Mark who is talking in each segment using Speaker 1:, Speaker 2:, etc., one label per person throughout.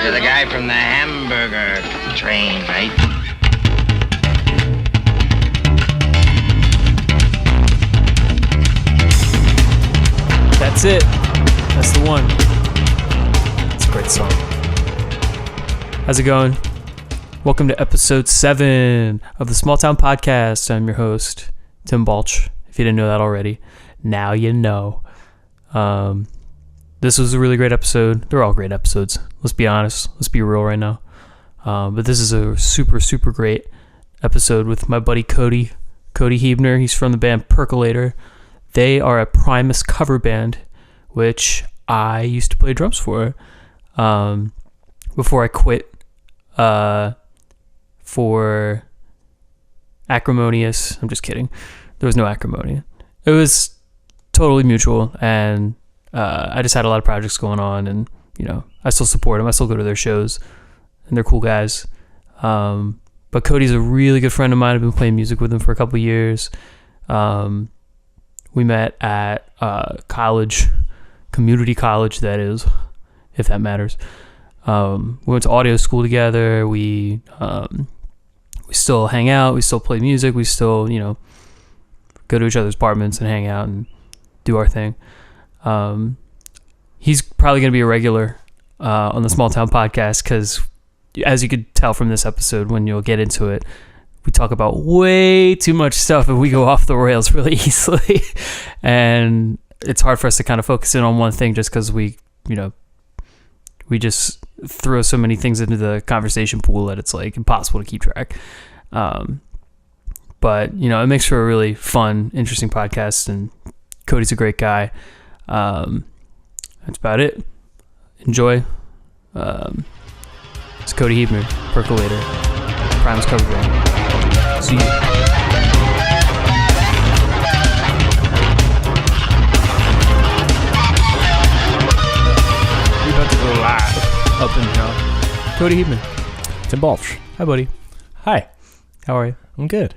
Speaker 1: You're the guy from the hamburger train, right?
Speaker 2: That's it. That's the one. It's a great song. How's it going? Welcome to episode 7 of the Small Town Podcast. I'm your host, Tim Balch. If you didn't know that already, now you know. This was a really great episode. They're all great episodes. Let's be honest. Let's be real right now. But this is a super, super great episode with my buddy Cody Heebner. He's from the band Percolator. They are a Primus cover band, which I used to play drums for before I quit for Acrimonious. I'm just kidding. There was no acrimony. It was totally mutual, and I just had a lot of projects going on, and I still support them. I still go to their shows, and they're cool guys. But Cody's a really good friend of mine. I've been playing music with him for a couple of years. We met at college, community college, that is, if that matters. We went to audio school together. We still hang out. We still play music. We still, go to each other's apartments and hang out and do our thing. He's probably going to be a regular on the Small Town Podcast because, as you could tell from this episode, when you'll get into it, we talk about way too much stuff and we go off the rails really easily. And it's hard for us to kind of focus in on one thing just because we just throw so many things into the conversation pool that it's like impossible to keep track. But, it makes for a really fun, interesting podcast, and Cody's a great guy. That's about it. Enjoy. It's Cody Heebner, Percolator, Primus cover band. See you. We're about to go live up in here. Cody Heebner.
Speaker 3: Tim Balch.
Speaker 2: Hi, buddy.
Speaker 3: Hi.
Speaker 2: How are you?
Speaker 3: I'm good.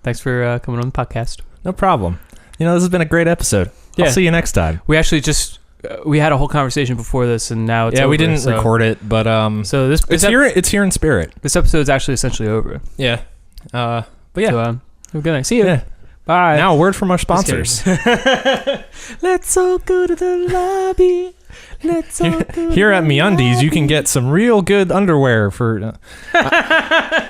Speaker 2: Thanks for coming on the podcast.
Speaker 3: No problem. This has been a great episode.
Speaker 2: Yeah.
Speaker 3: I'll see you next time.
Speaker 2: We actually just we had a whole conversation before this, and now it's over,
Speaker 3: we didn't record it, but
Speaker 2: so it's
Speaker 3: here in spirit.
Speaker 2: This episode's actually essentially over.
Speaker 3: Yeah. But yeah.
Speaker 2: So, have a good night. See you.
Speaker 3: Yeah.
Speaker 2: Bye.
Speaker 3: Now a word from our sponsors.
Speaker 2: Let's all go to the lobby. Let's all go
Speaker 3: Here at MeUndies, you can get some real good underwear for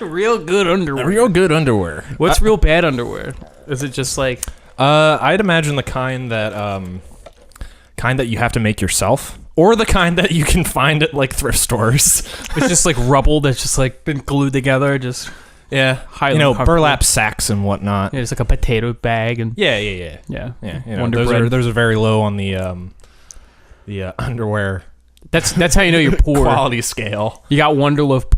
Speaker 2: real good underwear.
Speaker 3: Real good underwear.
Speaker 2: What's real bad underwear? Is it just like
Speaker 3: I'd imagine the kind that you have to make yourself, or the kind that you can find at like thrift stores.
Speaker 2: It's just like rubble that's just like been glued together, just highly
Speaker 3: burlap sacks and whatnot.
Speaker 2: Yeah, it's like a potato bag and
Speaker 3: yeah. Those are very low on the underwear.
Speaker 2: That's how you know you're poor.
Speaker 3: Quality scale.
Speaker 2: You got Wonderloaf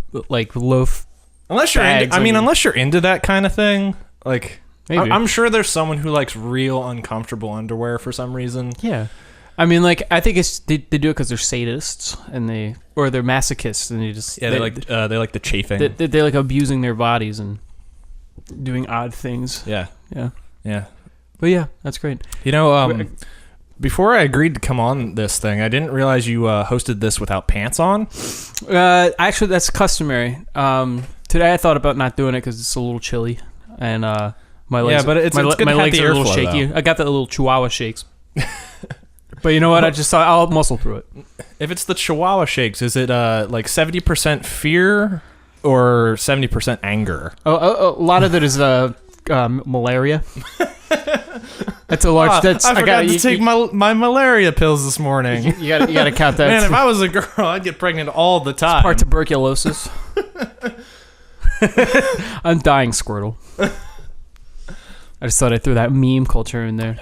Speaker 2: loaf.
Speaker 3: Unless you're unless you're into that kind of thing, like
Speaker 2: maybe.
Speaker 3: I'm sure there's someone who likes real uncomfortable underwear for some reason.
Speaker 2: Yeah. I mean, like, I think it's they do it because they're sadists and they're masochists, and they
Speaker 3: like the chafing.
Speaker 2: They like abusing their bodies and doing odd things.
Speaker 3: Yeah.
Speaker 2: But yeah, that's great.
Speaker 3: Before I agreed to come on this thing, I didn't realize you hosted this without pants on.
Speaker 2: Actually, that's customary. Today I thought about not doing it because it's a little chilly, and my legs. Yeah, but it's good my legs are a little shaky. Though. I got the little Chihuahua shakes. But you know what? I just thought I'll muscle through it.
Speaker 3: If it's the Chihuahua shakes, is it like 70% fear or 70% anger?
Speaker 2: A lot of it is malaria. That's a large.
Speaker 3: I forgot to take my malaria pills this morning.
Speaker 2: You got to count that.
Speaker 3: Man, if I was a girl, I'd get pregnant all the time.
Speaker 2: It's part tuberculosis. I'm dying, Squirtle. I just thought I threw that meme culture in there.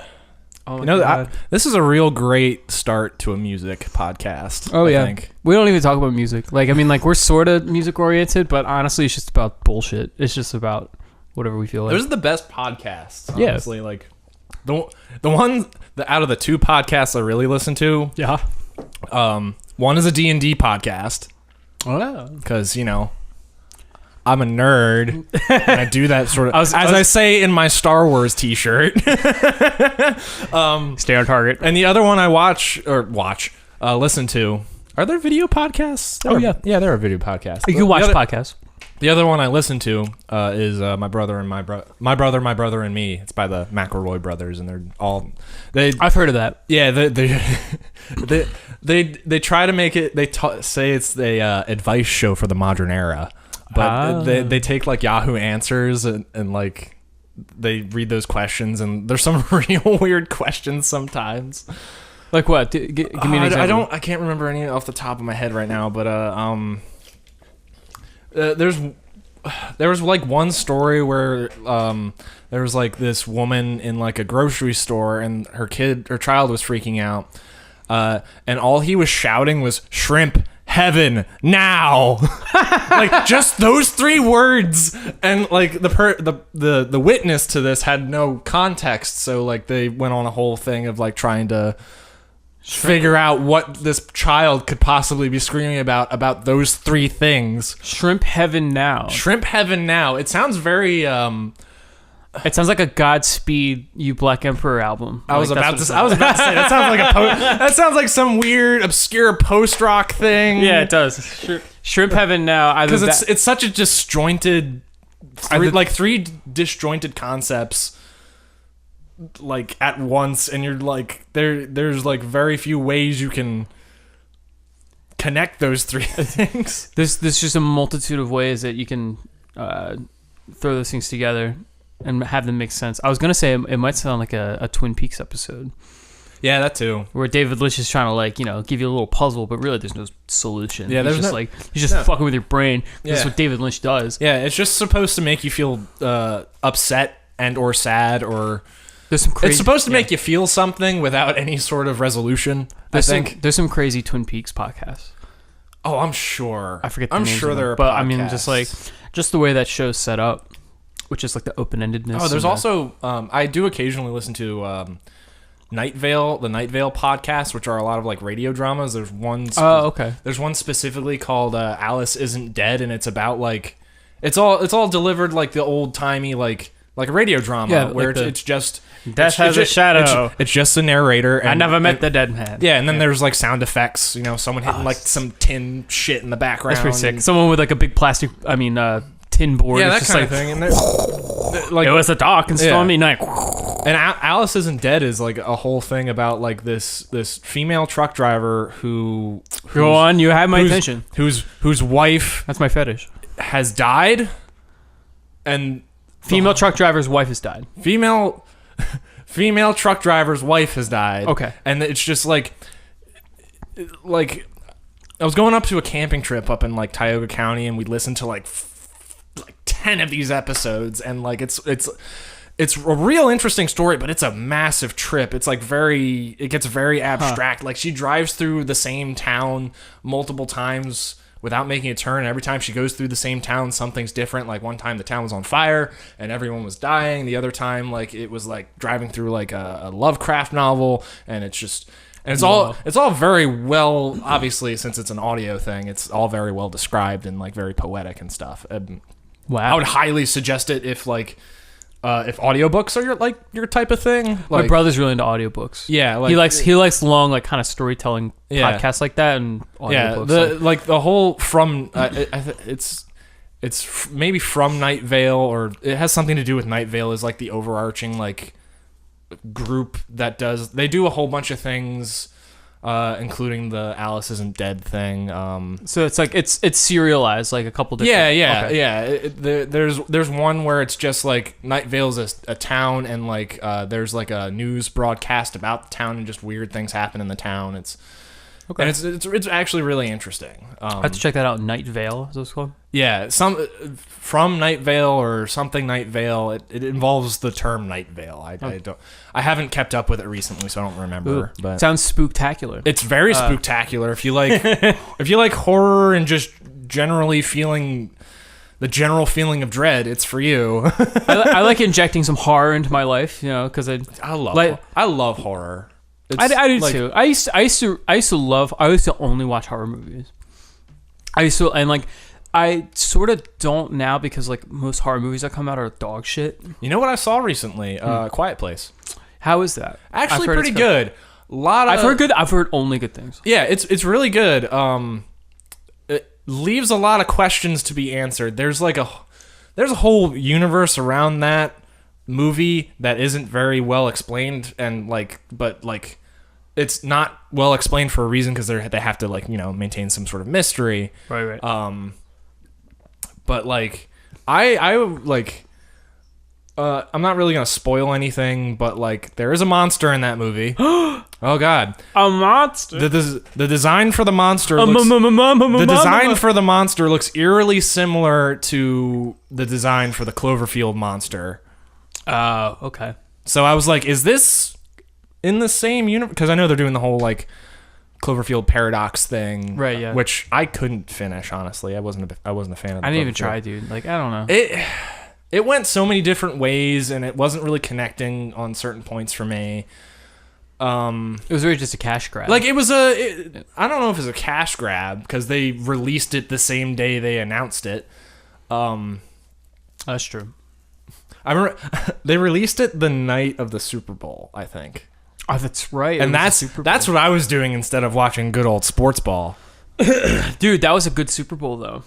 Speaker 3: Oh, this is a real great start to a music podcast.
Speaker 2: Oh, I think. We don't even talk about music. Like, I mean, like, we're sort of music oriented, but honestly, it's just about bullshit. It's just about whatever we feel like.
Speaker 3: Those are the best podcasts, honestly. Yeah. Like, the one out of the two podcasts I really listen to.
Speaker 2: Yeah.
Speaker 3: One is a D&D podcast.
Speaker 2: Oh.
Speaker 3: Because, I'm a nerd, and I do that sort of, I say in my Star Wars t-shirt.
Speaker 2: Stay on target.
Speaker 3: And the other one I listen to, Are there video podcasts? Yeah, there are video podcasts.
Speaker 2: You can watch podcasts.
Speaker 3: The other one I listen to is my brother and my brother and me. It's by the McElroy brothers, and they're all
Speaker 2: I've heard of that.
Speaker 3: Yeah, they try to make it. They say it's the advice show for the modern era, but they take like Yahoo Answers and like they read those questions, and there's some real weird questions sometimes.
Speaker 2: Like what? Give me an example.
Speaker 3: I can't remember any off the top of my head right now, but there was like one story where there was like this woman in like a grocery store, and her child was freaking out, and all he was shouting was "Shrimp Heaven now!" Like just those 3 words, and like the witness to this had no context, so like they went on a whole thing of like trying to figure out what this child could possibly be screaming about those 3 things.
Speaker 2: Shrimp Heaven now.
Speaker 3: Shrimp Heaven now. It sounds very
Speaker 2: it sounds like a Godspeed You Black Emperor album.
Speaker 3: I was about to say that sounds like that sounds like some weird obscure post-rock thing.
Speaker 2: Yeah, it does. Shrimp Heaven now,
Speaker 3: because it's such a disjointed 3 disjointed concepts like at once, and you're like there's like very few ways you can connect those 3 things.
Speaker 2: There's just a multitude of ways that you can throw those things together and have them make sense. I was gonna say it might sound like a Twin Peaks episode.
Speaker 3: Yeah, that too.
Speaker 2: Where David Lynch is trying to like, give you a little puzzle, but really there's no solution.
Speaker 3: Yeah,
Speaker 2: he's just fucking with your brain.
Speaker 3: Yeah.
Speaker 2: That's what David Lynch does.
Speaker 3: Yeah, it's just supposed to make you feel upset and or sad, or
Speaker 2: there's some crazy,
Speaker 3: it's supposed to make you feel something without any sort of resolution. There's
Speaker 2: some crazy Twin Peaks podcasts.
Speaker 3: Oh, I'm sure.
Speaker 2: I forget.
Speaker 3: I'm sure there are,
Speaker 2: but
Speaker 3: podcasts.
Speaker 2: I mean, just the way that show's set up, which is like the open-endedness.
Speaker 3: Oh, there's also I do occasionally listen to Night Vale, the Night Vale podcast, which are a lot of like radio dramas. There's one.
Speaker 2: Okay.
Speaker 3: There's one specifically called Alice Isn't Dead, and it's about like it's all delivered like the old timey like a radio drama where it's just
Speaker 2: death has a shadow.
Speaker 3: It's just a narrator. And,
Speaker 2: I never met the dead man.
Speaker 3: Yeah, and then there's like sound effects. Someone hitting like some tin shit in the background.
Speaker 2: That's pretty sick. Someone with like a big plastic. Tin board.
Speaker 3: Yeah,
Speaker 2: it's
Speaker 3: that
Speaker 2: just
Speaker 3: kind
Speaker 2: like,
Speaker 3: of thing. And like
Speaker 2: it was a dark and stormy night.
Speaker 3: And Alice Isn't Dead is like a whole thing about like this female truck driver who
Speaker 2: go on. You have my attention.
Speaker 3: Whose wife,
Speaker 2: that's my fetish,
Speaker 3: has died, and
Speaker 2: female truck driver's wife has died.
Speaker 3: Female truck driver's wife has died.
Speaker 2: Okay,
Speaker 3: and it's just like I was going up to a camping trip up in like Tioga County, and we listened to like 10 of these episodes, and like it's a real interesting story, but it's a massive trip. It's like it gets very abstract. Like she drives through the same town multiple times without making a turn. Every time she goes through the same town, something's different. Like one time the town was on fire and everyone was dying. The other time, like it was like driving through like a Lovecraft novel, and it's all very well, obviously since it's an audio thing, it's all very well described and like very poetic and stuff.
Speaker 2: Wow.
Speaker 3: I would highly suggest it if audiobooks are your type of thing. Like,
Speaker 2: my brother's really into audiobooks.
Speaker 3: Yeah,
Speaker 2: like, he likes long like kind of storytelling podcasts like that and audiobooks.
Speaker 3: Yeah, the whole from it's maybe From Night Vale, or it has something to do with Night Vale, is like the overarching like group that they do a whole bunch of things. Including the Alice Isn't Dead thing.
Speaker 2: So it's like it's serialized, like a couple different.
Speaker 3: Yeah. There's one where it's just like Night Vale's a town, and like there's like a news broadcast about the town, and just weird things happen in the town. It's actually really interesting.
Speaker 2: I have to check that out. Night Vale, is what it's called?
Speaker 3: Yeah, From Night Vale or something Night Vale. It involves the term Night Vale. I haven't kept up with it recently, so I don't remember.
Speaker 2: Ooh,
Speaker 3: but
Speaker 2: sounds spooktacular.
Speaker 3: It's very spooktacular. If you like horror and just generally feeling the general feeling of dread, it's for you.
Speaker 2: I like injecting some horror into my life, because
Speaker 3: I love horror.
Speaker 2: I do too. I used to only watch horror movies. I sort of don't now, because like most horror movies that come out are dog shit.
Speaker 3: You know what I saw recently? Quiet Place.
Speaker 2: How is that?
Speaker 3: Actually, pretty good.
Speaker 2: I've heard only good things.
Speaker 3: Yeah, it's really good. It leaves a lot of questions to be answered. There's a whole universe around that movie that isn't very well explained, and but it's not well explained for a reason, because they have to maintain some sort of mystery.
Speaker 2: Right.
Speaker 3: But I'm not really gonna spoil anything, but there is a monster in that movie. Oh God,
Speaker 2: a monster.
Speaker 3: The design for the monster looks eerily similar to the design for the Cloverfield monster.
Speaker 2: Okay.
Speaker 3: So I was like, is this in the same universe? Because I know they're doing the whole Cloverfield paradox thing,
Speaker 2: right? Yeah.
Speaker 3: Which I couldn't finish, honestly. I wasn't a fan of.
Speaker 2: I didn't even try, dude. I don't know.
Speaker 3: It went so many different ways, and it wasn't really connecting on certain points for me.
Speaker 2: It was really just a cash grab.
Speaker 3: I don't know if it was a cash grab, because they released it the same day they announced it.
Speaker 2: That's true.
Speaker 3: I remember they released it the night of the Super Bowl, I think.
Speaker 2: Oh, that's right.
Speaker 3: And that's what I was doing instead of watching good old sports ball.
Speaker 2: Dude, that was a good Super Bowl, though.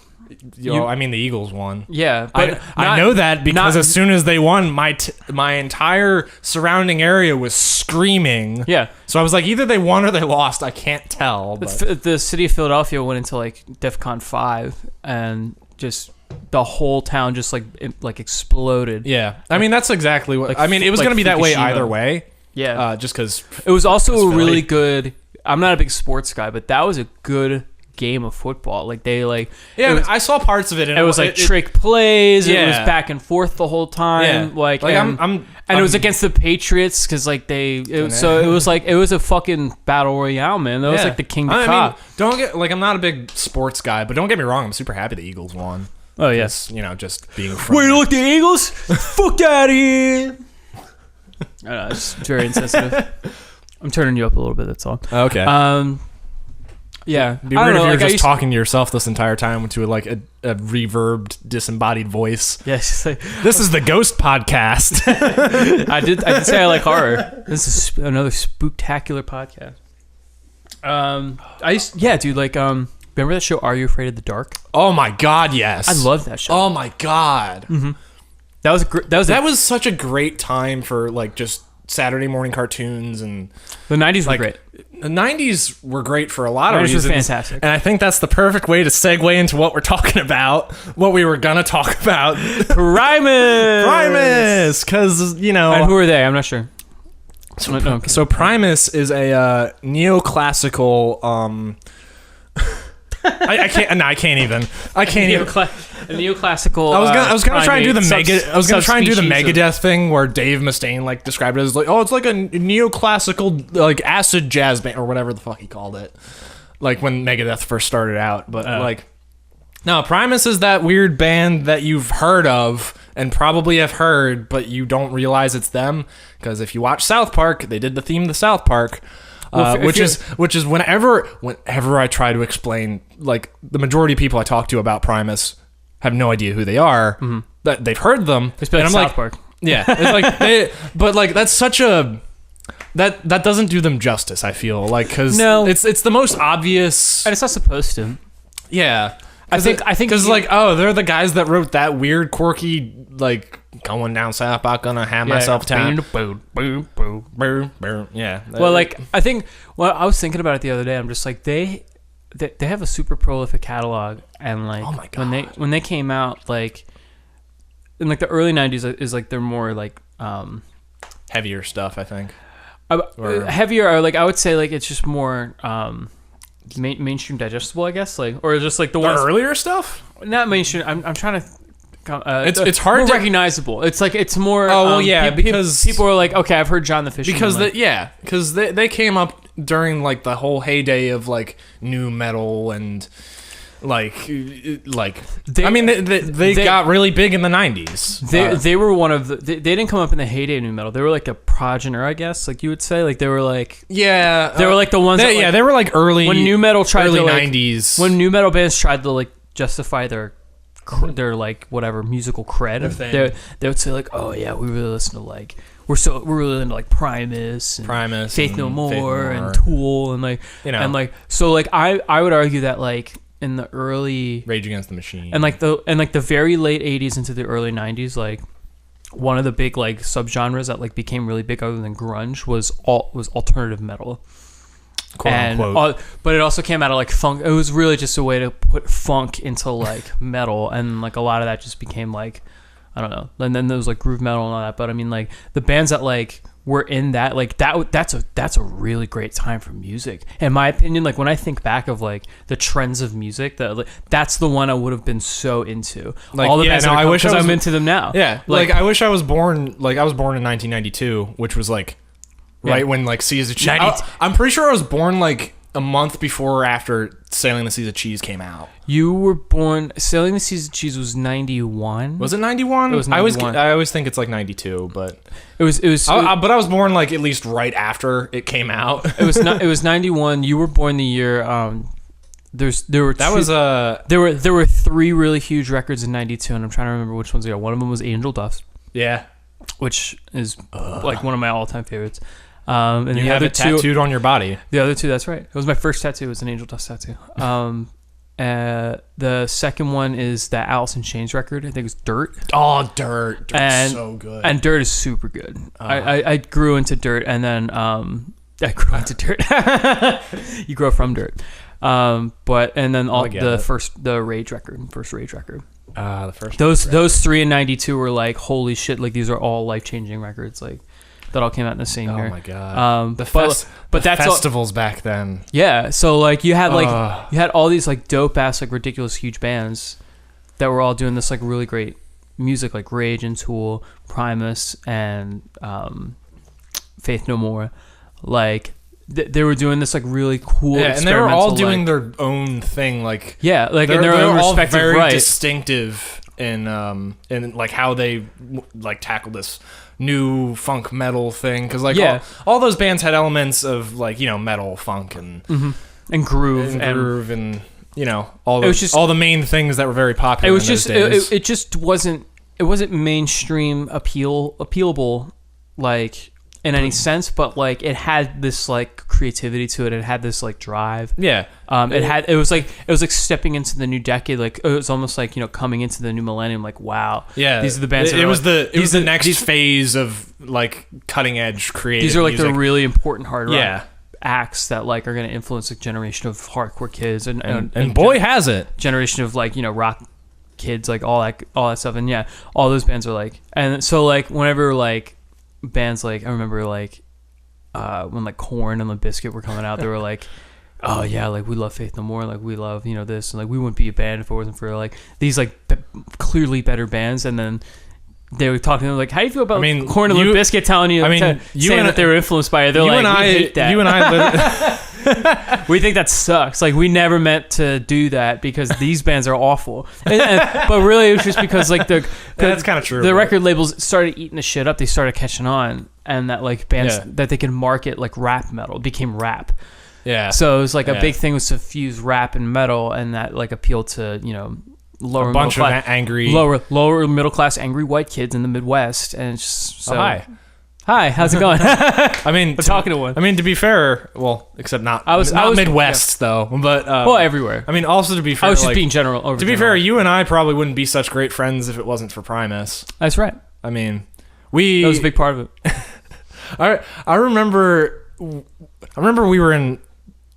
Speaker 3: I mean, the Eagles won.
Speaker 2: Yeah, but
Speaker 3: I know that because as soon as they won, my entire surrounding area was screaming.
Speaker 2: Yeah.
Speaker 3: So I was like, either they won or they lost. I can't tell. But.
Speaker 2: The city of Philadelphia went into DEFCON 5, and just the whole town just exploded.
Speaker 3: Yeah. I mean, that's exactly what. It was going to be that way either way.
Speaker 2: Yeah.
Speaker 3: Just because
Speaker 2: it was also a really good. I'm not a big sports guy, but that was a good game of football.
Speaker 3: I saw parts of it, and
Speaker 2: it was trick plays.
Speaker 3: Yeah.
Speaker 2: It was back and forth the whole time.
Speaker 3: Yeah.
Speaker 2: And it was against the Patriots, because it was a fucking battle royale, man. That was the king of cop.
Speaker 3: I'm not a big sports guy, but don't get me wrong, I'm super happy the Eagles won.
Speaker 2: Oh yes,
Speaker 3: just being from
Speaker 2: wait, look, the Eagles, fuck out of here. I know, it's very insensitive. I'm turning you up a little bit, that's all.
Speaker 3: Okay.
Speaker 2: Yeah.
Speaker 3: It'd be weird if you were just talking to yourself this entire time to a reverbed, disembodied voice.
Speaker 2: Yeah, it's just
Speaker 3: this is the Ghost Podcast.
Speaker 2: I did say I like horror. This is another spooktacular podcast. Remember that show, Are You Afraid of the Dark?
Speaker 3: Oh my God, yes.
Speaker 2: I love that show.
Speaker 3: Oh my God.
Speaker 2: Mm-hmm. That was
Speaker 3: such a great time for just Saturday morning cartoons, and
Speaker 2: the 90s were great.
Speaker 3: The 90s were great for a lot of reasons.
Speaker 2: Were fantastic.
Speaker 3: And I think that's the perfect way to segue into what we're talking about, what we were going to talk about.
Speaker 2: Primus!
Speaker 3: Because,
Speaker 2: And who are they? I'm not sure.
Speaker 3: So Primus is a neoclassical... I can't even.
Speaker 2: A neoclassical.
Speaker 3: I was gonna try and do the
Speaker 2: Megadeth
Speaker 3: thing where Dave Mustaine described it as it's like a neoclassical acid jazz band or whatever the fuck he called it, when Megadeth first started out. But no, Primus is that weird band that you've heard of and probably have heard, but you don't realize it's them, because if you watch South Park, they did the theme to South Park. Which is whenever I try to explain, the majority of people I talk to about Primus have no idea who they are. Mm-hmm. That they've heard them.
Speaker 2: It's and I'm South Park.
Speaker 3: Yeah, it's that's such a that doesn't do them justice. I feel because it's the most obvious,
Speaker 2: and it's not supposed to.
Speaker 3: Yeah,
Speaker 2: I think
Speaker 3: because they're the guys that wrote that weird, quirky going down south, I'm gonna have myself town. Yeah.
Speaker 2: Well, I think. Well, I was thinking about it the other day. I'm just they have a super prolific catalog, and
Speaker 3: oh my God.
Speaker 2: when they came out in the early 90s is they're more
Speaker 3: heavier stuff, I think.
Speaker 2: Heavier, or I would say it's just more mainstream digestible, I guess, or just the ones
Speaker 3: earlier stuff.
Speaker 2: Not mainstream. I'm trying to.
Speaker 3: It's hard
Speaker 2: more
Speaker 3: to
Speaker 2: recognizable. It's more.
Speaker 3: Oh well, yeah, because
Speaker 2: people are okay, I've heard John the Fisherman.
Speaker 3: Because they came up during the whole heyday of new metal and they got really big in the 90s.
Speaker 2: They were one of the. They didn't come up in the heyday of new metal. They were a progenitor, I guess. You would say they were
Speaker 3: yeah.
Speaker 2: They were the ones.
Speaker 3: They were early
Speaker 2: when new metal tried
Speaker 3: early
Speaker 2: to
Speaker 3: 90s
Speaker 2: when new metal bands tried to justify their their like whatever musical cred.
Speaker 3: thing.
Speaker 2: They would say like, oh yeah, we really listen to like we're really into like Primus, Faith No More, and Tool, and like and like so like I would argue that like in the early
Speaker 3: Rage Against the Machine
Speaker 2: and like the very late 80s into the early 90s, like one of the big like subgenres that like became really big other than grunge was alternative metal.
Speaker 3: Quote unquote.
Speaker 2: But it also came out of like funk. It was really just a way to put funk into like metal, and like a lot of that just became like, I don't know. And then there was like groove metal and all that. But I mean, like the bands that like were in that, like that's a really great time for music, in my opinion. Like when I think back of like the trends of music, that's the one I would have been so into. Like all the bands I wish I'm into them now.
Speaker 3: Yeah, like I wish I was born. Like I was born in 1992, which was like. Right when like Seas of Cheese, I'm pretty sure I was born like a month before or after Sailing the Seas of Cheese came out.
Speaker 2: You were born. Sailing the Seas of Cheese was 91.
Speaker 3: Was it 91?
Speaker 2: It was 91.
Speaker 3: I always think it's like 92, but
Speaker 2: it was.
Speaker 3: But I was born like at least right after it came out.
Speaker 2: It was 91. You were born the year. There were three really huge records in 92, and I'm trying to remember which ones they are. One of them was Angel Dust.
Speaker 3: Yeah,
Speaker 2: which is like one of my all-time favorites. And
Speaker 3: you have it tattooed on your body.
Speaker 2: The other two, that's right. It was my first tattoo. It was an Angel Dust tattoo. The second one is that Alice in Chains record. I think it was Dirt.
Speaker 3: Oh, Dirt. Dirt's so good.
Speaker 2: And Dirt is super good. I grew into Dirt, and then I grew into Dirt. You grow from Dirt. But and then the Rage record, first Rage record.
Speaker 3: The first.
Speaker 2: Those three in 92 were like, holy shit! Like these are all life-changing records. Like. That all came out in the same year.
Speaker 3: Oh my god!
Speaker 2: The
Speaker 3: festivals back then.
Speaker 2: Yeah, so like you had all these like dope ass like ridiculous huge bands that were all doing this like really great music, like Rage and Tool, Primus, and Faith No More. Like they were doing this like really cool.
Speaker 3: Yeah, and they were all doing their own thing. Like
Speaker 2: like in their own respective
Speaker 3: very
Speaker 2: right.
Speaker 3: distinctive in like how they like tackle this new funk metal thing, because like all those bands had elements of like metal, funk, and
Speaker 2: groove
Speaker 3: and all the main things that were very popular.
Speaker 2: It was just it just wasn't mainstream appealable like in any sense, but like it had this like creativity to it. It had this like drive.
Speaker 3: Yeah.
Speaker 2: It was like stepping into the new decade. Like it was almost like coming into the new millennium. Like wow.
Speaker 3: Yeah.
Speaker 2: These are the bands.
Speaker 3: It was the next phase of like cutting edge creative.
Speaker 2: These are like
Speaker 3: music.
Speaker 2: the really important hard rock acts that like are going to influence a generation of hardcore kids
Speaker 3: and boy has it
Speaker 2: generation of like rock kids, like all that stuff. And all those bands are like, and so like whenever like bands like I remember like when like Korn and Limp Bizkit were coming out, they were like, oh yeah, like we love Faith No More, like we love this, and like we wouldn't be a band if it wasn't for like these like clearly better bands. And then they would talk to them like, how do you feel about Korn and Limp Bizkit telling you, saying that they were influenced by it? They're like, we hate that.
Speaker 3: You and I
Speaker 2: we think that sucks. Like we never meant to do that because these bands are awful. But really it was just because like
Speaker 3: that's kind of true.
Speaker 2: The record labels started eating the shit up. They started catching on, and that like bands that they could market like rap metal became rap.
Speaker 3: Yeah.
Speaker 2: So it was like a big thing was to fuse rap and metal, and that like appealed to lower
Speaker 3: a bunch
Speaker 2: middle
Speaker 3: of
Speaker 2: class,
Speaker 3: angry
Speaker 2: lower middle class angry white kids in the Midwest, and it's just, so
Speaker 3: Hi,
Speaker 2: how's it going?
Speaker 3: I mean,
Speaker 2: talking to one.
Speaker 3: I mean, to be fair, well, except not Midwest though, but
Speaker 2: everywhere.
Speaker 3: I mean, also to be fair,
Speaker 2: I was just being general.
Speaker 3: To be fair, you and I probably wouldn't be such great friends if it wasn't for Primus.
Speaker 2: That's right.
Speaker 3: I mean,
Speaker 2: that was a big part of it.
Speaker 3: I remember we were in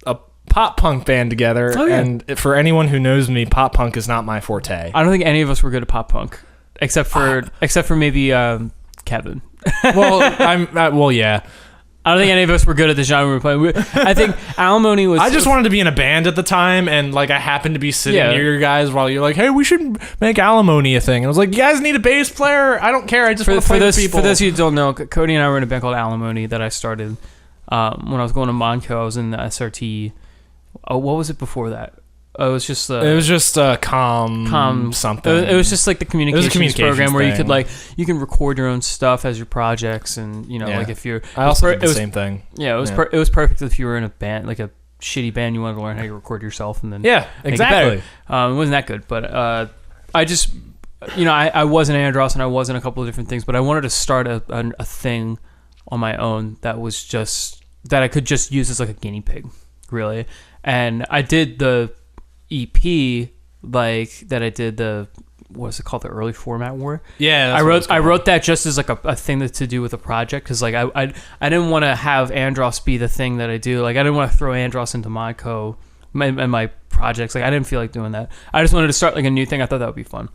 Speaker 3: a pop punk band together, and for anyone who knows me, pop punk is not my forte.
Speaker 2: I don't think any of us were good at pop punk, except for maybe Kevin.
Speaker 3: Well, yeah.
Speaker 2: I don't think any of us were good at the genre we were playing. I think Alimony was...
Speaker 3: I just wanted to be in a band at the time, and like I happened to be sitting near you guys while you're like, hey, we should make Alimony a thing. And I was like, you guys need a bass player? I don't care. I just want to play with people.
Speaker 2: For those of you who don't know, Cody and I were in a band called Alimony that I started when I was going to Monco. I was in the SRT. Oh, what was it before that? It was just
Speaker 3: com something.
Speaker 2: It was just like the communications program where you could like you can record your own stuff as your projects, and like if you're.
Speaker 3: I also did the same thing.
Speaker 2: Yeah, it was perfect if you were in a band, like a shitty band. You wanted to learn how you record yourself, and then
Speaker 3: exactly.
Speaker 2: It wasn't that good, but just, I wasn't Andros and I wasn't a couple of different things, but I wanted to start a thing on my own that was just, that I could just use as like a guinea pig, really. And I did the EP, like, that I did what's it called, the early format war.
Speaker 3: Yeah,
Speaker 2: I wrote that just as like a thing to do with a project, because like I didn't want to have Andros be the thing that I do. Like I didn't want to throw Andros into my projects. Like I didn't feel like doing that. I just wanted to start like a new thing. I thought that would be fun.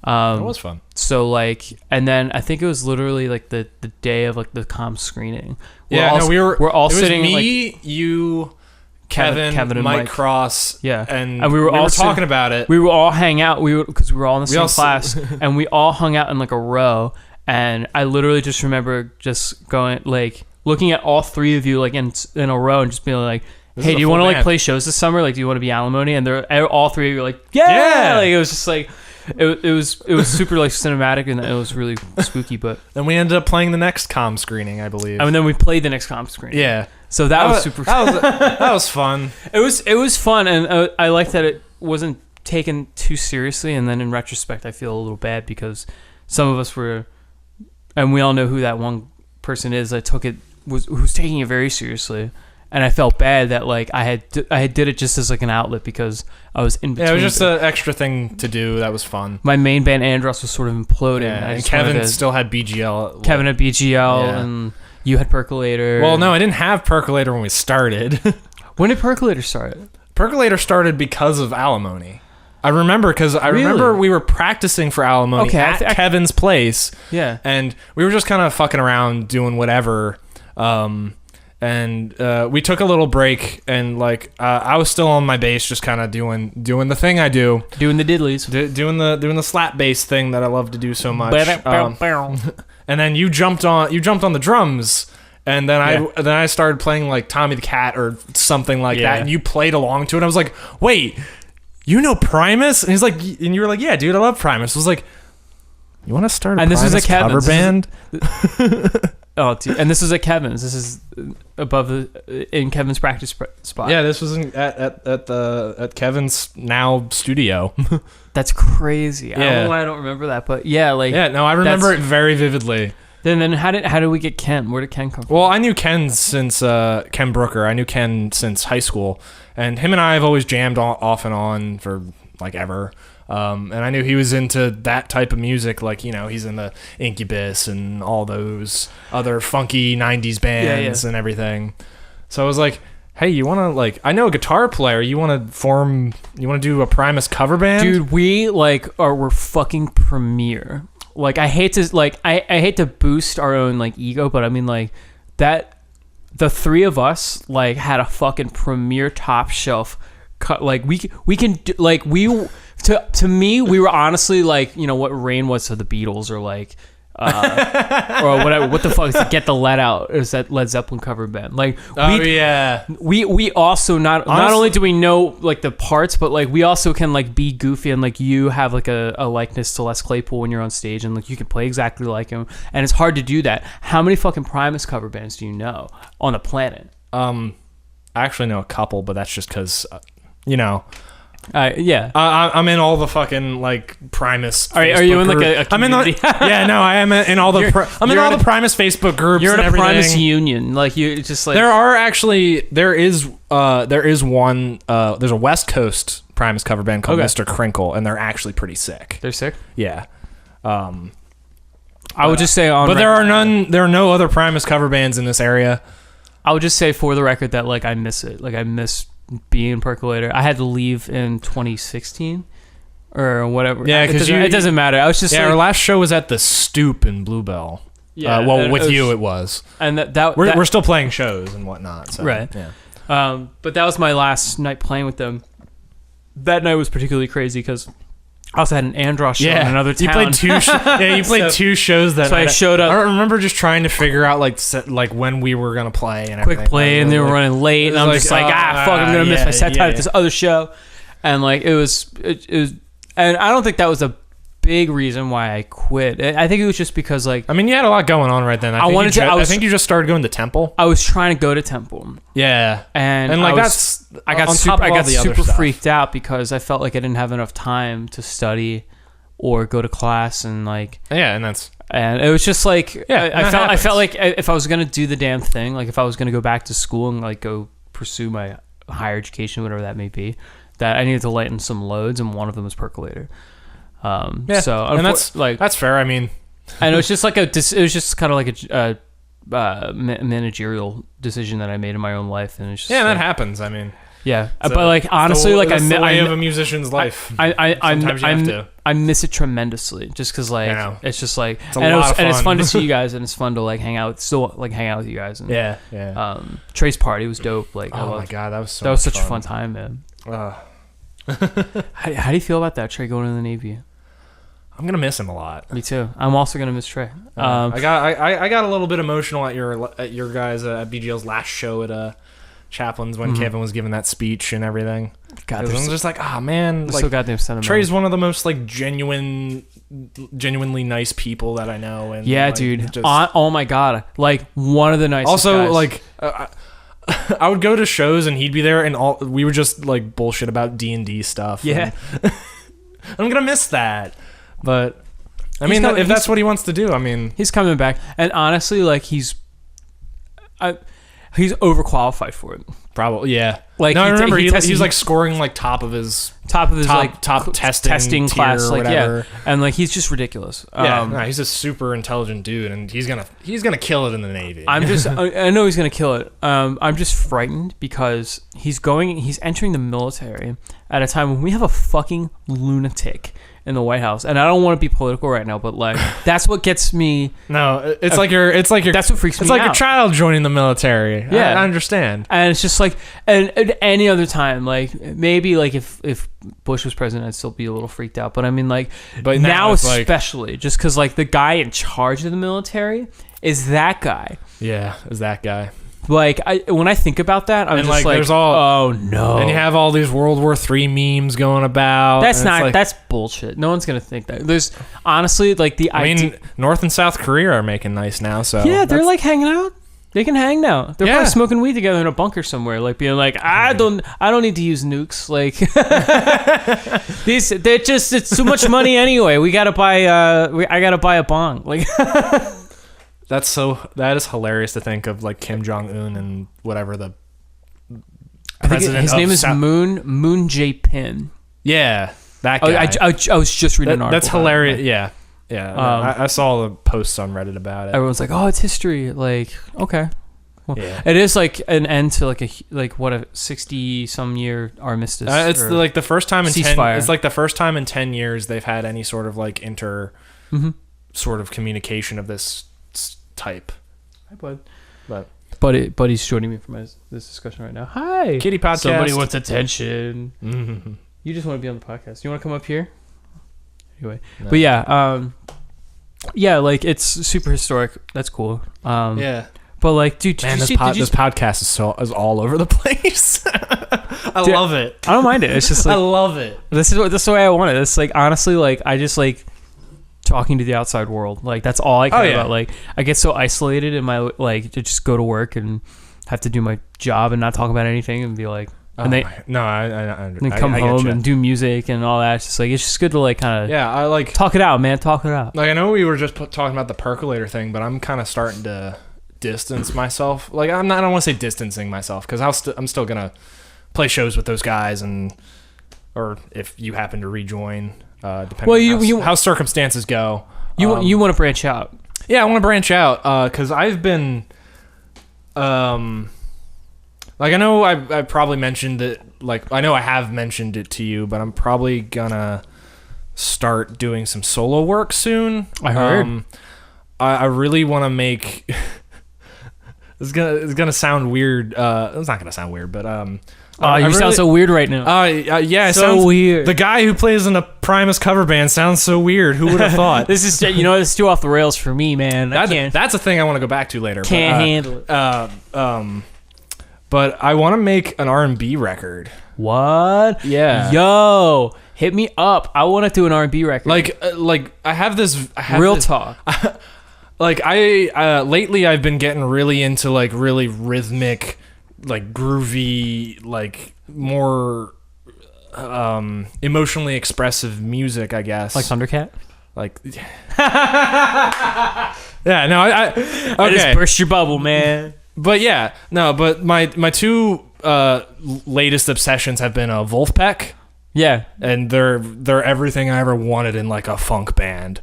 Speaker 3: That was fun.
Speaker 2: So like, and then I think it was literally like the day of like the comm screening.
Speaker 3: We're all sitting.
Speaker 2: It was
Speaker 3: me,
Speaker 2: like,
Speaker 3: you, Kevin and Mike Cross,
Speaker 2: yeah,
Speaker 3: and
Speaker 2: we were all
Speaker 3: talking about it.
Speaker 2: We were all hang out. Because we were all in the same class, and we all hung out in like a row. And I literally just remember just going like looking at all three of you like in a row and just being like, "Hey, do you want to like play shows this summer? Like, do you want to be Alimony?" And they're all three of you were like, "Yeah!" Like it was just like. It was super like cinematic, and it was really spooky. But
Speaker 3: then we ended up playing the next comm screening, I believe.
Speaker 2: And then we played the next comm screening.
Speaker 3: Yeah.
Speaker 2: So that was super.
Speaker 3: That was fun.
Speaker 2: It was fun, and I liked that it wasn't taken too seriously. And then in retrospect, I feel a little bad because some of us were, and we all know who that one person is. Who's taking it very seriously. And I felt bad that like I did it just as like an outlet because I was in between.
Speaker 3: Yeah, it was just an extra thing to do. That was fun.
Speaker 2: My main band Andros was sort of imploding.
Speaker 3: Yeah, and Kevin still had BGL.
Speaker 2: Kevin had BGL, and you had Percolator.
Speaker 3: Well, no, I didn't have Percolator when we started.
Speaker 2: When did Percolator start?
Speaker 3: Percolator started because of Alimony. I remember remember we were practicing for Alimony at Kevin's place.
Speaker 2: Yeah,
Speaker 3: and we were just kind of fucking around doing whatever. And we took a little break, and like I was still on my bass, just kind of doing the thing I do,
Speaker 2: doing the diddlies,
Speaker 3: doing the slap bass thing that I love to do so much. And then you jumped on the drums, and then I started playing like Tommy the Cat or something like that, and you played along to it. I was like, wait, you know Primus? And he's like, and you were like, yeah, dude, I love Primus. I was like, you want to start a Primus cover band?
Speaker 2: Oh, dude. And this was at Kevin's. This is in Kevin's practice spot.
Speaker 3: Yeah, this was at Kevin's now studio.
Speaker 2: That's crazy.
Speaker 3: Yeah.
Speaker 2: I don't know why I don't remember that, but yeah, like
Speaker 3: I remember it very vividly.
Speaker 2: Then how did we get Ken? Where did Ken come from?
Speaker 3: Well, I knew Ken since Ken Brooker. I knew Ken since high school, and him and I have always jammed off and on for like ever. And I knew he was into that type of music, like, he's in the Incubus and all those other funky 90s bands and everything. So I was like, hey, you want to, like, I know a guitar player, you want to do a Primus cover band?
Speaker 2: Dude, we're fucking premier. Like, I hate to boost our own, like, ego, but I mean, like, that, the three of us, like, had a fucking premier top shelf like we can do, like to me we were honestly like what Rain was to the Beatles or like or whatever. What the fuck is Get the Let Out? Is that Led Zeppelin cover band? Like we also not only do we know like the parts, but like we also can like be goofy and like you have like a likeness to Les Claypool when you're on stage and like you can play exactly like him, and it's hard to do that. How many fucking Primus cover bands do you know on the planet?
Speaker 3: I actually know a couple, but that's just because
Speaker 2: yeah.
Speaker 3: I'm in all the fucking like Primus.
Speaker 2: Are you in like a community?
Speaker 3: I am in all the. I'm in all the Primus Facebook groups.
Speaker 2: You're in
Speaker 3: a
Speaker 2: Primus union, like you just like.
Speaker 3: There is one. There's a West Coast Primus cover band called Mr. Crinkle, and they're actually pretty sick.
Speaker 2: They're sick.
Speaker 3: Yeah.
Speaker 2: I would just say
Speaker 3: there are no other Primus cover bands in this area.
Speaker 2: I would just say for the record that like I miss it. Like I miss being Percolator. I had to leave in 2016 or whatever. Yeah, because it doesn't matter. I was just
Speaker 3: our last show was at the Stoop in Bluebell. Yeah, it was, and we're still playing shows and whatnot. So,
Speaker 2: right. Yeah. But that was my last night playing with them. That night was particularly crazy because I also had an Andros show in another town.
Speaker 3: You played two shows that night.
Speaker 2: I showed up.
Speaker 3: I remember just trying to figure out like when we were gonna play and
Speaker 2: quick play, and they were running late, and I'm just like, fuck, I'm gonna miss my set time at this other show, and like it was, and I don't think that was a big reason why I quit. I think it was just because like
Speaker 3: you had a lot going on right then. I think you just started going to Temple.
Speaker 2: I was trying to go to Temple.
Speaker 3: Yeah,
Speaker 2: and
Speaker 3: like
Speaker 2: I got super freaked out because I felt like I didn't have enough time to study or go to class and like and it was just like I felt like if I was gonna do the damn thing, like if I was gonna go back to school and like go pursue my higher education, whatever that may be, that I needed to lighten some loads, and one of them was Percolator. So
Speaker 3: and that's fair. I mean,
Speaker 2: and it was just like it was just kind of like a managerial decision that I made in my own life, and it's just
Speaker 3: that happens. I mean,
Speaker 2: but like honestly, like
Speaker 3: the way of a musician's life.
Speaker 2: I miss it tremendously, just because like it's just like
Speaker 3: it's it's
Speaker 2: fun to see you guys, and it's fun to like hang out with you guys. And, Trey's party was dope. Like,
Speaker 3: oh my god, that was
Speaker 2: such a fun time, man. How do you feel about that, Trey, going to the Navy?
Speaker 3: I'm gonna miss him a lot.
Speaker 2: Me too. I'm also gonna miss Trey.
Speaker 3: I got a little bit emotional at your guys at BGL's last show at Chaplin's when Kevin was giving that speech and everything. God, I'm just like, man, like,
Speaker 2: so goddamn sentimental.
Speaker 3: Trey's one of the most like genuinely nice people that I know. And
Speaker 2: yeah,
Speaker 3: like,
Speaker 2: dude. Oh my god, like one of the nicest.
Speaker 3: Also,
Speaker 2: guys.
Speaker 3: like. I would go to shows and he'd be there, and we would just like bullshit about D&D stuff.
Speaker 2: Yeah,
Speaker 3: I'm gonna miss that. But I mean, if that's what he wants to do, I mean,
Speaker 2: he's coming back. And honestly, like he's overqualified for it.
Speaker 3: Probably, yeah.
Speaker 2: Like
Speaker 3: no, I remember he was like scoring like top of his like top testing
Speaker 2: class,
Speaker 3: or
Speaker 2: like
Speaker 3: whatever.
Speaker 2: And like he's just ridiculous.
Speaker 3: He's a super intelligent dude, and he's gonna kill it in the Navy.
Speaker 2: I know he's gonna kill it. I'm just frightened because he's entering the military at a time when we have a fucking lunatic in the White House, and I don't want to be political right now, but like that's what gets me.
Speaker 3: No, it's like you're. That's what freaks me out. It's like your child joining the military. Yeah, I understand.
Speaker 2: And it's just like, and any other time, like maybe like if Bush was president, I'd still be a little freaked out. But I mean, like, but now especially, like, just because like the guy in charge of the military is that guy.
Speaker 3: Yeah, is that guy.
Speaker 2: Like when I think about that, I'm just like,
Speaker 3: there's all,
Speaker 2: oh no.
Speaker 3: And you have all these World War III memes going about.
Speaker 2: That's bullshit. No one's gonna think that. There's honestly like
Speaker 3: North and South Korea are making nice now. So
Speaker 2: yeah, they're like hanging out. They can hang now. They're probably smoking weed together in a bunker somewhere, like being like, I don't need to use nukes. Like it's too much money anyway. I gotta buy a bong. Like.
Speaker 3: That is hilarious to think of, like Kim Jong-un and whatever the president.
Speaker 2: His name is Moon Jae-pin.
Speaker 3: Yeah, that guy.
Speaker 2: I was just reading an article.
Speaker 3: That's hilarious. Yeah. I saw the posts on Reddit about it.
Speaker 2: Everyone's like, "Oh, it's history." Like, okay, well, it is like an end to like a 60-some year armistice.
Speaker 3: It's like the first time in
Speaker 2: ceasefire.
Speaker 3: It's like the first time in 10 years they've had any sort of like sort of communication of this type.
Speaker 2: Hi, bud. But he's joining me for this discussion right now. Hi,
Speaker 3: Kitty podcast.
Speaker 2: Somebody wants attention. Mm-hmm. You just want to be on the podcast. You want to come up here? Anyway, no. But yeah, like it's super historic. That's cool.
Speaker 3: Yeah.
Speaker 2: But like, dude,
Speaker 3: man, this podcast is all over the place. I love it.
Speaker 2: I don't mind it. It's just like
Speaker 3: I love it.
Speaker 2: This is the way I want it. It's like honestly, like I just like talking to the outside world. Like that's all I care about. Like I get so isolated in my like to just go to work and have to do my job and not talk about anything and be like I come home and do music and all that. It's just like it's just good to like kind of
Speaker 3: I like
Speaker 2: talk it out, man. Talk it out.
Speaker 3: Like I know we were just talking about the Percolator thing, but I'm kind of starting to distance myself. Like I don't want to say distancing myself because I'm still gonna play shows with those guys or if you happen to rejoin. Depending on how circumstances go.
Speaker 2: You want to branch out.
Speaker 3: Yeah, I want to branch out because I've been like I know I probably mentioned it, like I know I have mentioned it to you, but I'm probably gonna start doing some solo work soon.
Speaker 2: I heard.
Speaker 3: I really want to make it's gonna sound weird. It's not gonna sound weird, but
Speaker 2: you sound so weird right now.
Speaker 3: Yeah, it
Speaker 2: so
Speaker 3: sounds
Speaker 2: weird.
Speaker 3: The guy who plays in a Primus cover band sounds so weird. Who would have thought?
Speaker 2: This is too off the rails for me, man.
Speaker 3: That's a thing I want to go back to later.
Speaker 2: Can't handle it.
Speaker 3: But I want to make an R&B record.
Speaker 2: What?
Speaker 3: Yeah.
Speaker 2: Yo, hit me up. I want to do an R&B record.
Speaker 3: Like I have this.
Speaker 2: Real talk.
Speaker 3: Like lately I've been getting really into like really rhythmic, like groovy, like more emotionally expressive music, I guess.
Speaker 2: Like Thundercat?
Speaker 3: Like, yeah, no, I okay.
Speaker 2: I just burst your bubble, man.
Speaker 3: But yeah, no, but my two latest obsessions have been Wolfpack.
Speaker 2: Yeah,
Speaker 3: and they're everything I ever wanted in like a funk band,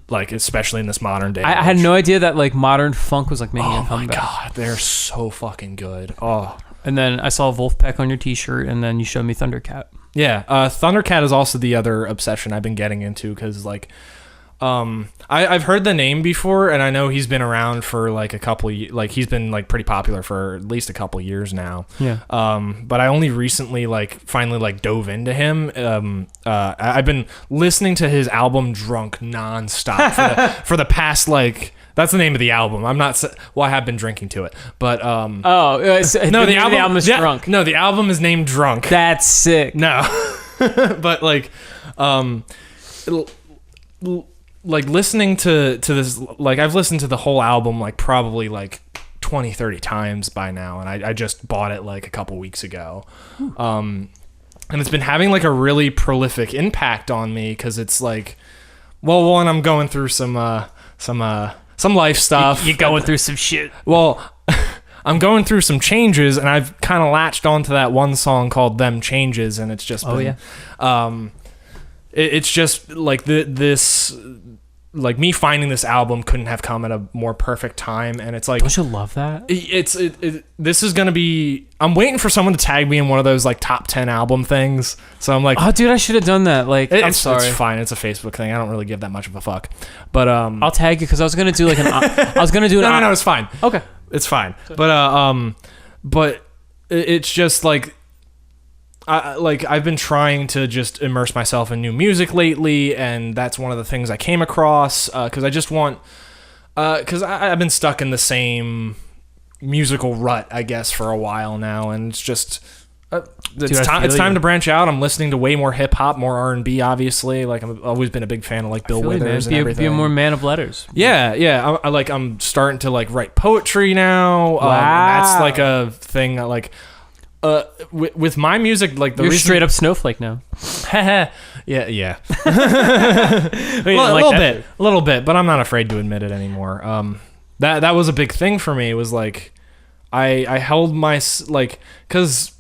Speaker 3: like especially in this modern day.
Speaker 2: I had no idea that like modern funk was like making a
Speaker 3: Oh my
Speaker 2: comeback.
Speaker 3: god, they're so fucking good. Oh.
Speaker 2: And then I saw Wolfpack on your T-shirt, and then you showed me Thundercat.
Speaker 3: Yeah, Thundercat is also the other obsession I've been getting into because like, I've heard the name before, and I know he's been around for like a couple, like he's been like pretty popular for at least a couple years now.
Speaker 2: Yeah.
Speaker 3: But I only recently like finally like dove into him. I've been listening to his album Drunk nonstop for the past like. That's the name of the album. I'm not. Well, I have been drinking to it, but
Speaker 2: no,
Speaker 3: the
Speaker 2: album is Drunk.
Speaker 3: No, the album is named Drunk.
Speaker 2: That's sick.
Speaker 3: No, but like, like listening to this, like I've listened to the whole album like probably like 20, 30 times by now, and I just bought it like a couple weeks ago, and it's been having like a really prolific impact on me because it's like, well, one, I'm going through some life stuff.
Speaker 2: You're going through some shit.
Speaker 3: Well, I'm going through some changes, and I've kind of latched onto that one song called "Them Changes," and it's just been, it's just like this, like me finding this album couldn't have come at a more perfect time, and it's like,
Speaker 2: Don't you love that?
Speaker 3: This is gonna be. I'm waiting for someone to tag me in one of those like top 10 album things. So I'm like,
Speaker 2: Oh, dude, I should have done that. Like, I'm sorry.
Speaker 3: It's fine. It's a Facebook thing. I don't really give that much of a fuck. But
Speaker 2: I'll tag you because I was gonna do like an. I was gonna do an.
Speaker 3: No, it's fine.
Speaker 2: Okay,
Speaker 3: It's fine. But it's just like. I've been trying to just immerse myself in new music lately, and that's one of the things I came across because I just want because I've been stuck in the same musical rut, I guess, for a while now, and it's just it's time to branch out. I'm listening to way more hip hop, more R&B, obviously. Like I've always been a big fan of like Bill Withers and everything.
Speaker 2: Be a more man of letters.
Speaker 3: Yeah. I'm starting to like write poetry now.
Speaker 2: Wow.
Speaker 3: That's like a thing that, like. With my music, like
Speaker 2: You're straight up snowflake now.
Speaker 3: yeah.
Speaker 2: Wait,
Speaker 3: a little bit, but I'm not afraid to admit it anymore. That was a big thing for me. It was like, I held my, like, cause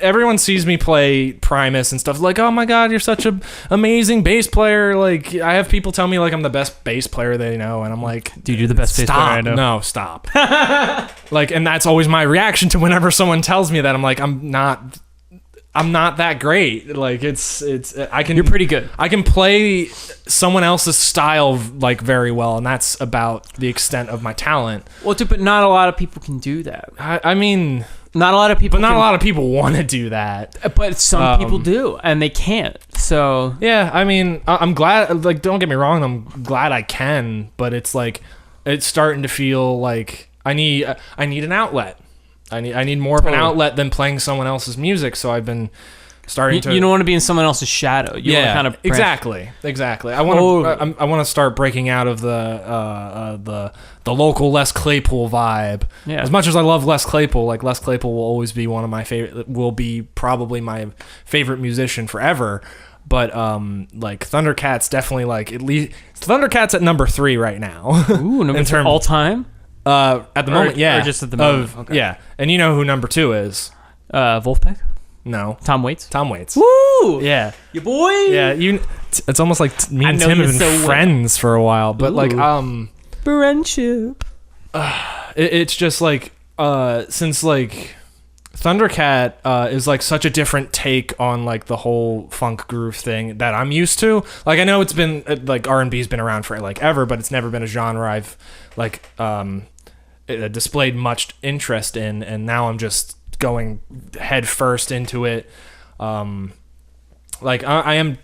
Speaker 3: everyone sees me play Primus and stuff like, oh my god, you're such a amazing bass player. Like I have people tell me like I'm the best bass player they know, and I'm like,
Speaker 2: dude, you're the best bass player I know.
Speaker 3: No, stop. Like, and that's always my reaction to whenever someone tells me that. I'm like, I'm not that great. Like
Speaker 2: You're pretty good.
Speaker 3: I can play someone else's style like very well, and that's about the extent of my talent.
Speaker 2: Well, dude, but not a lot of people can do that.
Speaker 3: I mean,
Speaker 2: not a lot of people.
Speaker 3: But not a lot of people want to do that.
Speaker 2: But some people do, and they can't. So
Speaker 3: yeah, I mean, I'm glad. Like, don't get me wrong, I'm glad I can. But it's like, it's starting to feel like I need an outlet. I need more of an outlet than playing someone else's music. So I've been starting to.
Speaker 2: You don't want to be in someone else's shadow. You want to kind of
Speaker 3: exactly. I want to start breaking out of the local Les Claypool vibe.
Speaker 2: Yeah.
Speaker 3: As much as I love Les Claypool, like Les Claypool will always be one of my favorite. Will be probably my favorite musician forever. But like Thundercat's definitely like at least Thundercat's at number 3 right now.
Speaker 2: Ooh, number 3 all time.
Speaker 3: At the moment, yeah.
Speaker 2: Or just at the moment. Okay.
Speaker 3: Yeah. And you know who number 2 is?
Speaker 2: Wolfpack?
Speaker 3: No.
Speaker 2: Tom Waits?
Speaker 3: Tom Waits.
Speaker 2: Woo!
Speaker 3: Yeah.
Speaker 2: Your boy!
Speaker 3: Yeah, it's almost like me and Tim have been friends for a while. But like,
Speaker 2: friendship.
Speaker 3: It's just like, since like Thundercat is like such a different take on like the whole funk groove thing that I'm used to. Like I know it's been like R&B's been around for like ever, but it's never been a genre I've like displayed much interest in, and now I'm just going head first into it. Like I'm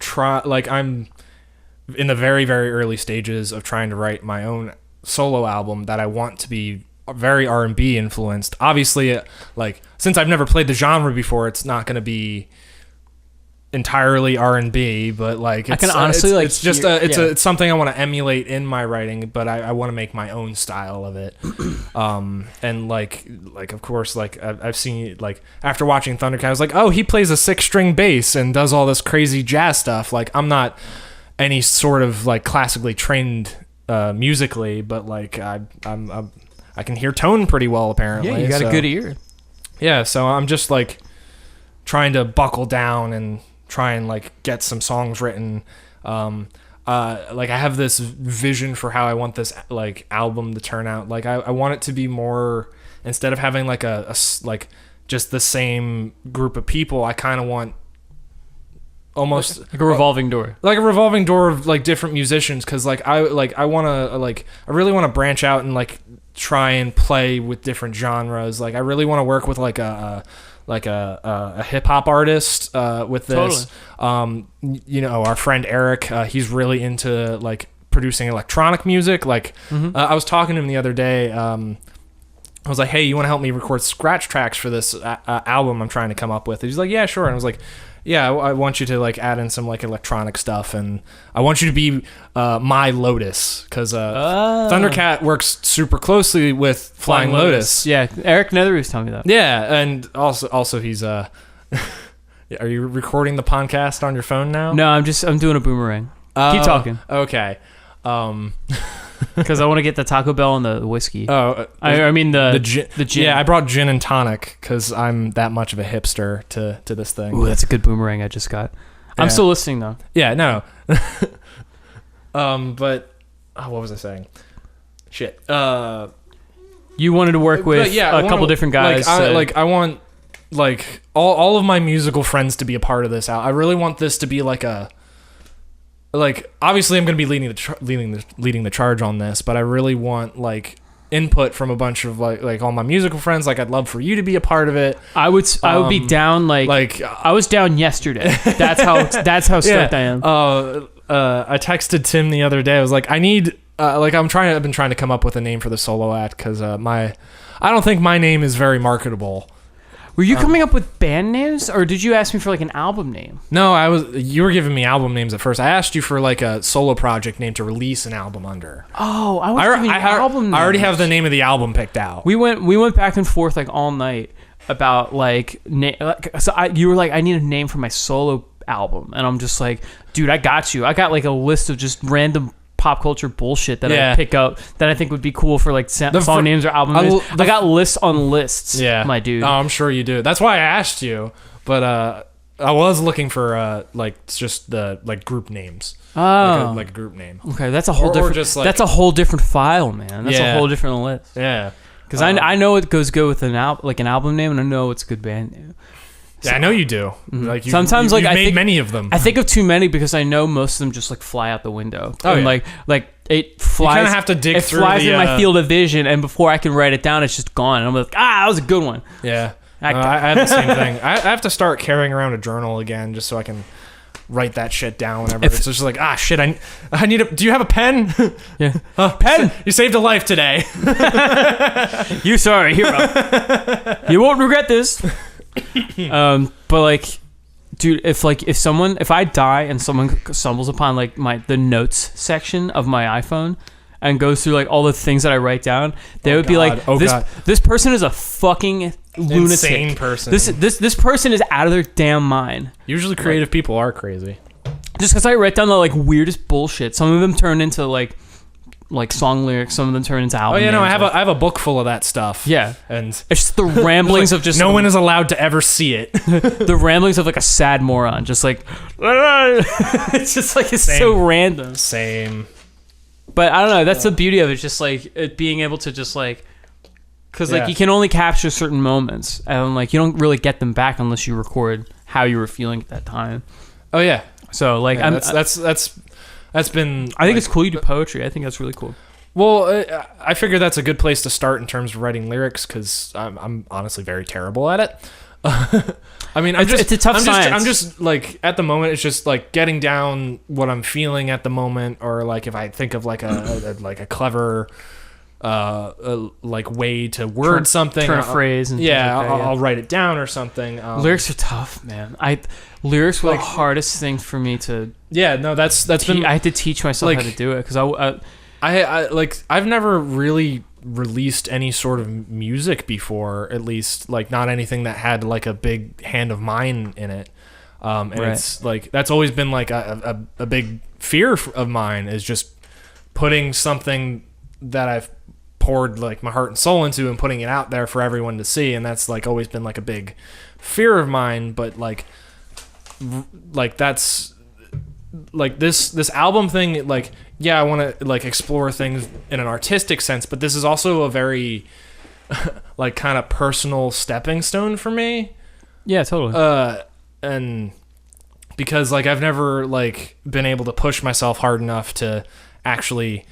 Speaker 3: in the very, very early stages of trying to write my own solo album that I want to be very R&B influenced. Obviously, like since I've never played the genre before, it's not going to be entirely R&B, but like it's,
Speaker 2: I can honestly
Speaker 3: it's just it's something I want to emulate in my writing, but I want to make my own style of it. And like of course, like I've seen, like after watching Thundercat, I was like, oh, he plays a 6-string bass and does all this crazy jazz stuff. Like I'm not any sort of like classically trained musically, but like I can hear tone pretty well apparently.
Speaker 2: Yeah, you got a good ear.
Speaker 3: Yeah, so I'm just like trying to buckle down and try and like get some songs written. Like I have this vision for how I want this like album to turn out. Like I want it to be more, instead of having like a like just the same group of people, I kind of want almost
Speaker 2: like a revolving door.
Speaker 3: Like a revolving door of like different musicians, cuz I really want to branch out and like try and play with different genres. Like I really want to work with like a hip hop artist with this. Totally. You know, our friend Eric, he's really into like producing electronic music. Like I was talking to him the other day. I was like, hey, you want to help me record scratch tracks for this album I'm trying to come up with? And he's like, yeah, sure. And I was like, yeah, I want you to like add in some like electronic stuff, and I want you to be my Lotus, because Thundercat works super closely with Flying Lotus.
Speaker 2: Yeah, Eric Nethery was telling me that.
Speaker 3: Yeah, and also he's are you recording the podcast on your phone now?
Speaker 2: No, I'm doing a boomerang. Keep talking.
Speaker 3: Okay.
Speaker 2: Because I want to get the Taco Bell and the whiskey. I mean the gin.
Speaker 3: Yeah, I brought gin and tonic because I'm that much of a hipster to this thing.
Speaker 2: Ooh, that's a good boomerang I just got. Yeah. I'm still listening though.
Speaker 3: Yeah, no. But what was I saying? Shit.
Speaker 2: You wanted to work with a couple different guys.
Speaker 3: I want like all of my musical friends to be a part of this. I really want this to be like a. Like obviously I'm going to be leading the charge on this, but I really want like input from a bunch of like all my musical friends. Like I'd love for you to be a part of it.
Speaker 2: I would be down like I was down yesterday. That's how stoked I am.
Speaker 3: I texted Tim the other day. I was like, I need I've been trying to come up with a name for the solo act, because I don't think my name is very marketable.
Speaker 2: Were you coming up with band names, or did you ask me for like an album name?
Speaker 3: No, you were giving me album names at first. I asked you for like a solo project name to release an album under.
Speaker 2: Oh, I album names.
Speaker 3: I already have the name of the album picked out.
Speaker 2: We went back and forth like all night about like you were like, I need a name for my solo album, and I'm just like, dude, I got you. I got like a list of just random pop culture bullshit that I pick up that I think would be cool for like song names or album names. I got lists on lists, my dude.
Speaker 3: Oh, I'm sure you do. That's why I asked you. But I was looking for like just the like group names.
Speaker 2: Oh,
Speaker 3: like a group name.
Speaker 2: Okay, that's a whole different. Just like, that's a whole different file, man. That's a whole different list.
Speaker 3: Yeah,
Speaker 2: because I know it goes good with an album name, and I know it's a good band name.
Speaker 3: Yeah, I know you do. Like
Speaker 2: sometimes,
Speaker 3: I made many of them.
Speaker 2: I think of too many because I know most of them just like fly out the window.
Speaker 3: Oh,
Speaker 2: and like it flies.
Speaker 3: You kind of have to dig through.
Speaker 2: It flies in my field of vision, and before I can write it down, it's just gone. And I'm like, that was a good one.
Speaker 3: Yeah, I have the same thing. I have to start carrying around a journal again just so I can write that shit down whenever it's just like, shit, I need a. Do you have a pen?
Speaker 2: Yeah,
Speaker 3: pen. You saved a life today.
Speaker 2: You sorry, hero. You won't regret this. But like, dude, if I die and someone stumbles upon like the notes section of my iPhone and goes through like all the things that I write down, they would be like, this person is a fucking lunatic.
Speaker 3: Insane person.
Speaker 2: This person is out of their damn mind.
Speaker 3: Usually creative people are crazy.
Speaker 2: Just because I write down the like weirdest bullshit. Some of them turn into like song lyrics, some of them turn into album names.
Speaker 3: I have a book full of that stuff.
Speaker 2: Yeah,
Speaker 3: and
Speaker 2: it's just the ramblings of just
Speaker 3: no one is allowed to ever see it.
Speaker 2: The ramblings of like a sad moron, just like it's just like it's
Speaker 3: Same.
Speaker 2: so random.
Speaker 3: Same.
Speaker 2: But I don't know. That's the beauty of it. Just like it being able to just like, because like you can only capture certain moments, and like you don't really get them back unless you record how you were feeling at that time.
Speaker 3: Oh yeah.
Speaker 2: So like
Speaker 3: that's been.
Speaker 2: I think it's cool you do poetry. I think that's really cool.
Speaker 3: Well, I figure that's a good place to start in terms of writing lyrics, because I'm honestly very terrible at it. I mean, it's a tough science. I'm just like at the moment, it's just like getting down what I'm feeling at the moment, or like if I think of like a clever like way to word something,
Speaker 2: turn a phrase, and
Speaker 3: I'll write it down or something.
Speaker 2: Lyrics are tough, man. Lyrics were the hardest thing for me to.
Speaker 3: Yeah, no, that's been.
Speaker 2: I had to teach myself how to do it because
Speaker 3: I've never really released any sort of music before, at least like not anything that had like a big hand of mine in it. And it's like that's always been like a big fear of mine, is just putting something that I've poured like my heart and soul into and putting it out there for everyone to see, and that's like always been like a big fear of mine. But like that's like this album thing, like I want to like explore things in an artistic sense, but this is also a very like kind of personal stepping stone for me.
Speaker 2: Yeah, totally.
Speaker 3: And because like I've never like been able to push myself hard enough to actually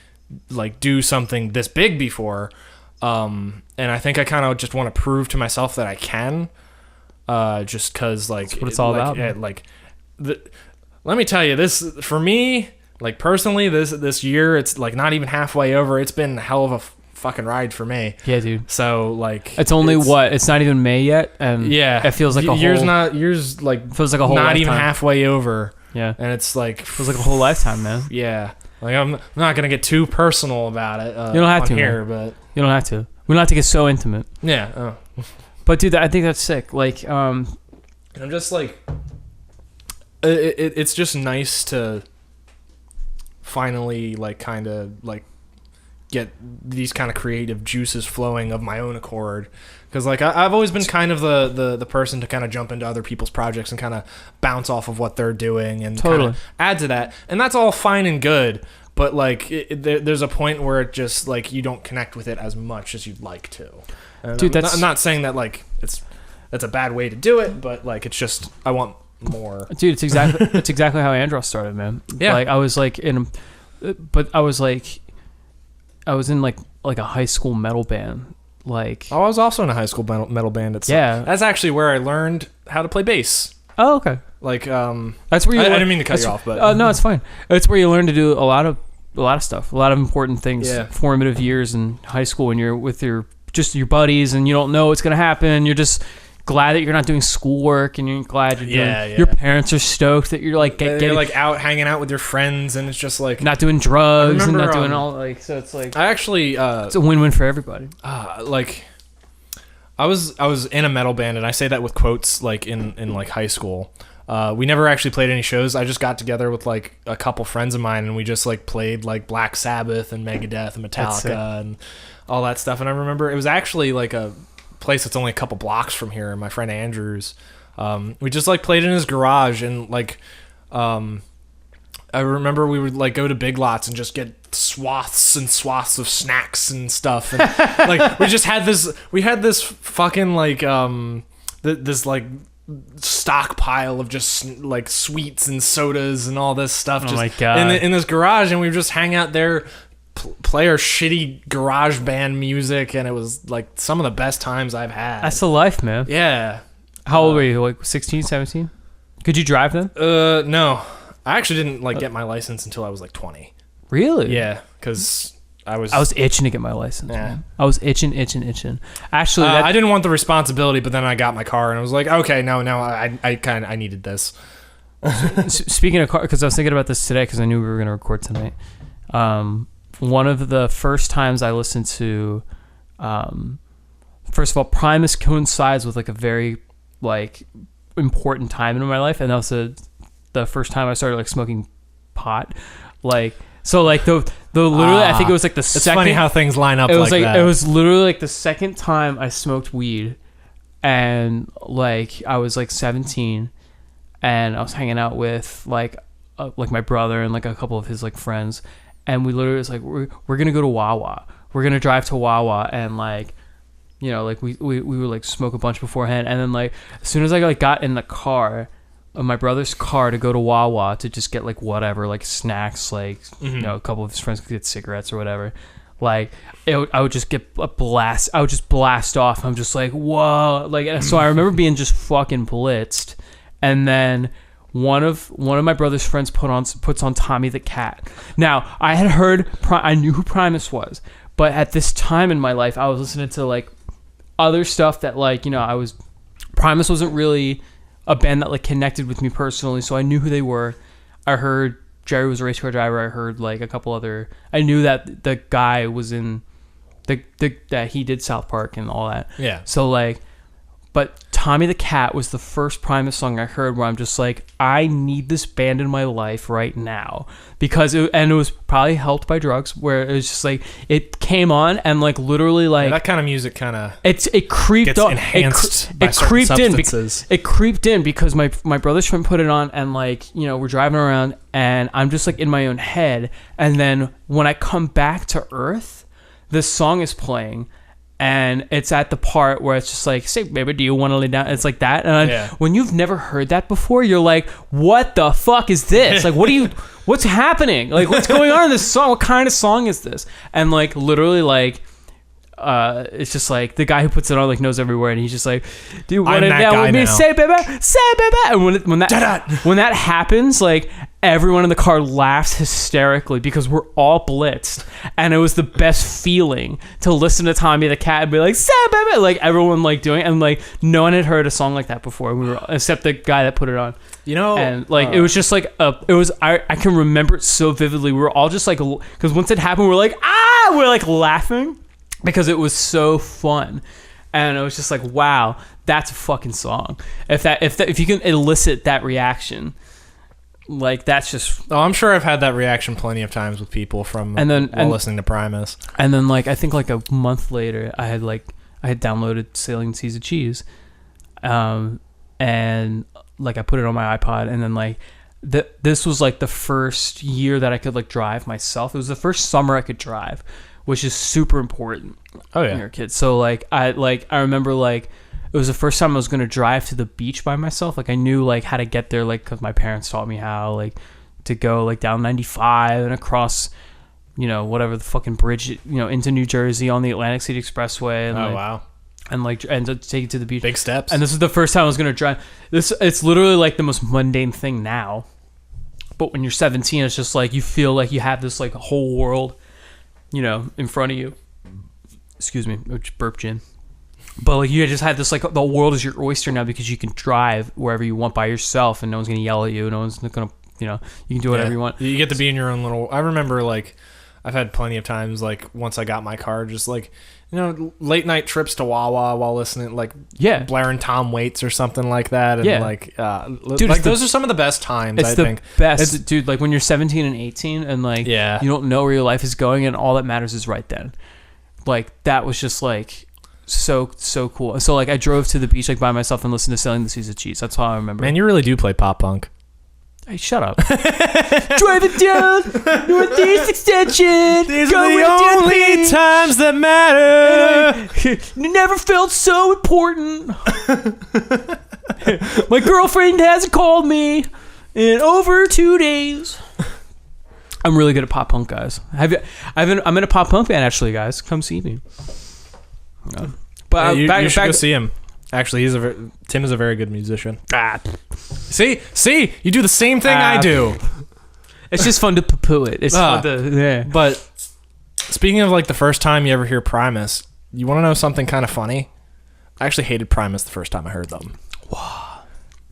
Speaker 3: like do something this big before, and I think I kind of just want to prove to myself that I can, just because like
Speaker 2: that's what it's all about.
Speaker 3: Yeah, let me tell you, this for me, like personally, this year, it's like not even halfway over. It's been a hell of a fucking ride for me.
Speaker 2: Yeah, dude.
Speaker 3: So like
Speaker 2: it's not even May yet, and
Speaker 3: yeah,
Speaker 2: it feels like a
Speaker 3: years
Speaker 2: whole
Speaker 3: feels like a whole not lifetime. Even halfway over.
Speaker 2: Yeah,
Speaker 3: and it's like
Speaker 2: feels like a whole lifetime, man.
Speaker 3: Yeah, like I'm not gonna get too personal about it.
Speaker 2: You don't have to
Speaker 3: here,
Speaker 2: man. But you don't have to. We don't have to get so intimate.
Speaker 3: Yeah.
Speaker 2: But dude, I think that's sick. Like,
Speaker 3: I'm just like, it's just nice to finally like kind of like get these kind of creative juices flowing of my own accord, because like I've always been kind of the person to kind of jump into other people's projects and kind of bounce off of what they're doing and
Speaker 2: totally
Speaker 3: add to that, and that's all fine and good, but like there's a point where it just like you don't connect with it as much as you'd like to. And
Speaker 2: dude,
Speaker 3: I'm not saying that like that's a bad way to do it, but like it's just I want more.
Speaker 2: Dude, it's exactly how Andros started, man.
Speaker 3: Yeah,
Speaker 2: like I was in like a high school metal band. Like
Speaker 3: I was also in a high school metal band. That's actually where I learned how to play bass.
Speaker 2: Oh, okay.
Speaker 3: Like
Speaker 2: that's where you.
Speaker 3: I didn't mean to cut you off, but
Speaker 2: no, it's fine. It's where you learn to do a lot of stuff, a lot of important things.
Speaker 3: Yeah.
Speaker 2: Formative years in high school when you're with your buddies and you don't know what's gonna happen. You're just glad that you're not doing schoolwork, and you're glad you're doing. Your parents are stoked that you're like
Speaker 3: you're like out hanging out with your friends, and it's just like
Speaker 2: not doing drugs and not doing all like. So it's like
Speaker 3: I actually
Speaker 2: it's a win-win for everybody.
Speaker 3: Like I was in a metal band, and I say that with quotes, like in like high school. We never actually played any shows. I just got together with like a couple friends of mine, and we just like played like Black Sabbath and Megadeth and Metallica and all that stuff. And I remember it was actually like a place that's only a couple blocks from here, my friend Andrew's. We just like played in his garage, and like I remember we would like go to Big Lots and just get swaths and swaths of snacks and stuff, and like we had this fucking like this like stockpile of just like sweets and sodas and all this stuff just
Speaker 2: my God.
Speaker 3: in this garage, and we would just hang out there, play our shitty garage band music, and it was like some of the best times I've had.
Speaker 2: That's the life, man.
Speaker 3: Yeah.
Speaker 2: How old were you? Like 16, 17? Could you drive then?
Speaker 3: No. I actually didn't like get my license until I was like 20.
Speaker 2: Really?
Speaker 3: Yeah, because I was
Speaker 2: itching to get my license.
Speaker 3: Yeah.
Speaker 2: Man. I was itching. Actually,
Speaker 3: I didn't want the responsibility, but then I got my car, and I was like, okay, no, I needed this.
Speaker 2: Speaking of car, because I was thinking about this today, because I knew we were going to record tonight. One of the first times I listened to, first of all, Primus coincides with like a very like important time in my life, and that was the first time I started like smoking pot, like. So like the literally I think it was like the second.
Speaker 3: It's funny how things line up.
Speaker 2: It was like
Speaker 3: that.
Speaker 2: It was literally like the second time I smoked weed, and like I was like 17, and I was hanging out with like my brother and like a couple of his like friends, and we literally was like we're gonna go to Wawa. We're gonna drive to Wawa, and like, you know, like we would like smoke a bunch beforehand, and then like as soon as I like got in the car. My brother's car to go to Wawa to just get like whatever, like snacks, like you know, a couple of his friends could get cigarettes or whatever. Like I would just get a blast. I would just blast off. I'm just like, whoa, like. So I remember being just fucking blitzed, and then one of my brother's friends puts on Tommy the Cat. Now I had heard, I knew who Primus was, But at this time in my life, I was listening to like other stuff that like, Primus wasn't really a band that like connected with me personally, so I knew who they were. I heard Jerry Was a Race Car Driver. I heard like a couple other. I knew that the guy was in that he did South Park and all that.
Speaker 3: Yeah.
Speaker 2: So like, but Tommy the Cat was the first Primus song I heard where I'm just like, I need this band in my life right now, because it was probably helped by drugs, where it was just like it came on and like literally like
Speaker 3: that kind of music kind of
Speaker 2: it creeped
Speaker 3: gets
Speaker 2: up,
Speaker 3: enhanced by
Speaker 2: it
Speaker 3: certain
Speaker 2: creeped
Speaker 3: substances.
Speaker 2: it creeped in because my brother's friend put it on, and like we're driving around and I'm just like in my own head, and then when I come back to Earth, this song is playing. And it's at the part where it's just like, say, baby, do you want to lay down? It's like that. And when you've never heard that before, you're like, what the fuck is this? Like, what's happening? Like, what's going on in this song? What kind of song is this? And like, literally, like, it's just like the guy who puts it on like knows everywhere, and he's just like, do you want to lay down with me? Say, baby, and when that happens, like, everyone in the car laughs hysterically because we're all blitzed, and it was the best feeling to listen to Tommy the Cat and be like, say, baby, like everyone like doing it, and like no one had heard a song like that before. We were except the guy that put it on, and like it was just like I can remember it so vividly. We were all just like, because once it happened, we're like, we're like laughing because it was so fun. And it was just like, wow, that's a fucking song. If you can elicit that reaction, like that's just.
Speaker 3: Oh, I'm sure I've had that reaction plenty of times with people from listening to Primus.
Speaker 2: And then like I think like a month later, I had downloaded Sailing Seas of Cheese, and like I put it on my iPod, and then like this was like the first year that I could like drive myself. It was the first summer I could drive, which is super important.
Speaker 3: Oh yeah,
Speaker 2: when you're a kid. So like I remember like it was the first time I was gonna drive to the beach by myself. Like I knew like how to get there, like because my parents taught me how like to go like down 95 and across, whatever the fucking bridge, into New Jersey on the Atlantic City Expressway. And,
Speaker 3: wow.
Speaker 2: And to take it to the beach.
Speaker 3: Big steps.
Speaker 2: And this is the first time I was gonna drive. It's literally like the most mundane thing now, but when you're 17, it's just like you feel like you have this like whole world, in front of you. Excuse me, which burp gin. But like you just had this like the world is your oyster now because you can drive wherever you want by yourself and no one's gonna yell at you. No one's gonna, you can do whatever you want.
Speaker 3: You get to be in your own little. I remember like I've had plenty of times like once I got my car, just like late night trips to Wawa while listening like blaring Tom Waits or something like that, and dude, like those are some of the best times. I think
Speaker 2: best, dude. Like when you're 17 and 18 and like you don't know where your life is going and all that matters is right then. Like that was just like so cool. And so like I drove to the beach like by myself and listened to Sailing the Seas of Cheese. That's how I remember.
Speaker 3: Man, you really do play pop punk.
Speaker 2: Hey, shut up. Driving down Northeast Extension.
Speaker 3: These are the only times that matter.
Speaker 2: You never felt so important. My girlfriend hasn't called me in over 2 days. I'm really good at pop punk, guys. I'm in a pop punk band, actually, guys. Come see me. But
Speaker 3: you should go see him. Actually, Tim is a very good musician. See, you do the same thing I do.
Speaker 2: It's just fun to poo-poo it. It's fun to,
Speaker 3: But speaking of like the first time you ever hear Primus, you want to know something kind of funny? I actually hated Primus the first time I heard them.
Speaker 2: Wow.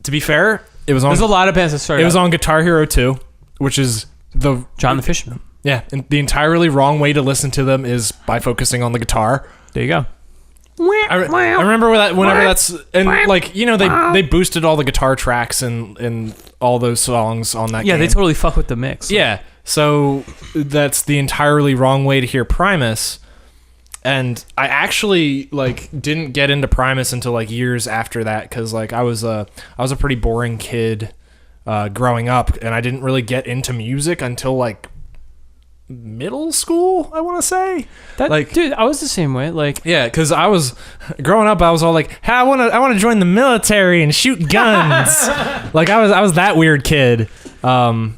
Speaker 3: To be fair, it was on.
Speaker 2: There's a lot of bands that started.
Speaker 3: It was on Guitar Hero 2, which is the
Speaker 2: John the Fisherman.
Speaker 3: Yeah, and the entirely wrong way to listen to them is by focusing on the guitar.
Speaker 2: There you go.
Speaker 3: I remember whenever that's and like they boosted all the guitar tracks and all those songs on that game.
Speaker 2: Yeah, they totally fuck with the mix.
Speaker 3: Yeah, so that's the entirely wrong way to hear Primus. And I actually like didn't get into Primus until like years after that because like I was a pretty boring kid growing up, and I didn't really get into music until like middle school, I want to say.
Speaker 2: Dude, I was the same way. Like,
Speaker 3: yeah, because I was growing up. I was all like, "Hey, I want to join the military and shoot guns." Like, I was that weird kid.
Speaker 2: So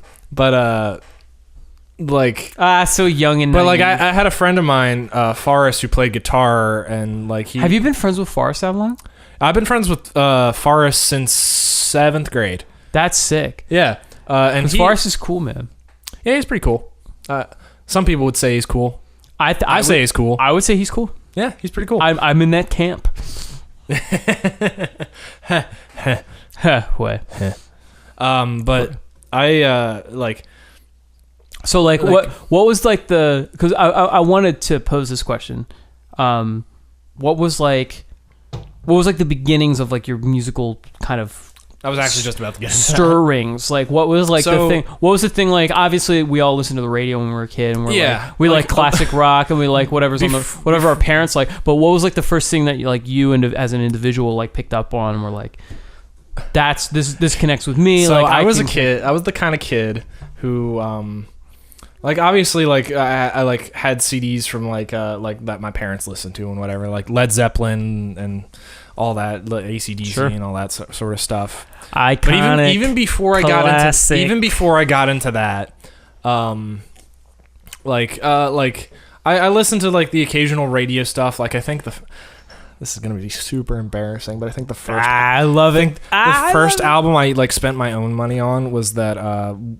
Speaker 2: young and.
Speaker 3: But like, I had a friend of mine, Forrest, who played guitar, and like he.
Speaker 2: Have you been friends with Forrest that long?
Speaker 3: I've been friends with Forrest since 7th grade.
Speaker 2: That's sick.
Speaker 3: Yeah, and
Speaker 2: Forrest is cool, man.
Speaker 3: Yeah, he's pretty cool. Some people would say he's cool. I say he's cool.
Speaker 2: I would say he's cool.
Speaker 3: Yeah, he's pretty cool.
Speaker 2: I'm in that camp. Way.
Speaker 3: But I like.
Speaker 2: So like what was like because I wanted to pose this question. What was like the beginnings of like your musical kind of
Speaker 3: I was actually just about to get into
Speaker 2: stirrings? Like what was like the thing? What was the thing? Like obviously we all listened to the radio when we were a kid, and we like classic rock, and we like whatever our parents like. But what was like the first thing that you as an individual like picked up on and were like, that's this connects with me?
Speaker 3: So
Speaker 2: like
Speaker 3: I was a kid. I was the kind of kid who like obviously like I like had CDs from like that my parents listened to and whatever, like Led Zeppelin and all that, AC/DC and all that sort of stuff.
Speaker 2: Iconic.
Speaker 3: But even before I got into that, I listened to like the occasional radio stuff. Like I think this is gonna be super embarrassing, but I think the first
Speaker 2: I love it.
Speaker 3: The first album I like spent my own money on was that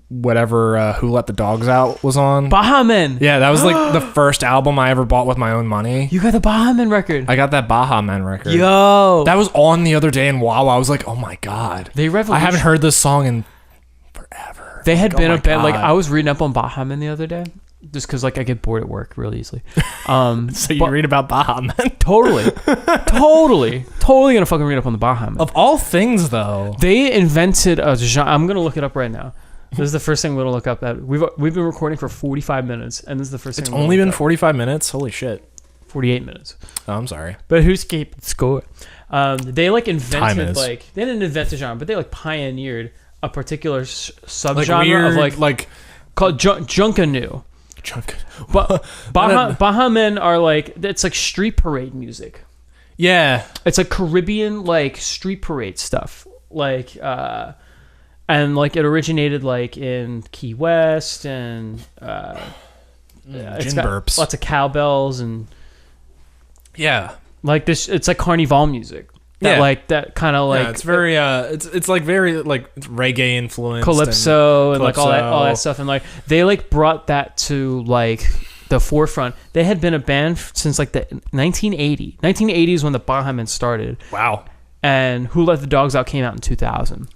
Speaker 3: whatever Who Let the Dogs Out was on.
Speaker 2: Baha Men.
Speaker 3: Yeah, that was like the first album I ever bought with my own money.
Speaker 2: You got the Baha Men record.
Speaker 3: I got that Baha Men record.
Speaker 2: Yo,
Speaker 3: that was on the other day in Wawa. I was like, oh my god, I haven't heard this song in forever.
Speaker 2: They had been a band. Like I was reading up on Baha Men the other day. Just because like I get bored at work really easily.
Speaker 3: So you read about Baha Men?
Speaker 2: Totally gonna fucking read up on the Baha Men.
Speaker 3: Of all things, though,
Speaker 2: they invented a genre. I'm gonna look it up right now. This is the first thing we're gonna look up. That we've been recording for 45 minutes, and this is the first thing.
Speaker 3: It's only been 45 minutes. Holy shit!
Speaker 2: 48 minutes.
Speaker 3: Oh, I'm sorry.
Speaker 2: But who's keeping score? They like invented they didn't invent a genre, but they like pioneered a particular subgenre of like called Junkanoo. But Baha Men are like, it's like street parade music.
Speaker 3: Yeah,
Speaker 2: it's like Caribbean like street parade stuff. Like and like it originated like in Key West and it's got
Speaker 3: burps.
Speaker 2: Lots of cowbells and like this. It's like carnival music. That kind of like
Speaker 3: it's very it's like very like reggae influenced,
Speaker 2: calypso and like all that stuff, and like they like brought that to like the forefront. They had been a band since like the 1980. 1980 is when the Baha Men started.
Speaker 3: Wow.
Speaker 2: And Who Let the Dogs Out came out in 2000.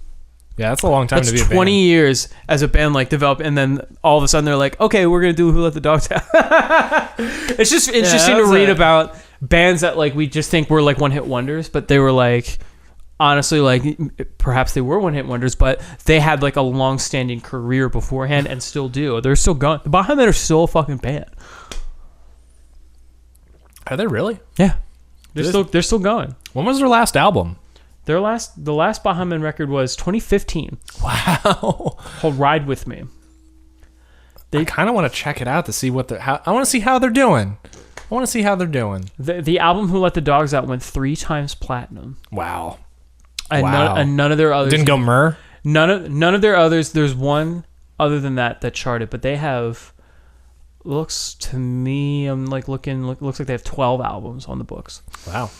Speaker 3: Yeah, that's a long time to be a band.
Speaker 2: 20 years as a band like developed, and then all of a sudden they're like, okay, we're gonna do Who Let the Dogs Out. It's just interesting to read about bands that like we just think were like one hit wonders, but they were like honestly like perhaps they were one hit wonders, but they had like a long standing career beforehand and still do. They're still going. The Baha Men are still a fucking band.
Speaker 3: Are they really?
Speaker 2: Yeah, they're still going.
Speaker 3: When was their last album?
Speaker 2: The last Baha Men record was 2015.
Speaker 3: Wow.
Speaker 2: Called Ride With Me.
Speaker 3: I kind of want to check it out to see I want to see how they're doing. The
Speaker 2: album Who Let the Dogs Out went 3 times platinum.
Speaker 3: Wow.
Speaker 2: And none of their others
Speaker 3: didn't go myrrh.
Speaker 2: None of their others. There's one other than that charted, but they have. Looks to me, I'm like looking. Looks like they have 12 albums on the books.
Speaker 3: Wow.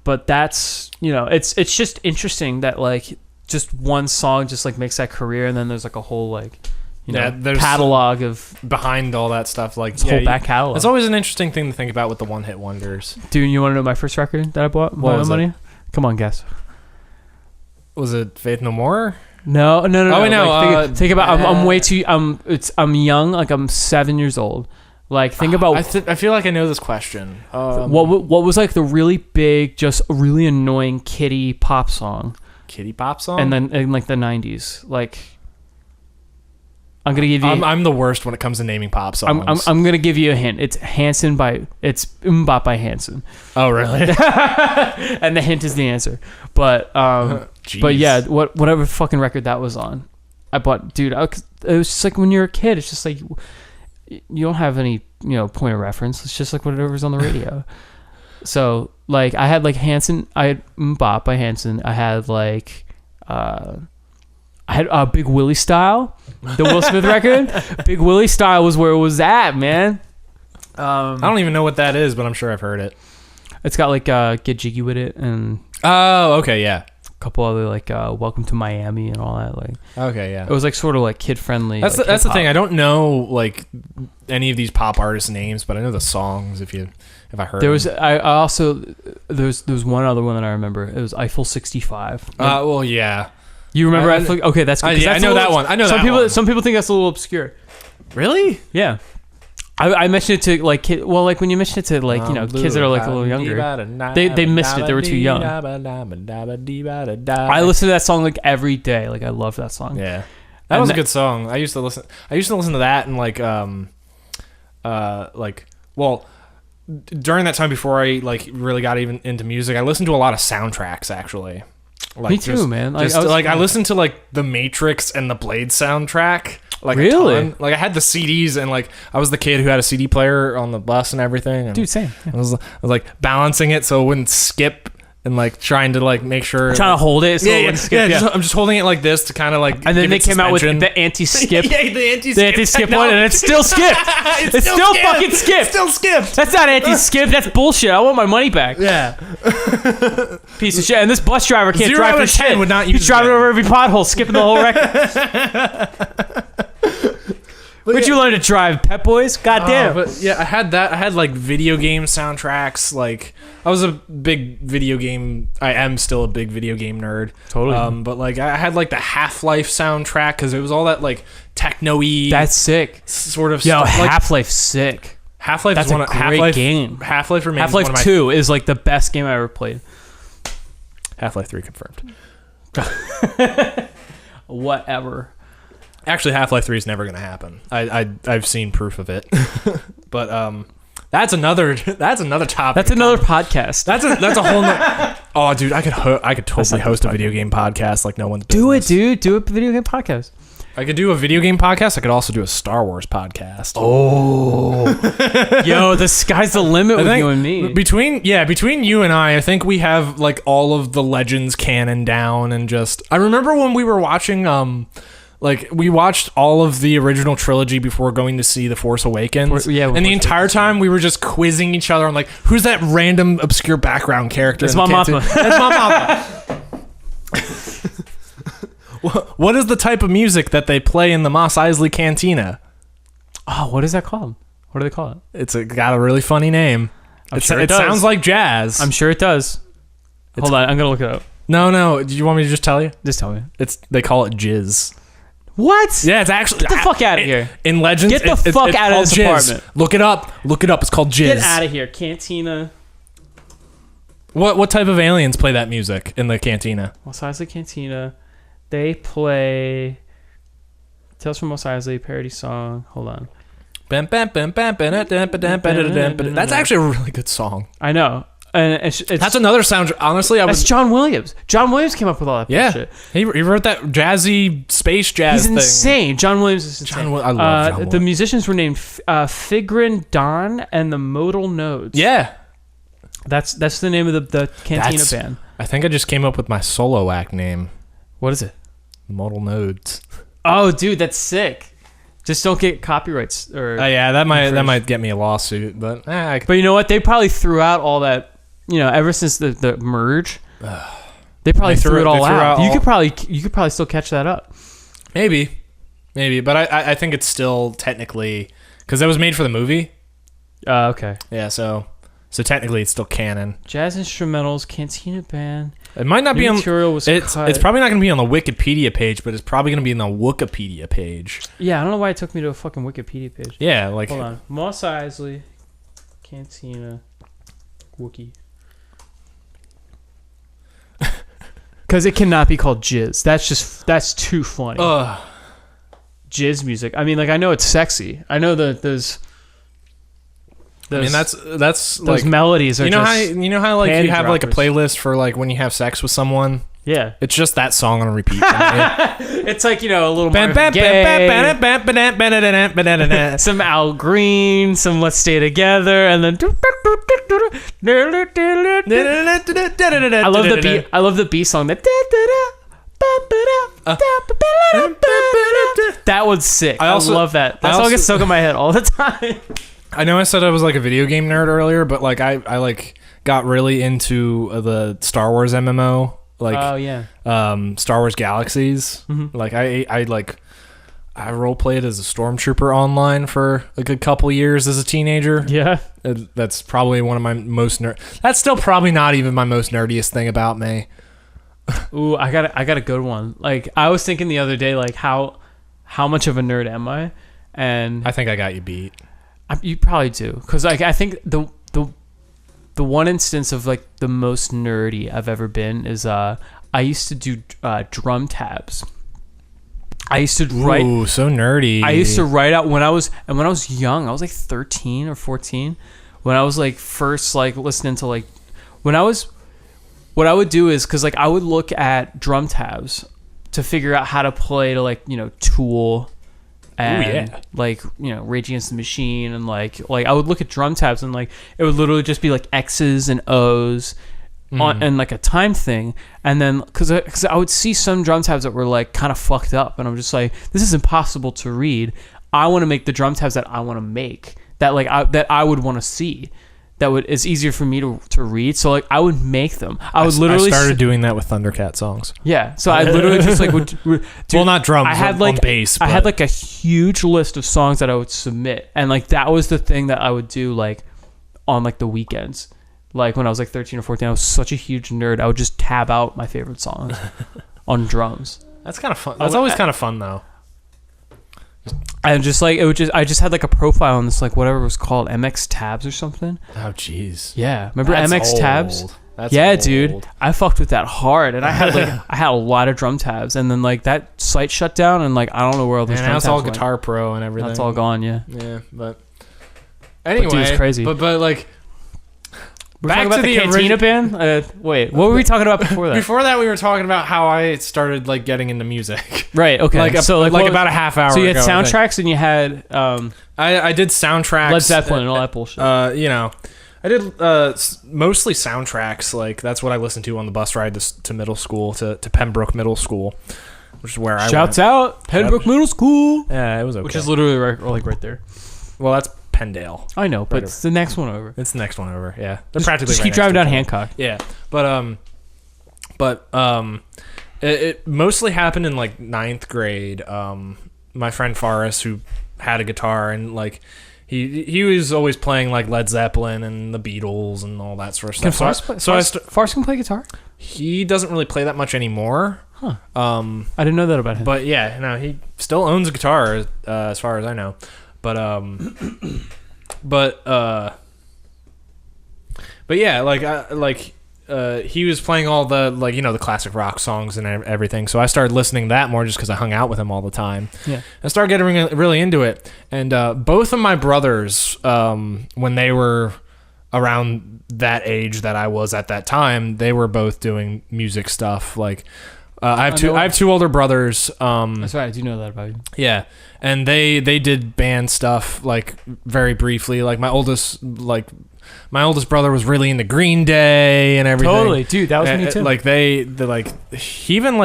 Speaker 2: But that's it's just interesting that like just one song just like makes that career, and then there's like a whole like there's catalog of
Speaker 3: behind all that stuff, like
Speaker 2: whole back catalog.
Speaker 3: It's always an interesting thing to think about with the one hit wonders.
Speaker 2: Dude, you want to know my first record that I bought?
Speaker 3: What was
Speaker 2: money?
Speaker 3: It?
Speaker 2: Come on, guess.
Speaker 3: Was it Faith No More?
Speaker 2: No. Oh, no.
Speaker 3: Like,
Speaker 2: think about. I'm way too. I'm young. Like I'm 7 years old. Like think about.
Speaker 3: I feel like I know this question.
Speaker 2: What was like the really big, just a really annoying kiddie pop song?
Speaker 3: Kiddie pop song.
Speaker 2: And then in like the 90s, like. I'm gonna give you.
Speaker 3: I'm the worst when it comes to naming pop songs.
Speaker 2: I'm gonna give you a hint. It's Mbop by Hanson.
Speaker 3: Oh really?
Speaker 2: And the hint is the answer. But yeah, whatever fucking record that was on, I bought. Dude, it was just like when you're a kid. It's just like you don't have any point of reference. It's just like whatever's on the radio. So like I had like Hanson. I had Mbop by Hanson. I had like. I had Big Willie Style, the Will Smith record. Big Willie Style was where it was at, man.
Speaker 3: I don't even know what that is, but I'm sure I've heard it.
Speaker 2: It's got like Get Jiggy With It and
Speaker 3: okay, yeah,
Speaker 2: a couple other like Welcome to Miami and all that. Like
Speaker 3: okay, yeah,
Speaker 2: it was like sort of like kid friendly.
Speaker 3: That's the thing. I don't know like any of these pop artists' names, but I know the songs if I heard.
Speaker 2: There was
Speaker 3: them.
Speaker 2: I also there's one other one that I remember. It was Eiffel 65.
Speaker 3: Well, yeah.
Speaker 2: You remember
Speaker 3: I-
Speaker 2: Eiffel? Okay, that's good. 'Cause
Speaker 3: I
Speaker 2: that's
Speaker 3: know
Speaker 2: a
Speaker 3: that
Speaker 2: little-
Speaker 3: one. I know
Speaker 2: some
Speaker 3: that
Speaker 2: people
Speaker 3: one.
Speaker 2: some people think that's a little obscure.
Speaker 3: Really?
Speaker 2: Yeah. I mentioned it to like like when you mention it to like kids that are like a little younger, they missed it. They were too young. I listen to that song like every day. Like I love that song.
Speaker 3: Yeah, that was a good song. I used to listen to that and during that time before I like really got even into music, I listened to a lot of soundtracks actually. Like,
Speaker 2: me too, man.
Speaker 3: I listened to like the Matrix and the Blade soundtrack. Like
Speaker 2: really?
Speaker 3: A ton. Like I had the CDs and like I was the kid who had a CD player on the bus and everything. And
Speaker 2: dude, same. Yeah.
Speaker 3: I was like balancing it so it wouldn't skip and like trying to like make sure.
Speaker 2: Trying to hold it. So it wouldn't skip,
Speaker 3: I'm just holding it like this to kind of like.
Speaker 2: And then they came out with the anti-skip.
Speaker 3: Yeah, the anti-skip
Speaker 2: one, and it still skipped. It's still fucking skipped.
Speaker 3: Still skipped.
Speaker 2: That's not anti-skip. That's bullshit. I want my money back.
Speaker 3: Yeah.
Speaker 2: Piece of shit. And this bus driver can't
Speaker 3: 0
Speaker 2: drive
Speaker 3: out
Speaker 2: for
Speaker 3: of 10
Speaker 2: shit.
Speaker 3: would not use
Speaker 2: He's driving
Speaker 3: it.
Speaker 2: over every pothole, skipping the whole record. Where'd you learn to drive, Pep Boys? Goddamn.
Speaker 3: But yeah, I had that. I had like video game soundtracks. Like I was a big video game. I am still a big video game nerd.
Speaker 2: Totally.
Speaker 3: But like I had like the Half-Life soundtrack because it was all that like techno-y.
Speaker 2: That's sick.
Speaker 3: Sort of.
Speaker 2: Yo,
Speaker 3: stuff. Like,
Speaker 2: Half-Life's sick.
Speaker 3: Half-Life
Speaker 2: That's
Speaker 3: is one
Speaker 2: a
Speaker 3: of
Speaker 2: great
Speaker 3: Half-Life
Speaker 2: game.
Speaker 3: Half-Life remains
Speaker 2: Half-Life
Speaker 3: one of my
Speaker 2: 2 is like the best game I ever played.
Speaker 3: Half-Life 3 confirmed.
Speaker 2: Whatever.
Speaker 3: Actually, Half-Life 3 is never going to happen. I've seen proof of it. But that's another topic.
Speaker 2: That's another podcast.
Speaker 3: That's a whole oh, dude, I could totally host a video game podcast like no one's business.
Speaker 2: Do it, dude. Do a video game podcast.
Speaker 3: I could do a video game podcast. I could also do a Star Wars podcast.
Speaker 2: Oh. Yo, the sky's the limit with you and me.
Speaker 3: Between you and I think we have like all of the Legends canon down and just I remember when we were watching like we watched all of the original trilogy before going to see The Force Awakens. And the entire time we were just quizzing each other on like who's that random obscure background character?
Speaker 2: It's Mon Mothma.
Speaker 3: That's Mon Mothma. What is the type of music that they play in the Mos Eisley Cantina?
Speaker 2: Oh, what is that called? What do they call it?
Speaker 3: It's got a really funny name. It sounds like jazz.
Speaker 2: I'm sure it does. Hold on, I'm gonna look it up.
Speaker 3: No. Do you want me to just tell you?
Speaker 2: Just tell me.
Speaker 3: They call it jizz.
Speaker 2: What?
Speaker 3: Yeah, it's actually
Speaker 2: Get the fuck out of here.
Speaker 3: In Legends.
Speaker 2: Get the fuck out of this apartment.
Speaker 3: Look it up. It's called jizz.
Speaker 2: Get out of here, Cantina.
Speaker 3: What type of aliens play that music in the cantina?
Speaker 2: Mos Eisley Cantina. They play Tales from Mos Eisley parody song. Hold on.
Speaker 3: That's actually a really good song.
Speaker 2: I know. And it's
Speaker 3: that's another soundtrack. Honestly,
Speaker 2: that's John Williams. John Williams came up with all that shit.
Speaker 3: He wrote that jazzy space jazz thing.
Speaker 2: He's insane. John Williams is insane.
Speaker 3: I love John Williams.
Speaker 2: The musicians were named Figrin Don and the Modal Nodes.
Speaker 3: Yeah.
Speaker 2: That's the name of the Cantina band.
Speaker 3: I think I just came up with my solo act name.
Speaker 2: What is it?
Speaker 3: The Modal Nodes.
Speaker 2: Oh, dude, that's sick. Just don't get copyrights or.
Speaker 3: Yeah, that might get me a lawsuit, but.
Speaker 2: But you know what? They probably threw out all that. You know, ever since the merge, they probably threw it all out. You could probably still catch that up.
Speaker 3: Maybe, but I think it's still technically because that was made for the movie.
Speaker 2: Okay.
Speaker 3: Yeah, so technically it's still canon.
Speaker 2: Jazz instrumentals, Cantina band.
Speaker 3: It might not be on.
Speaker 2: Material was
Speaker 3: it's probably not going to be on the Wikipedia page, but it's probably going to be on the Wikipedia page.
Speaker 2: Yeah, I don't know why it took me to a fucking Wikipedia page.
Speaker 3: Yeah, like
Speaker 2: hold on, Mos Eisley, Cantina, Wookie. Because it cannot be called jizz. That's too funny. Jizz music. I mean, like I know it's sexy. I know that those.
Speaker 3: I mean, that's
Speaker 2: those
Speaker 3: like
Speaker 2: melodies are.
Speaker 3: You know
Speaker 2: just
Speaker 3: how like you have
Speaker 2: droppers.
Speaker 3: like a playlist for like when you have sex with someone.
Speaker 2: Yeah,
Speaker 3: it's just that song on repeat.
Speaker 2: It's like, you know, a little Marvin Gaye, some Al Green, some Let's Stay Together, and then I love the beat. I love the B song. That one's sick. I love that. That song gets stuck in my head all the time.
Speaker 3: I know I said I was like a video game nerd earlier, but like I like got really into the Star Wars MMO. Like,
Speaker 2: oh yeah,
Speaker 3: Star Wars Galaxies.
Speaker 2: Mm-hmm.
Speaker 3: Like I I role played as a stormtrooper online for a good couple years as a teenager.
Speaker 2: Yeah.
Speaker 3: That's probably one of my most That's still probably not even my most nerdiest thing about me.
Speaker 2: Ooh, I got a good one. Like, I was thinking the other day, like, how much of a nerd am I? And
Speaker 3: I think I got you beat.
Speaker 2: You probably do, because like I think the one instance of like the most nerdy I've ever been is I used to do drum tabs. I used to write.
Speaker 3: Ooh, so nerdy.
Speaker 2: I used to write out when I was young. I was like 13 or 14 when I was like first like listening to like when I was. What I would do is because like I would look at drum tabs to figure out how to play to like Tool. And like Rage Against the Machine, and like I would look at drum tabs and like it would literally just be like X's and O's on, and like a time thing, and then because I would see some drum tabs that were like kind of fucked up, and I'm just like, this is impossible to read. I want to make the drum tabs that I want to make, that like I would want to see, that is easier for me to read. So like I would make them. I
Speaker 3: started doing that with Thundercat songs.
Speaker 2: Yeah, so I literally just like would
Speaker 3: well, not drums.
Speaker 2: I had
Speaker 3: on bass.
Speaker 2: I had like a huge list of songs that I would submit, and like that was the thing that I would do like on like the weekends. Like when I was like 13 or 14, I was such a huge nerd. I would just tab out my favorite songs on drums.
Speaker 3: That's kind of fun. That's always kind of fun though.
Speaker 2: And just like I just had like a profile on this like whatever it was called, MX Tabs or something.
Speaker 3: Oh jeez.
Speaker 2: Yeah, remember
Speaker 3: That's
Speaker 2: MX
Speaker 3: old.
Speaker 2: Tabs?
Speaker 3: That's
Speaker 2: yeah,
Speaker 3: old.
Speaker 2: dude. I fucked with that hard, and I had a lot of drum tabs, and then like that site shut down, and like I don't know where all those.
Speaker 3: And
Speaker 2: drum
Speaker 3: now it's
Speaker 2: tabs
Speaker 3: all
Speaker 2: went.
Speaker 3: Guitar Pro and everything.
Speaker 2: That's all gone. Yeah.
Speaker 3: Yeah, but anyway,
Speaker 2: dude, it's crazy.
Speaker 3: But like.
Speaker 2: We're
Speaker 3: Back
Speaker 2: talking about
Speaker 3: to
Speaker 2: the
Speaker 3: the
Speaker 2: Cantina band? Wait, what were we talking about before that?
Speaker 3: Before that, we were talking about how I started like getting into music.
Speaker 2: Right. Okay.
Speaker 3: Like about a half hour.
Speaker 2: So you had
Speaker 3: ago,
Speaker 2: soundtracks and you had
Speaker 3: I did soundtracks.
Speaker 2: Led Zeppelin and all that bullshit.
Speaker 3: I did mostly soundtracks. Like that's what I listened to on the bus ride to middle school to Pembroke Middle School, which is where I
Speaker 2: Shouts out Pembroke Middle School.
Speaker 3: Yeah, it was okay.
Speaker 2: Which is literally right there.
Speaker 3: Well, that's Pendale.
Speaker 2: I know, but it's the next one over.
Speaker 3: It's the next one over. Yeah, they're practically
Speaker 2: just
Speaker 3: right
Speaker 2: keep driving down
Speaker 3: next to each
Speaker 2: Hancock.
Speaker 3: Yeah, but it mostly happened in like 9th grade. My friend Forrest, who had a guitar, and like he was always playing like Led Zeppelin and the Beatles and all that sort of stuff.
Speaker 2: Forrest can play guitar?
Speaker 3: He doesn't really play that much anymore.
Speaker 2: Huh. I didn't know that about him.
Speaker 3: But yeah, no, he still owns a guitar as far as I know. But yeah, he was playing all the the classic rock songs and everything. So I started listening to that more just because I hung out with him all the time.
Speaker 2: Yeah,
Speaker 3: I started getting really into it. And both of my brothers, when they were around that age that I was at that time, they were both doing music stuff. Like I have two older brothers.
Speaker 2: That's right. I do know that about you.
Speaker 3: Yeah, and they did band stuff like very briefly. Like my oldest brother was really into Green Day and everything.
Speaker 2: Totally, dude. That was me too.
Speaker 3: Like he even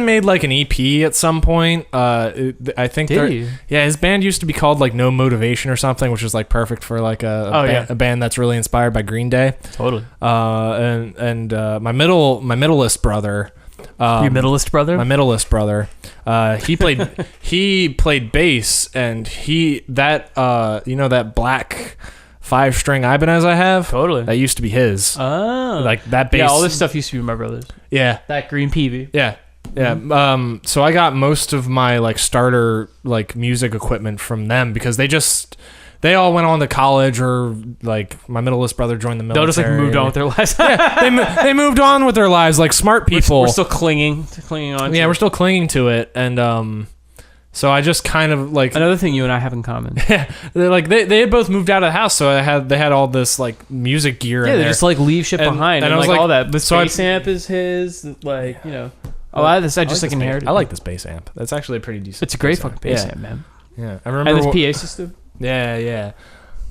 Speaker 3: made like an EP at some point. I think his band used to be called like No Motivation or something, which is like perfect for like a band that's really inspired by Green Day.
Speaker 2: Totally.
Speaker 3: And my middlest brother.
Speaker 2: Your middleest brother?
Speaker 3: My middleest brother. He played bass, and that black 5-string Ibanez I have.
Speaker 2: Totally.
Speaker 3: That used to be his.
Speaker 2: Oh.
Speaker 3: Like that bass.
Speaker 2: Yeah, all this stuff used to be my brother's.
Speaker 3: Yeah.
Speaker 2: That green Peavy.
Speaker 3: Yeah. Yeah.
Speaker 2: Mm-hmm.
Speaker 3: So I got most of my like starter like music equipment from them because they all went on to college, or like my middlest brother joined the military.
Speaker 2: They'll just like moved on with their lives.
Speaker 3: Yeah, they moved on with their lives like smart people.
Speaker 2: We're still clinging on.
Speaker 3: Yeah, we're still clinging to it, and so I just kind of like
Speaker 2: another thing you and I have in common.
Speaker 3: Yeah, they had both moved out of the house, so they had all this like music gear.
Speaker 2: Yeah,
Speaker 3: in
Speaker 2: they
Speaker 3: there.
Speaker 2: just like leave shit behind, and
Speaker 3: I was
Speaker 2: like all that. The
Speaker 3: so
Speaker 2: bass amp is his, like I just like inherited.
Speaker 3: I like this bass amp. That's actually a pretty decent.
Speaker 2: It's a great fucking bass amp, man.
Speaker 3: Yeah, I remember.
Speaker 2: And this PA system.
Speaker 3: Yeah.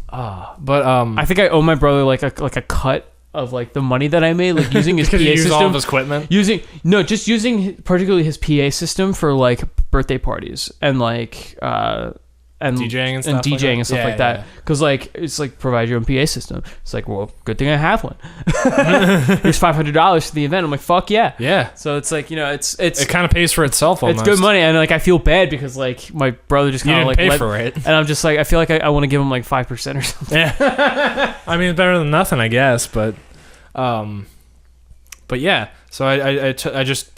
Speaker 3: But
Speaker 2: I think I owe my brother like a cut of like the money that I made, like using his PA system.
Speaker 3: All of his equipment.
Speaker 2: Just using particularly his PA system for like birthday parties and like and
Speaker 3: DJing and
Speaker 2: stuff like that. Because like it's like provide your own PA system. It's like, well, good thing I have one. Here's $500 to the event. I'm like, fuck yeah.
Speaker 3: Yeah.
Speaker 2: So it's like, it
Speaker 3: kind of pays for itself almost.
Speaker 2: It's good money, and like I feel bad because like my brother just kind of like
Speaker 3: pay for it,
Speaker 2: and I'm just like I feel like I want to give him like 5% or something.
Speaker 3: Yeah. I mean, it's better than nothing, I guess, but yeah. So I just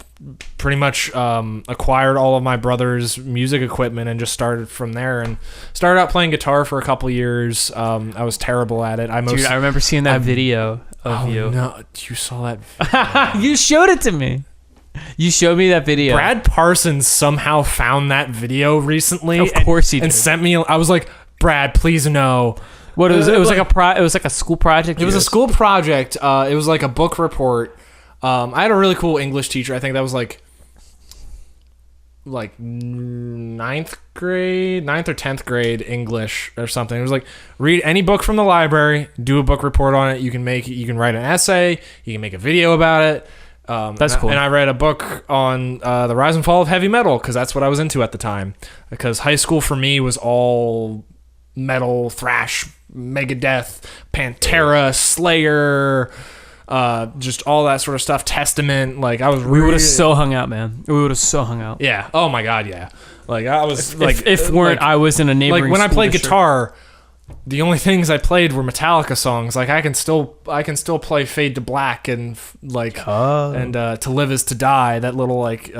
Speaker 3: pretty much acquired all of my brother's music equipment and just started from there and started out playing guitar for a couple years. I was terrible at it.
Speaker 2: Dude, I remember seeing that video of you.
Speaker 3: No, you saw that video.
Speaker 2: You showed it to me. You showed me that video.
Speaker 3: Brad Parsons somehow found that video recently.
Speaker 2: Of course he did.
Speaker 3: And sent me. I was like, Brad, please no.
Speaker 2: What it was? It was like a school project.
Speaker 3: It was a school project. It was like a book report. I had a really cool English teacher. I think that was like ninth or 10th grade English or something. It was like, read any book from the library, do a book report on it. You can write an essay, you can make a video about it.
Speaker 2: That's cool.
Speaker 3: And I read a book on the rise and fall of heavy metal because that's what I was into at the time. Because high school for me was all metal, thrash, Megadeth, Pantera, Slayer, just all that sort of stuff. Testament. Like I was.
Speaker 2: We would have so hung out, man. We would have so hung out.
Speaker 3: Yeah. Oh my God. Yeah. Like I was
Speaker 2: I was in a neighboring.
Speaker 3: Like when I played
Speaker 2: district.
Speaker 3: guitar, the only things I played were Metallica songs. Like I can still play Fade to Black and To Live Is to Die. That little like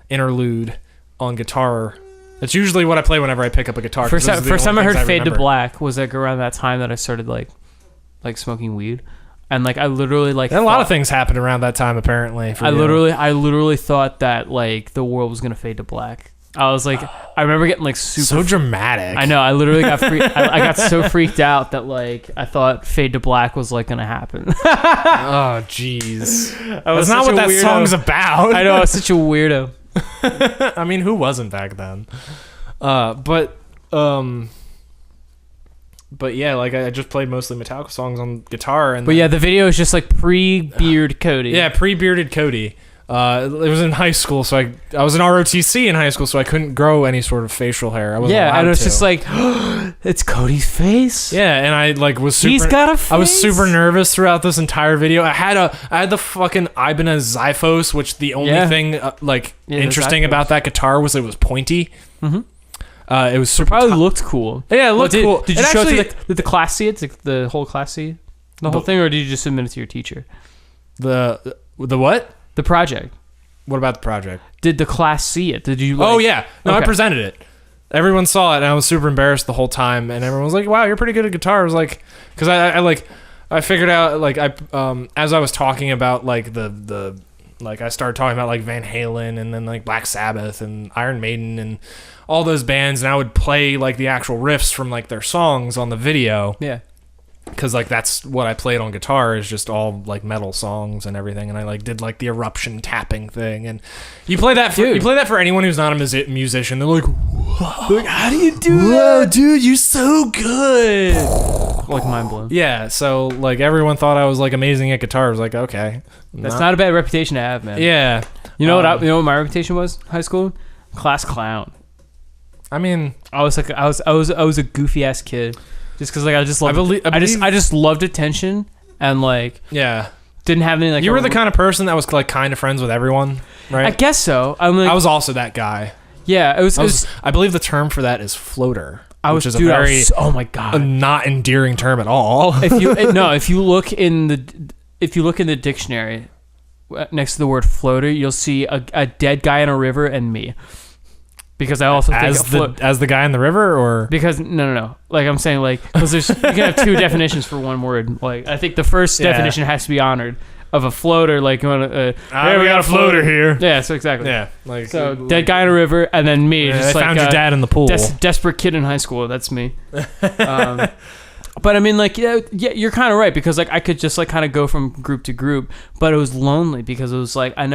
Speaker 3: interlude on guitar. That's usually what I play whenever I pick up a guitar.
Speaker 2: First time I heard Fade to Black was like around that time that I started like smoking weed. And like I literally like
Speaker 3: a lot of things happened around that time apparently.
Speaker 2: I literally thought that like the world was gonna fade to black. I was like, I remember getting like super
Speaker 3: so dramatic.
Speaker 2: I know. I literally got I got so freaked out that like I thought Fade to Black was like gonna happen.
Speaker 3: Oh jeez, that's not what that song's about.
Speaker 2: I know. I was such a weirdo.
Speaker 3: I mean, who wasn't back then? But yeah, like I just played mostly Metallica songs on guitar.
Speaker 2: But yeah, the video is just like pre-beard Cody.
Speaker 3: Yeah, pre-bearded Cody. It was in high school, so I was in ROTC in high school, so I couldn't grow any sort of facial hair. I wasn't allowed
Speaker 2: and it's
Speaker 3: to.
Speaker 2: just like, it's Cody's face.
Speaker 3: Yeah, and I like was super.
Speaker 2: He's got a face.
Speaker 3: I was super nervous throughout this entire video. I had the fucking Ibanez Xiphos, which the only thing interesting about that guitar was it was pointy. Mm-hmm. It was super.
Speaker 2: Probably looked cool.
Speaker 3: Yeah, it looked cool.
Speaker 2: Did you show it to did the class see it? The whole class see the whole thing, or did you just submit it to your teacher?
Speaker 3: The what?
Speaker 2: The project.
Speaker 3: What about the project?
Speaker 2: Did the class see it? Did you?
Speaker 3: Oh yeah, no, okay. I presented it. Everyone saw it, and I was super embarrassed the whole time. And everyone was like, "Wow, you're pretty good at guitar." I was like, because I figured out like as I was talking about like the I started talking about like Van Halen and then like Black Sabbath and Iron Maiden and all those bands, and I would play like the actual riffs from like their songs on the video.
Speaker 2: Yeah.
Speaker 3: Because like that's what I played on guitar is just all like metal songs and everything, and I like did like the eruption tapping thing, and you play that for anyone who's not a musician. They're like, whoa, like, how do you do that, dude? You're so good.
Speaker 2: Like mind blown.
Speaker 3: Yeah, so like everyone thought I was like amazing at guitar. I was like, okay,
Speaker 2: that's not a bad reputation to have, man.
Speaker 3: Yeah,
Speaker 2: you know what my reputation was? High school, class clown.
Speaker 3: I mean,
Speaker 2: I was a goofy ass kid. Just because, like, I just loved attention and, like, didn't have any, like...
Speaker 3: You were the kind of person that was, like, kind of friends with everyone, right?
Speaker 2: I guess so.
Speaker 3: I was also that guy.
Speaker 2: Yeah,
Speaker 3: I believe the term for that is floater,
Speaker 2: which is a very... oh, my God.
Speaker 3: Not endearing term at all.
Speaker 2: If you look in the dictionary next to the word floater, you'll see a dead guy in a river and me. Because I also think
Speaker 3: as the guy in the river, or
Speaker 2: because no, like I'm saying, like because you can have two definitions for one word. Like I think the first definition has to be honored of a floater. Like hey,
Speaker 3: we got a floater here.
Speaker 2: Yeah, so exactly.
Speaker 3: Yeah, like
Speaker 2: so dead guy in a river, and then me. Just
Speaker 3: I found your dad in the pool.
Speaker 2: Desperate kid in high school. That's me. But I mean, like, yeah, you're kind of right because like I could just like kind of go from group to group, but it was lonely because it was like I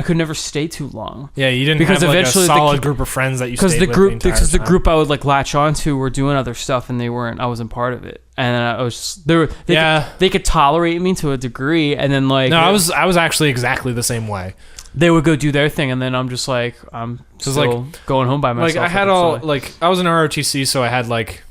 Speaker 2: could never stay too long.
Speaker 3: Yeah, you didn't have like a solid group of friends that you stayed with
Speaker 2: because the group I would like latch onto were doing other stuff and I wasn't part of it, and I was they could tolerate me to a degree, and then like
Speaker 3: I was actually exactly the same way.
Speaker 2: they would go do their thing, and then I'm just like, I'm still going home by myself.
Speaker 3: Like I had I was in ROTC, so I had like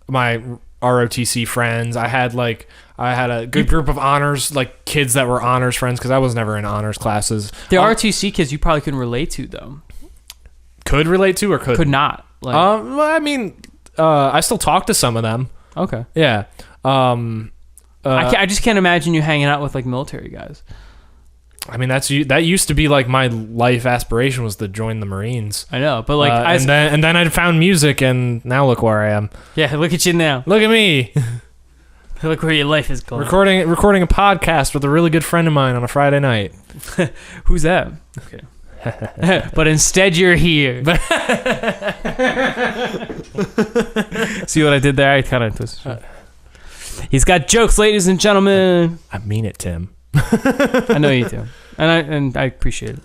Speaker 3: my ROTC friends. I had a good group of honors, like kids that were honors friends, because I was never in honors classes.
Speaker 2: The ROTC kids you probably couldn't relate to though.
Speaker 3: Could relate to or could
Speaker 2: not. Like,
Speaker 3: well, I mean, I still talk to some of them.
Speaker 2: Okay.
Speaker 3: Yeah.
Speaker 2: I just can't imagine you hanging out with like military guys.
Speaker 3: I mean, that used to be like my life aspiration, was to join the Marines.
Speaker 2: I know, but like,
Speaker 3: and then I found music, and now look where I am.
Speaker 2: Yeah, look at you now.
Speaker 3: Look at me.
Speaker 2: Look where your life is going.
Speaker 3: Recording a podcast with a really good friend of mine on a Friday night.
Speaker 2: Who's that? Okay. But instead you're here. See what I did there? I kind of twisted. He's got jokes, ladies and gentlemen.
Speaker 3: I mean it, Tim.
Speaker 2: I know you do, and I appreciate it.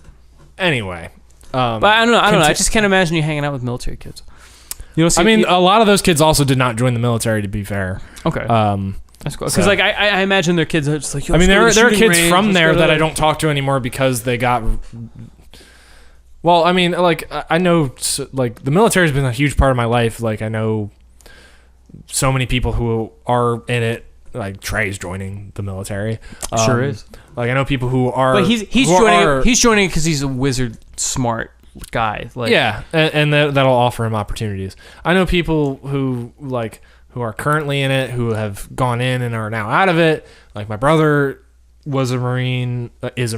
Speaker 3: Anyway,
Speaker 2: but I don't know. I just can't imagine you hanging out with military kids. You know,
Speaker 3: I mean, a lot of those kids also did not join the military. To be fair,
Speaker 2: okay, that's cool. Because like I imagine their kids are just like.
Speaker 3: I mean, there are kids from there that I don't talk to anymore because they got. Well, I mean, like I know, like the military has been a huge part of my life. Like I know so many people who are in it. Like Trey's joining the military.
Speaker 2: Sure is.
Speaker 3: Like I know people who are.
Speaker 2: But he's joining. He's joining because he's a wizard, smart guy. Like,
Speaker 3: yeah, and that'll offer him opportunities. I know people who are currently in it, who have gone in and are now out of it. Like my brother was a Marine, is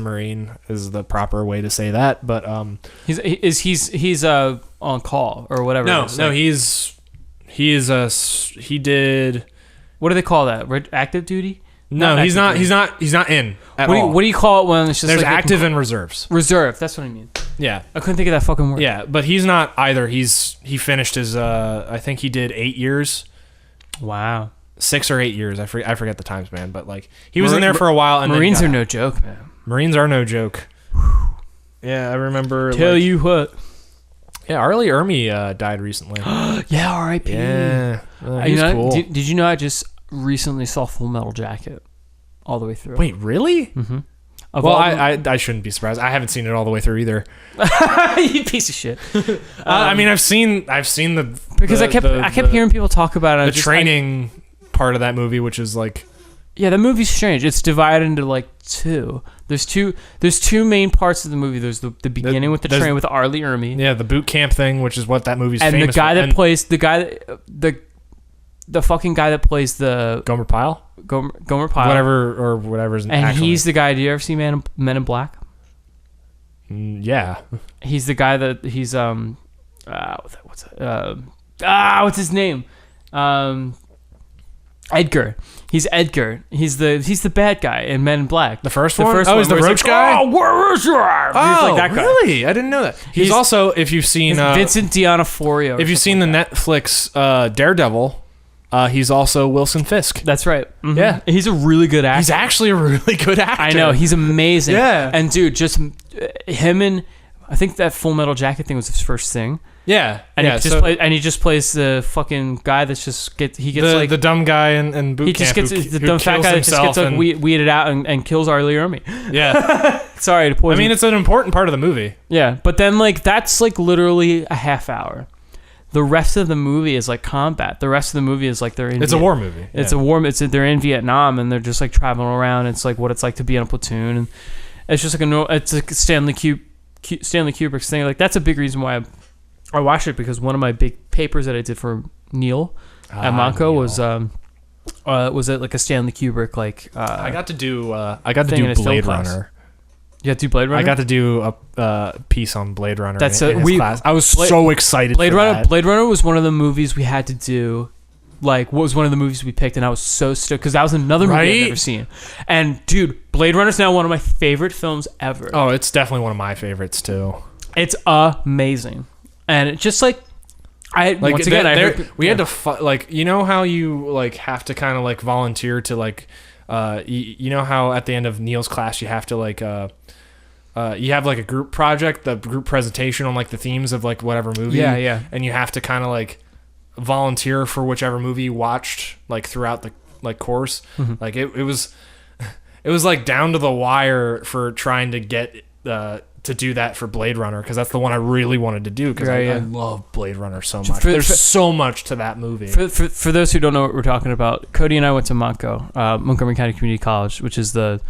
Speaker 3: the proper way to say that. But
Speaker 2: he's on call or whatever.
Speaker 3: No, he did.
Speaker 2: What do they call that? Active duty?
Speaker 3: No, he's not in at all.
Speaker 2: What do you call it when it's just
Speaker 3: there's
Speaker 2: like
Speaker 3: active and reserves?
Speaker 2: Reserve. That's what I mean.
Speaker 3: Yeah,
Speaker 2: I couldn't think of that fucking word.
Speaker 3: Yeah, but he's not either. He finished his. I think he did 8 years.
Speaker 2: Wow.
Speaker 3: 6 or 8 years. I forget the time span, but like he was in there for a while. And
Speaker 2: Marines are no joke, man.
Speaker 3: Marines are no joke. Yeah, I remember.
Speaker 2: Tell you what.
Speaker 3: Yeah, Arlie Ermy died recently.
Speaker 2: Yeah, R.I.P.
Speaker 3: Yeah, he's cool.
Speaker 2: Did you know I just recently saw Full Metal Jacket all the way through?
Speaker 3: Wait, really?
Speaker 2: Mm-hmm.
Speaker 3: Well, I shouldn't be surprised. I haven't seen it all the way through either.
Speaker 2: You piece of shit.
Speaker 3: I mean, I've seen the
Speaker 2: because I kept hearing people talk about it.
Speaker 3: The training part of that movie, which is like.
Speaker 2: Yeah, the movie's strange. It's divided into like two. There's two main parts of the movie. There's the beginning with the train with Arlie Ermy.
Speaker 3: Yeah, the boot camp thing, which is what that movie's famous for.
Speaker 2: And the guy that plays the fucking guy that plays the
Speaker 3: Gomer Pyle?
Speaker 2: Gomer Pyle.
Speaker 3: Whatever's
Speaker 2: and actually. He's the guy. Do you ever see Men in Black?
Speaker 3: Yeah.
Speaker 2: He's the guy that he's what's his name? Edgar. He's Edgar. He's the bad guy in Men in Black.
Speaker 3: The first one? He's the roach guy?
Speaker 2: Oh, where is your?
Speaker 3: Oh,
Speaker 2: like that guy.
Speaker 3: Really? I didn't know that. He's also, if you've seen...
Speaker 2: Vincent D'Onofrio.
Speaker 3: If you've seen the Netflix Daredevil, he's also Wilson Fisk.
Speaker 2: That's right. Mm-hmm.
Speaker 3: Yeah.
Speaker 2: He's a really good actor.
Speaker 3: He's actually a really good actor.
Speaker 2: I know. He's amazing.
Speaker 3: Yeah.
Speaker 2: And dude, just him and... I think that Full Metal Jacket thing was his first thing.
Speaker 3: Yeah,
Speaker 2: and he just plays the fucking guy that's just
Speaker 3: the dumb guy in boot camp.
Speaker 2: He just gets the dumb fat guy that just gets like weeded out and kills Arlie Ermy.
Speaker 3: Yeah,
Speaker 2: sorry to poison.
Speaker 3: I mean, it's an important part of the movie.
Speaker 2: Yeah, but then like that's like literally a half hour. The rest of the movie is like combat. The rest of the movie is like they're in.
Speaker 3: It's a war movie.
Speaker 2: It's a war. They're in Vietnam and they're just like traveling around. It's like what it's like to be in a platoon, and it's just like it's like Stanley Kubrick's thing. Like that's a big reason why I watched it, because one of my big papers that I did for Neil at Monco was it like a Stanley Kubrick
Speaker 3: I got to do Blade Runner.
Speaker 2: You got to do Blade Runner?
Speaker 3: I got to do a piece on Blade Runner in his class. I was so excited
Speaker 2: Blade
Speaker 3: for
Speaker 2: Runner,
Speaker 3: that.
Speaker 2: Blade Runner was one of the movies we had to do. Like, what was one of the movies we picked, and I was so stoked because that was another movie I'd never seen. And dude, Blade Runner's now one of my favorite films ever.
Speaker 3: Oh, it's definitely one of my favorites too.
Speaker 2: It's amazing, and it just like we
Speaker 3: had to like, you know how you like have to kind of like volunteer to like you know how at the end of Neil's class you have to like you have like a group project, the group presentation on like the themes of like whatever movie.
Speaker 2: Yeah.
Speaker 3: And you have to kind of like volunteer for whichever movie you watched like throughout the like course. Like it was like down to the wire for trying to get to do that for Blade Runner, because that's the one I really wanted to do, because I love Blade Runner so much. There's so much to that movie.
Speaker 2: For those who don't know what we're talking about, Cody and I went to Montgomery County Community College, which is the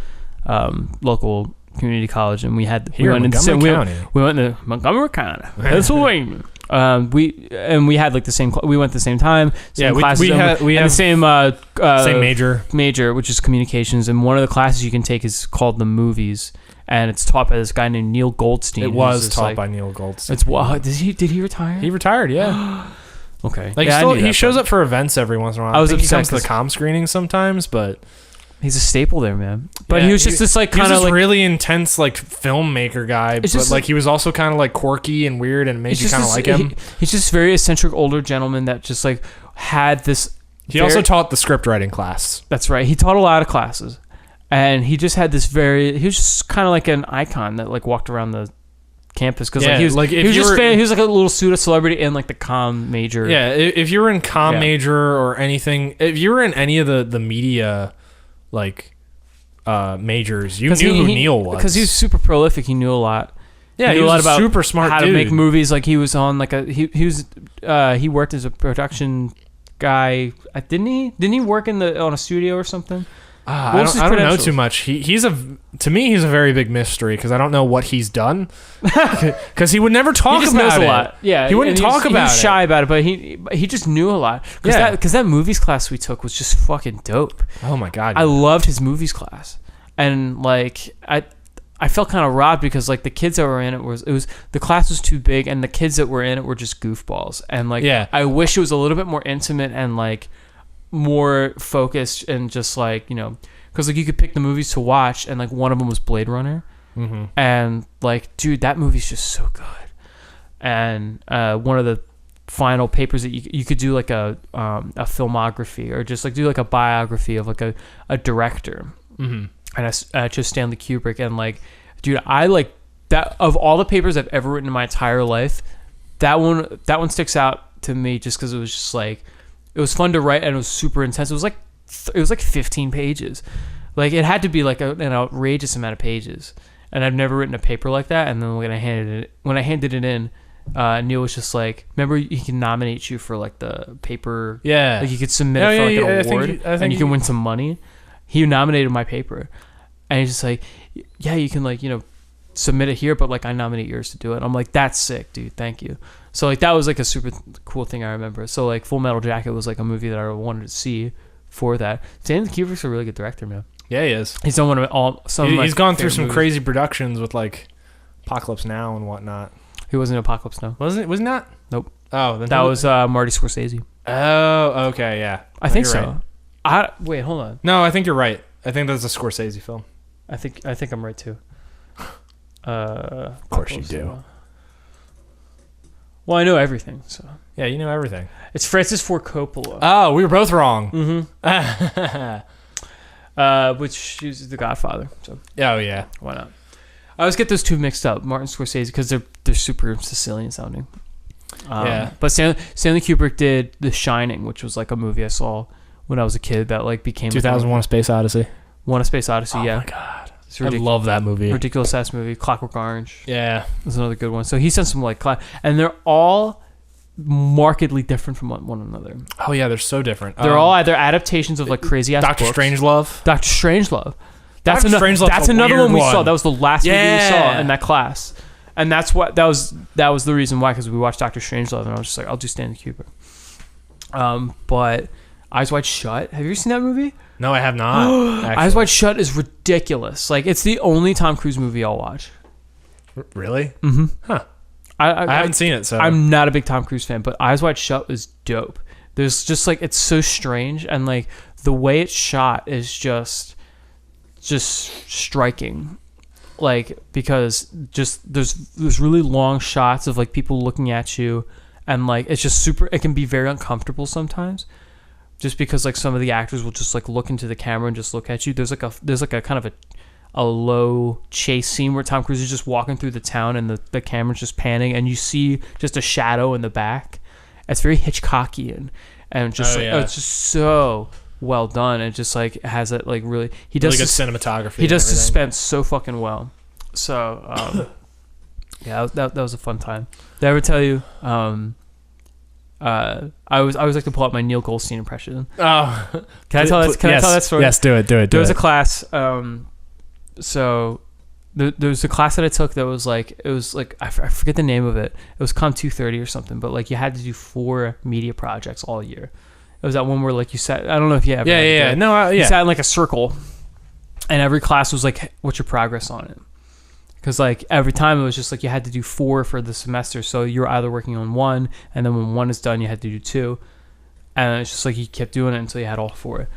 Speaker 2: local community college, and we went to Montgomery County, Pennsylvania. We had like the same. We went the same time. Same classes. We had the same major, which is communications. And one of the classes you can take is called the movies, and it's taught by this guy named Neil Goldstein.
Speaker 3: It was taught by Neil Goldstein.
Speaker 2: Did he retire?
Speaker 3: He retired. Yeah.
Speaker 2: Okay.
Speaker 3: Like he shows up for events every once in a while. I think he comes to the comm screenings sometimes, but.
Speaker 2: He's a staple there, man. But he was just this like kind of like
Speaker 3: really intense like filmmaker guy. But like he was also kind of like quirky and weird, and made you kind of like him.
Speaker 2: He's just very eccentric older gentleman that just like had this.
Speaker 3: He also taught the script writing class.
Speaker 2: That's right. He taught a lot of classes, and he just had this very. He was just kind of like an icon that like walked around the campus, because he was like a little pseudo celebrity in like the comm major.
Speaker 3: Yeah, if you were in comm major or anything, if you were in any of the media. Like majors, you knew who Neil was,
Speaker 2: because he was super prolific. He knew a lot.
Speaker 3: Yeah, he knew a lot about super smart
Speaker 2: how to make movies. Like he was on like he worked as a production guy. Didn't he work on a studio or something?
Speaker 3: I don't know too much. To me he's a very big mystery, because I don't know what he's done, because he would never talk about it. A lot.
Speaker 2: Yeah,
Speaker 3: he wouldn't talk about it. He was
Speaker 2: shy about it, but he just knew a lot. Because that movies class we took was just fucking dope.
Speaker 3: Oh my god,
Speaker 2: I loved his movies class, and like I felt kind of robbed, because like the kids that were in it was the class was too big, and the kids that were in it were just goofballs, and like I wish it was a little bit more intimate and like more focused, and just like, you know, because like you could pick the movies to watch, and like one of them was Blade Runner, and like, dude, that movie's just so good. And one of the final papers that you could do like a filmography, or just like do like a biography of like a director, and I chose Stanley Kubrick, and like, dude, I like that. Of all the papers I've ever written in my entire life, that one sticks out to me, just because it was just like, it was fun to write, and it was super intense. It was like 15 pages. Like it had to be like an outrageous amount of pages. And I've never written a paper like that. And then when I handed it in, Neil was just like, remember, he can nominate you for like the paper. Yeah. Like you could submit it for like an award, and you can win some money. He nominated my paper, and he's just like, yeah, you can like, you know, submit it here, but like I nominate yours to do it. I'm like, that's sick, dude. Thank you. So like that was like a super cool thing I remember. So like Full Metal Jacket was like a movie that I wanted to see for that. Stanley Kubrick's a really good director, man.
Speaker 3: Yeah, he is.
Speaker 2: He's done one of all.
Speaker 3: He's gone through some crazy productions with like Apocalypse Now and whatnot.
Speaker 2: He wasn't in Apocalypse Now.
Speaker 3: Wasn't it? Was not?
Speaker 2: Nope.
Speaker 3: Oh, then
Speaker 2: that was Marty Scorsese.
Speaker 3: Oh, okay, yeah.
Speaker 2: I think so. Right. Wait, hold on.
Speaker 3: No, I think you're right. I think that's a Scorsese film.
Speaker 2: I think I'm right too.
Speaker 3: Of course you do.
Speaker 2: Well, I know everything, so.
Speaker 3: Yeah, you know everything.
Speaker 2: It's Francis Ford Coppola.
Speaker 3: Oh, we were both wrong.
Speaker 2: Which is The Godfather. So.
Speaker 3: Oh, yeah.
Speaker 2: Why not? I always get those two mixed up, Martin Scorsese, because they're super Sicilian sounding.
Speaker 3: Yeah.
Speaker 2: But Stanley Kubrick did The Shining, which was like a movie I saw when I was a kid that like became
Speaker 3: 2001: A Space Odyssey.
Speaker 2: A Space Odyssey, yeah.
Speaker 3: Oh my god. I love that movie.
Speaker 2: Ridiculous ass movie. Clockwork Orange.
Speaker 3: Yeah.
Speaker 2: That's another good one. So he sent some like and they're all markedly different from one another.
Speaker 3: Oh yeah, they're so different.
Speaker 2: They're all either adaptations of like crazy ass
Speaker 3: Doctor Strangelove.
Speaker 2: Doctor Strangelove. That's another one we saw. That was the last movie we saw in that class. And that was the reason why, because we watched Doctor Strangelove, and I was just like, I'll do Stanley Kubrick. But Eyes Wide Shut. Have you ever seen that movie?
Speaker 3: No, I have not.
Speaker 2: Eyes Wide Shut is ridiculous. Like, it's the only Tom Cruise movie I'll watch.
Speaker 3: Really?
Speaker 2: Mm-hmm.
Speaker 3: Huh. I haven't seen it, so
Speaker 2: I'm not a big Tom Cruise fan, but Eyes Wide Shut was dope. There's just like, it's so strange, and like the way it's shot is just striking. Like, because just there's really long shots of like people looking at you, and like it's just super. It can be very uncomfortable sometimes, just because like some of the actors will just like look into the camera and just look at you. There's like a kind of a low chase scene where Tom Cruise is just walking through the town, and the camera's just panning, and you see just a shadow in the back. It's very Hitchcockian, and just it's just so well done. It just like has it like really. He does
Speaker 3: really good cinematography.
Speaker 2: He does suspense so fucking well. So Yeah, that was a fun time. Did I ever tell you? I always like to pull out my Neil Goldstein impression.
Speaker 3: Oh,
Speaker 2: can I tell that? Can I tell that story?
Speaker 3: Yes, do it.
Speaker 2: There was a class. So there was a class that I took that was like I forget the name of it. It was Com 230 or something. But like you had to do 4 media projects all year. It was that one where like you sat. I don't know if you ever.
Speaker 3: Yeah. No,
Speaker 2: You sat in like a circle, and every class was like, "What's your progress on it?" Because like every time it was just like you had to do 4 for the semester, so you're either working on 1, and then when 1 is done, you had to do 2, and it's just like you kept doing it until you had all 4.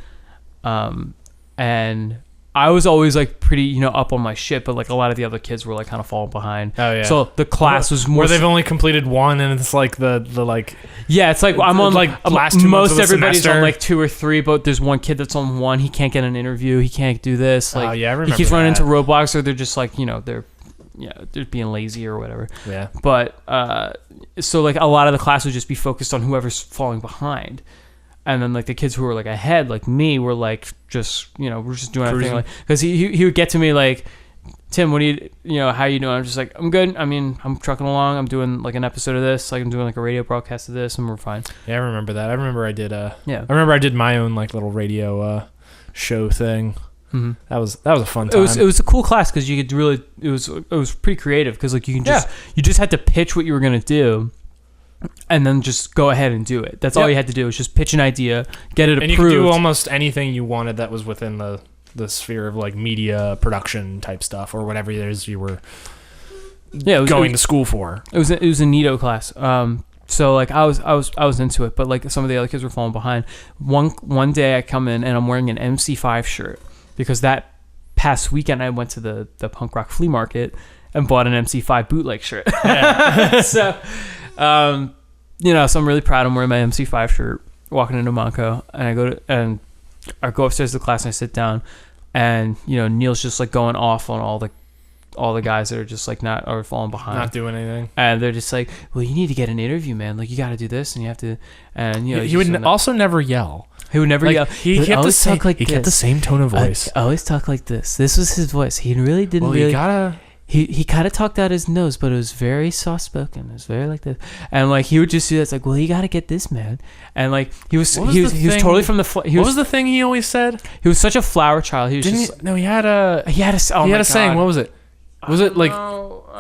Speaker 2: And I was always like pretty, up on my shit, but like a lot of the other kids were like kind of falling behind.
Speaker 3: Oh yeah.
Speaker 2: So the class was more.
Speaker 3: Where they've only completed 1, and it's like the like.
Speaker 2: Yeah, it's like I'm on
Speaker 3: like last 2 months
Speaker 2: most
Speaker 3: of the
Speaker 2: everybody's
Speaker 3: semester.
Speaker 2: on like 2 or 3, but there's one kid that's on 1. He can't get an interview. He can't do this. Like,
Speaker 3: Oh yeah, I remember.
Speaker 2: he keeps running
Speaker 3: that.
Speaker 2: into roadblocks, or they're just like they're being lazy or whatever.
Speaker 3: Yeah.
Speaker 2: But so like a lot of the class would just be focused on whoever's falling behind, and then like the kids who were like ahead, like me, were like just we're just doing everything, like because he would get to me like, Tim, what do how you doing? I'm just like, I'm good. I mean, I'm trucking along. I'm doing like an episode of this, like I'm doing like a radio broadcast of this, and we're fine.
Speaker 3: Yeah, I remember that. I remember I did
Speaker 2: yeah.
Speaker 3: I remember I did my own like little radio show thing.
Speaker 2: Mm-hmm.
Speaker 3: That was a fun time.
Speaker 2: It was a cool class because you could really it was pretty creative because like you can just you just had to pitch what you were gonna do, and then just go ahead and do it. That's all you had to do was just pitch an idea, get it approved.
Speaker 3: And you could do almost anything you wanted that was within the sphere of like media production type stuff or whatever it is you were going to school for. It
Speaker 2: was a neato class. So like I was into it, but like some of the other kids were falling behind. One day I come in and I'm wearing an MC5 shirt because that past weekend I went to the punk rock flea market and bought an MC5 bootleg shirt. Yeah. So so I'm really proud I'm wearing my MC5 shirt walking into Monco, and I go upstairs to the class and I sit down, and Neil's just like going off on all the guys that are just like not or falling behind,
Speaker 3: not doing anything,
Speaker 2: and they're just like, well, you need to get an interview, man, like you got to do this and you have to, and
Speaker 3: he would also never yell.
Speaker 2: He would never yell.
Speaker 3: He kept the same tone of voice.
Speaker 2: Always talk like this. This was his voice. He really didn't.
Speaker 3: Well, you gotta.
Speaker 2: He kind of talked out his nose, but it was very soft spoken. It was very like this, and like he would just do that. It's like, well, you got to get this, man, and like he was totally from the. What
Speaker 3: was the thing he always said?
Speaker 2: He was such a flower child. He was
Speaker 3: he had a saying. What was it? Was it like,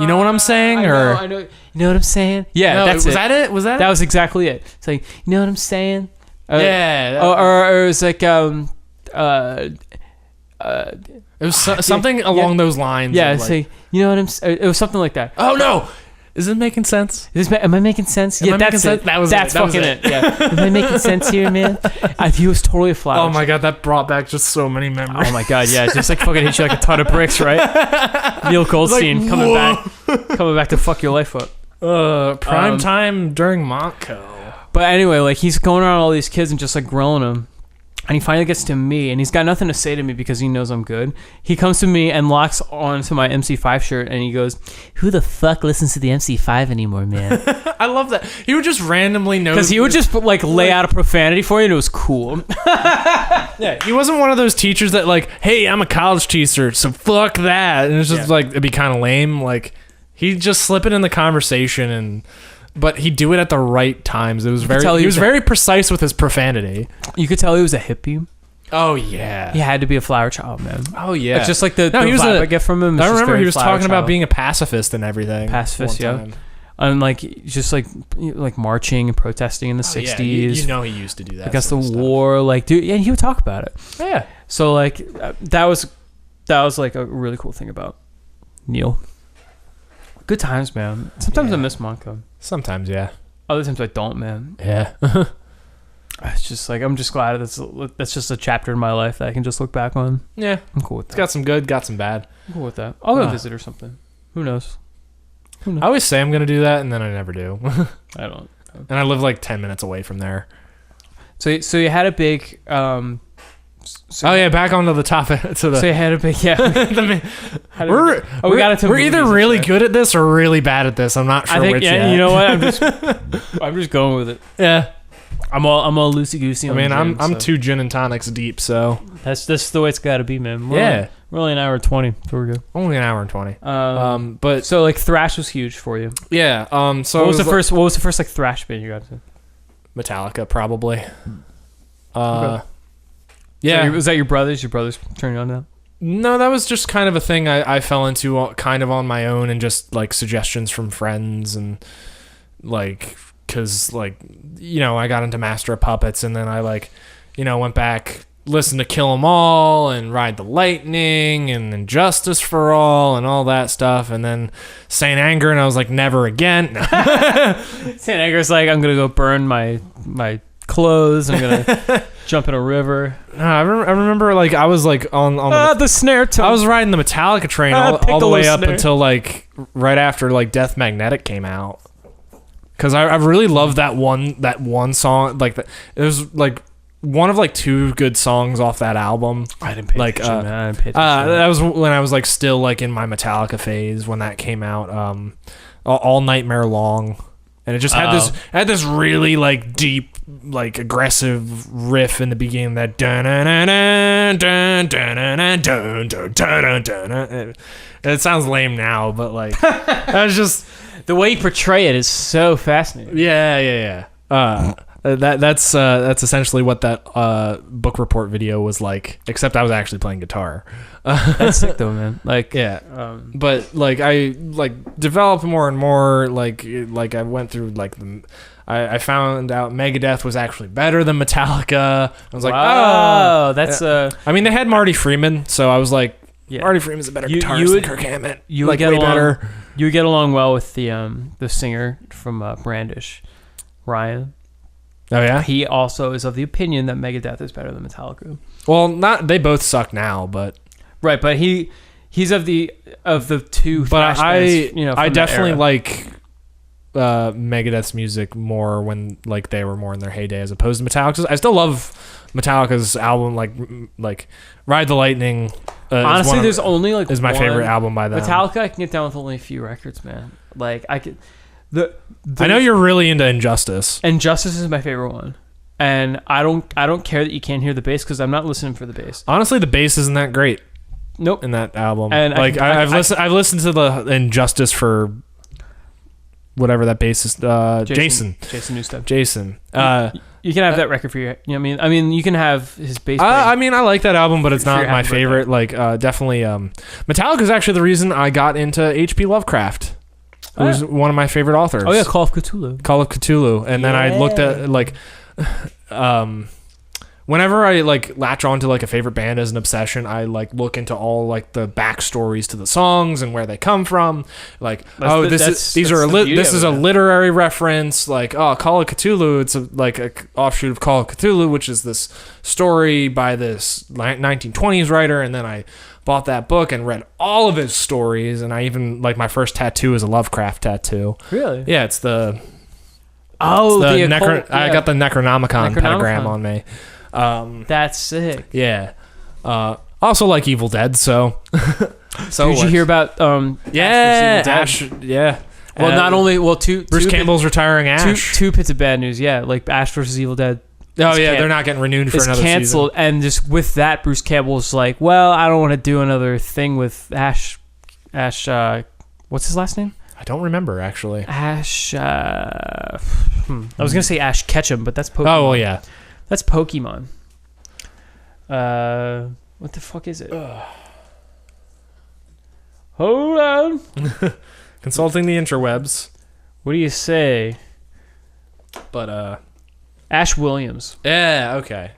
Speaker 3: you know what I'm saying?
Speaker 2: I know. You know what I'm saying? Yeah,
Speaker 3: no,
Speaker 2: that's
Speaker 3: was
Speaker 2: it.
Speaker 3: That it? Was that?
Speaker 2: That was exactly it. It's like, you know what I'm saying?
Speaker 3: Yeah.
Speaker 2: Or it was like
Speaker 3: it was something along those lines.
Speaker 2: Yeah, it's like, you know what I'm saying? It was something like that.
Speaker 3: Oh no. Is it making sense?
Speaker 2: Am I making sense?
Speaker 3: Yeah, that's
Speaker 2: it. That's fucking it. Yeah. Am I making sense here, man? He was totally a flower.
Speaker 3: Oh my god, that brought back just so many memories.
Speaker 2: Oh my god, yeah, it's just like fucking hit you like a ton of bricks, right? Neil Goldstein coming back to fuck your life up.
Speaker 3: Prime time during Montco.
Speaker 2: But anyway, like he's going around all these kids and just like grilling them. And he finally gets to me, and he's got nothing to say to me because he knows I'm good. He comes to me and locks onto my MC5 shirt, and he goes, "Who the fuck listens to the MC5 anymore, man?"
Speaker 3: I love that. He would just randomly know.
Speaker 2: Because he would just like lay out a profanity for you, and it was cool.
Speaker 3: Yeah, he wasn't one of those teachers that like, "Hey, I'm a college teacher, so fuck that." And it's just like, it'd be kind of lame. Like, he'd just slip it in the conversation but he'd do it at the right times. He was very precise with his profanity.
Speaker 2: You could tell he was a hippie.
Speaker 3: Oh yeah,
Speaker 2: he had to be a flower child, man.
Speaker 3: Oh yeah,
Speaker 2: it's just like the vibe I get from him.
Speaker 3: I remember he was talking about being a pacifist and everything.
Speaker 2: Pacifist, yeah. And like just like marching and protesting in the 60s.
Speaker 3: Yeah, he used to do that
Speaker 2: against the war. Like, dude, yeah, he would talk about it.
Speaker 3: Yeah.
Speaker 2: So like that was like a really cool thing about Neil. Good times, man. Sometimes I miss Monco.
Speaker 3: Sometimes, yeah.
Speaker 2: Other times I don't, man.
Speaker 3: Yeah.
Speaker 2: It's just like, I'm just glad that's just a chapter in my life that I can just look back on.
Speaker 3: Yeah.
Speaker 2: I'm cool with that.
Speaker 3: It's got some good, got some bad.
Speaker 2: I'm cool with that. I'll go visit or something. Who knows?
Speaker 3: I always say I'm going to do that, and then I never do.
Speaker 2: I don't.
Speaker 3: And I live like 10 minutes away from there.
Speaker 2: So you had a big...
Speaker 3: back onto the topic.
Speaker 2: So you had a big... Yeah.
Speaker 3: We're either really good at this or really bad at this. I'm not sure which yet.
Speaker 2: You know what? I'm just going with it.
Speaker 3: Yeah.
Speaker 2: I'm all loosey goosey.
Speaker 3: I mean, I'm 2 gin and tonics deep, so
Speaker 2: that's the way it's got to be, man.
Speaker 3: Yeah.
Speaker 2: We're only an hour and 20, so we're good.
Speaker 3: only an hour and 20.
Speaker 2: But so like thrash was huge for you.
Speaker 3: Yeah. So
Speaker 2: what was the first like thrash band you got to?
Speaker 3: Metallica, probably.
Speaker 2: Okay.
Speaker 3: Yeah.
Speaker 2: Was that your brothers? Your brothers turning on that?
Speaker 3: No, that was just kind of a thing I fell into kind of on my own, and just like suggestions from friends, and like, cause like, I got into Master of Puppets, and then I like, went back, listened to Kill 'Em All and Ride the Lightning and Injustice for All and all that stuff, and then Saint Anger, and I was like, never again.
Speaker 2: Saint Anger's like, I'm gonna go burn my clothes. I'm gonna jump in a river.
Speaker 3: I remember like I was like on
Speaker 2: the snare tone.
Speaker 3: I was riding the Metallica train all the way up
Speaker 2: snare.
Speaker 3: until like right after like Death Magnetic came out, because I really loved that one song. Like it was like one of like 2 good songs off that album.
Speaker 2: I didn't pay attention, man. I didn't pay attention.
Speaker 3: That was when I was like still like in my Metallica phase when that came out. All Nightmare Long. And it just had this really like deep, like aggressive riff in the beginning, that dun dun dun dun dun dun dun dun dun dun. It sounds lame now, but like that was just
Speaker 2: the way you portray it is so fascinating.
Speaker 3: Yeah. That's essentially what that book report video was like, except I was actually playing guitar.
Speaker 2: That's sick though, man. Like,
Speaker 3: yeah. But like I like developed more and more. Like I went through like I found out Megadeth was actually better than Metallica. I was like,
Speaker 2: oh, that's
Speaker 3: I mean, they had Marty Freeman, so I was like,
Speaker 2: yeah.
Speaker 3: Marty Freeman's a better guitarist than Kirk Hammett.
Speaker 2: You
Speaker 3: like
Speaker 2: would get
Speaker 3: way
Speaker 2: along,
Speaker 3: better.
Speaker 2: You would get along well with the singer from Brandish, Ryan.
Speaker 3: Oh yeah.
Speaker 2: He also is of the opinion that Megadeth is better than Metallica.
Speaker 3: Well, they both suck now, but
Speaker 2: right. But he's of the 2.
Speaker 3: But
Speaker 2: bands,
Speaker 3: I
Speaker 2: from
Speaker 3: definitely
Speaker 2: that era.
Speaker 3: like Megadeth's music more when like they were more in their heyday as opposed to Metallica's. I still love Metallica's album, like Ride the Lightning.
Speaker 2: Honestly, there's only like
Speaker 3: is my
Speaker 2: one.
Speaker 3: favorite album by them.
Speaker 2: Metallica, I can get down with only a few records, man. Like I could.
Speaker 3: I know you're really into Injustice.
Speaker 2: Injustice is my favorite one, and I don't care that you can't hear the bass because I'm not listening for the bass.
Speaker 3: Honestly, the bass isn't that great.
Speaker 2: Nope.
Speaker 3: In that album,
Speaker 2: and
Speaker 3: like I've listened to the Injustice for whatever that bassist Jason
Speaker 2: Newsted.
Speaker 3: Jason.
Speaker 2: You can have that record for your. You know what I mean? You can have his bass.
Speaker 3: I mean, I like that album, but it's not my favorite. Like, definitely, Metallica is actually the reason I got into H.P. Lovecraft. Who was one of my favorite authors.
Speaker 2: Oh yeah, Call of Cthulhu.
Speaker 3: And then I looked at like, whenever I like latch on to like a favorite band as an obsession, I like look into all like the backstories to the songs and where they come from. Like, this is a literary reference. Like, Call of Cthulhu, it's like a offshoot of Call of Cthulhu, which is this story by this 1920s writer. And then I bought that book and read all of his stories, and I even like my first tattoo is a Lovecraft tattoo.
Speaker 2: Really?
Speaker 3: Yeah, it's the
Speaker 2: occult,
Speaker 3: I got the Necronomicon pentagram on me.
Speaker 2: That's sick.
Speaker 3: Yeah. Also like Evil Dead, so
Speaker 2: did you hear about
Speaker 3: Ash? Yeah.
Speaker 2: Well,
Speaker 3: Bruce Campbell's retiring Ash.
Speaker 2: Two bits of bad news. Yeah, like Ash versus Evil Dead.
Speaker 3: Oh yeah, they're not getting renewed for another season. It's canceled,
Speaker 2: and just with that, Bruce Campbell's like, well, I don't want to do another thing with Ash. What's his last name?
Speaker 3: I don't remember actually.
Speaker 2: Ash. I was gonna say Ash Ketchum, but that's Pokemon.
Speaker 3: Oh well, yeah,
Speaker 2: that's Pokemon. What the fuck is it? Hold on.
Speaker 3: Consulting the interwebs.
Speaker 2: What do you say?
Speaker 3: But
Speaker 2: Ash Williams.
Speaker 3: Yeah, okay.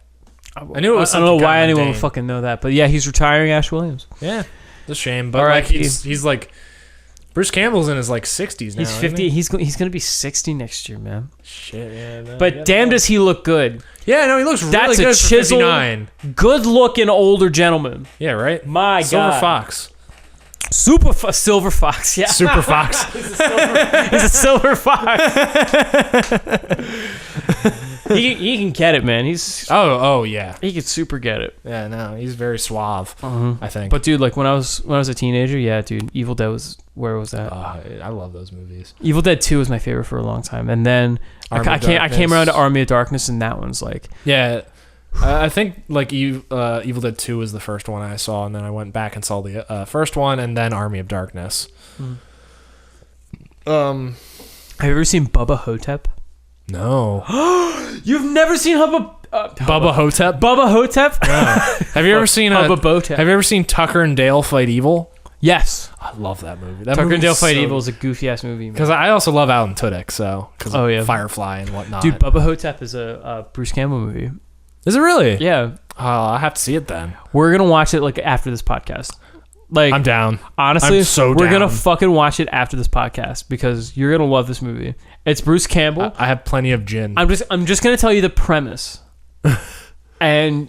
Speaker 3: I knew it was.
Speaker 2: I don't know why anyone would fucking know that, but yeah, he's retiring Ash Williams.
Speaker 3: Yeah, it's a shame, but like he's like Bruce Campbell's in his like 60s now.
Speaker 2: He's 50. He's gonna be 60 next year, man.
Speaker 3: Shit, yeah. No,
Speaker 2: but damn, does he look good?
Speaker 3: Yeah, no, he looks really good.
Speaker 2: That's a chiseled, good-looking older gentleman.
Speaker 3: Yeah, right.
Speaker 2: My
Speaker 3: Silver
Speaker 2: God.
Speaker 3: Fox.
Speaker 2: Silver Fox, yeah.
Speaker 3: Super Fox.
Speaker 2: He's a silver fox. he can get it, man.
Speaker 3: Oh yeah.
Speaker 2: He can super get it.
Speaker 3: Yeah, no, he's very suave. I think.
Speaker 2: But dude, like when I was a teenager, yeah, dude, Evil Dead was where was that?
Speaker 3: I love those movies.
Speaker 2: Evil Dead 2 was my favorite for a long time, and then I came around to Army of Darkness, and that one's like
Speaker 3: I think like Evil Dead 2 was the first one I saw, and then I went back and saw the first one, and then Army of Darkness.
Speaker 2: Have you ever seen Bubba Hotep?
Speaker 3: No.
Speaker 2: You've never seen
Speaker 3: Bubba Hotep?
Speaker 2: Bubba Hotep?
Speaker 3: No. Have you ever seen
Speaker 2: Bubba Botep?
Speaker 3: Have you ever seen Tucker and Dale Fight Evil?
Speaker 2: Yes.
Speaker 3: I love that movie.
Speaker 2: Tucker and Dale Fight Evil is a goofy ass movie.
Speaker 3: Because I also love Alan Tudyk, so because Firefly and whatnot.
Speaker 2: Dude, Bubba Hotep is a Bruce Campbell movie.
Speaker 3: Is it really?
Speaker 2: Yeah.
Speaker 3: Oh, I have to see it then.
Speaker 2: We're gonna watch it like after this podcast. Like
Speaker 3: I'm down.
Speaker 2: Honestly,
Speaker 3: I'm so
Speaker 2: we're
Speaker 3: down.
Speaker 2: gonna fucking watch it after this podcast because you're gonna love this movie. It's Bruce Campbell.
Speaker 3: I have plenty of gin.
Speaker 2: I'm just gonna tell you the premise, and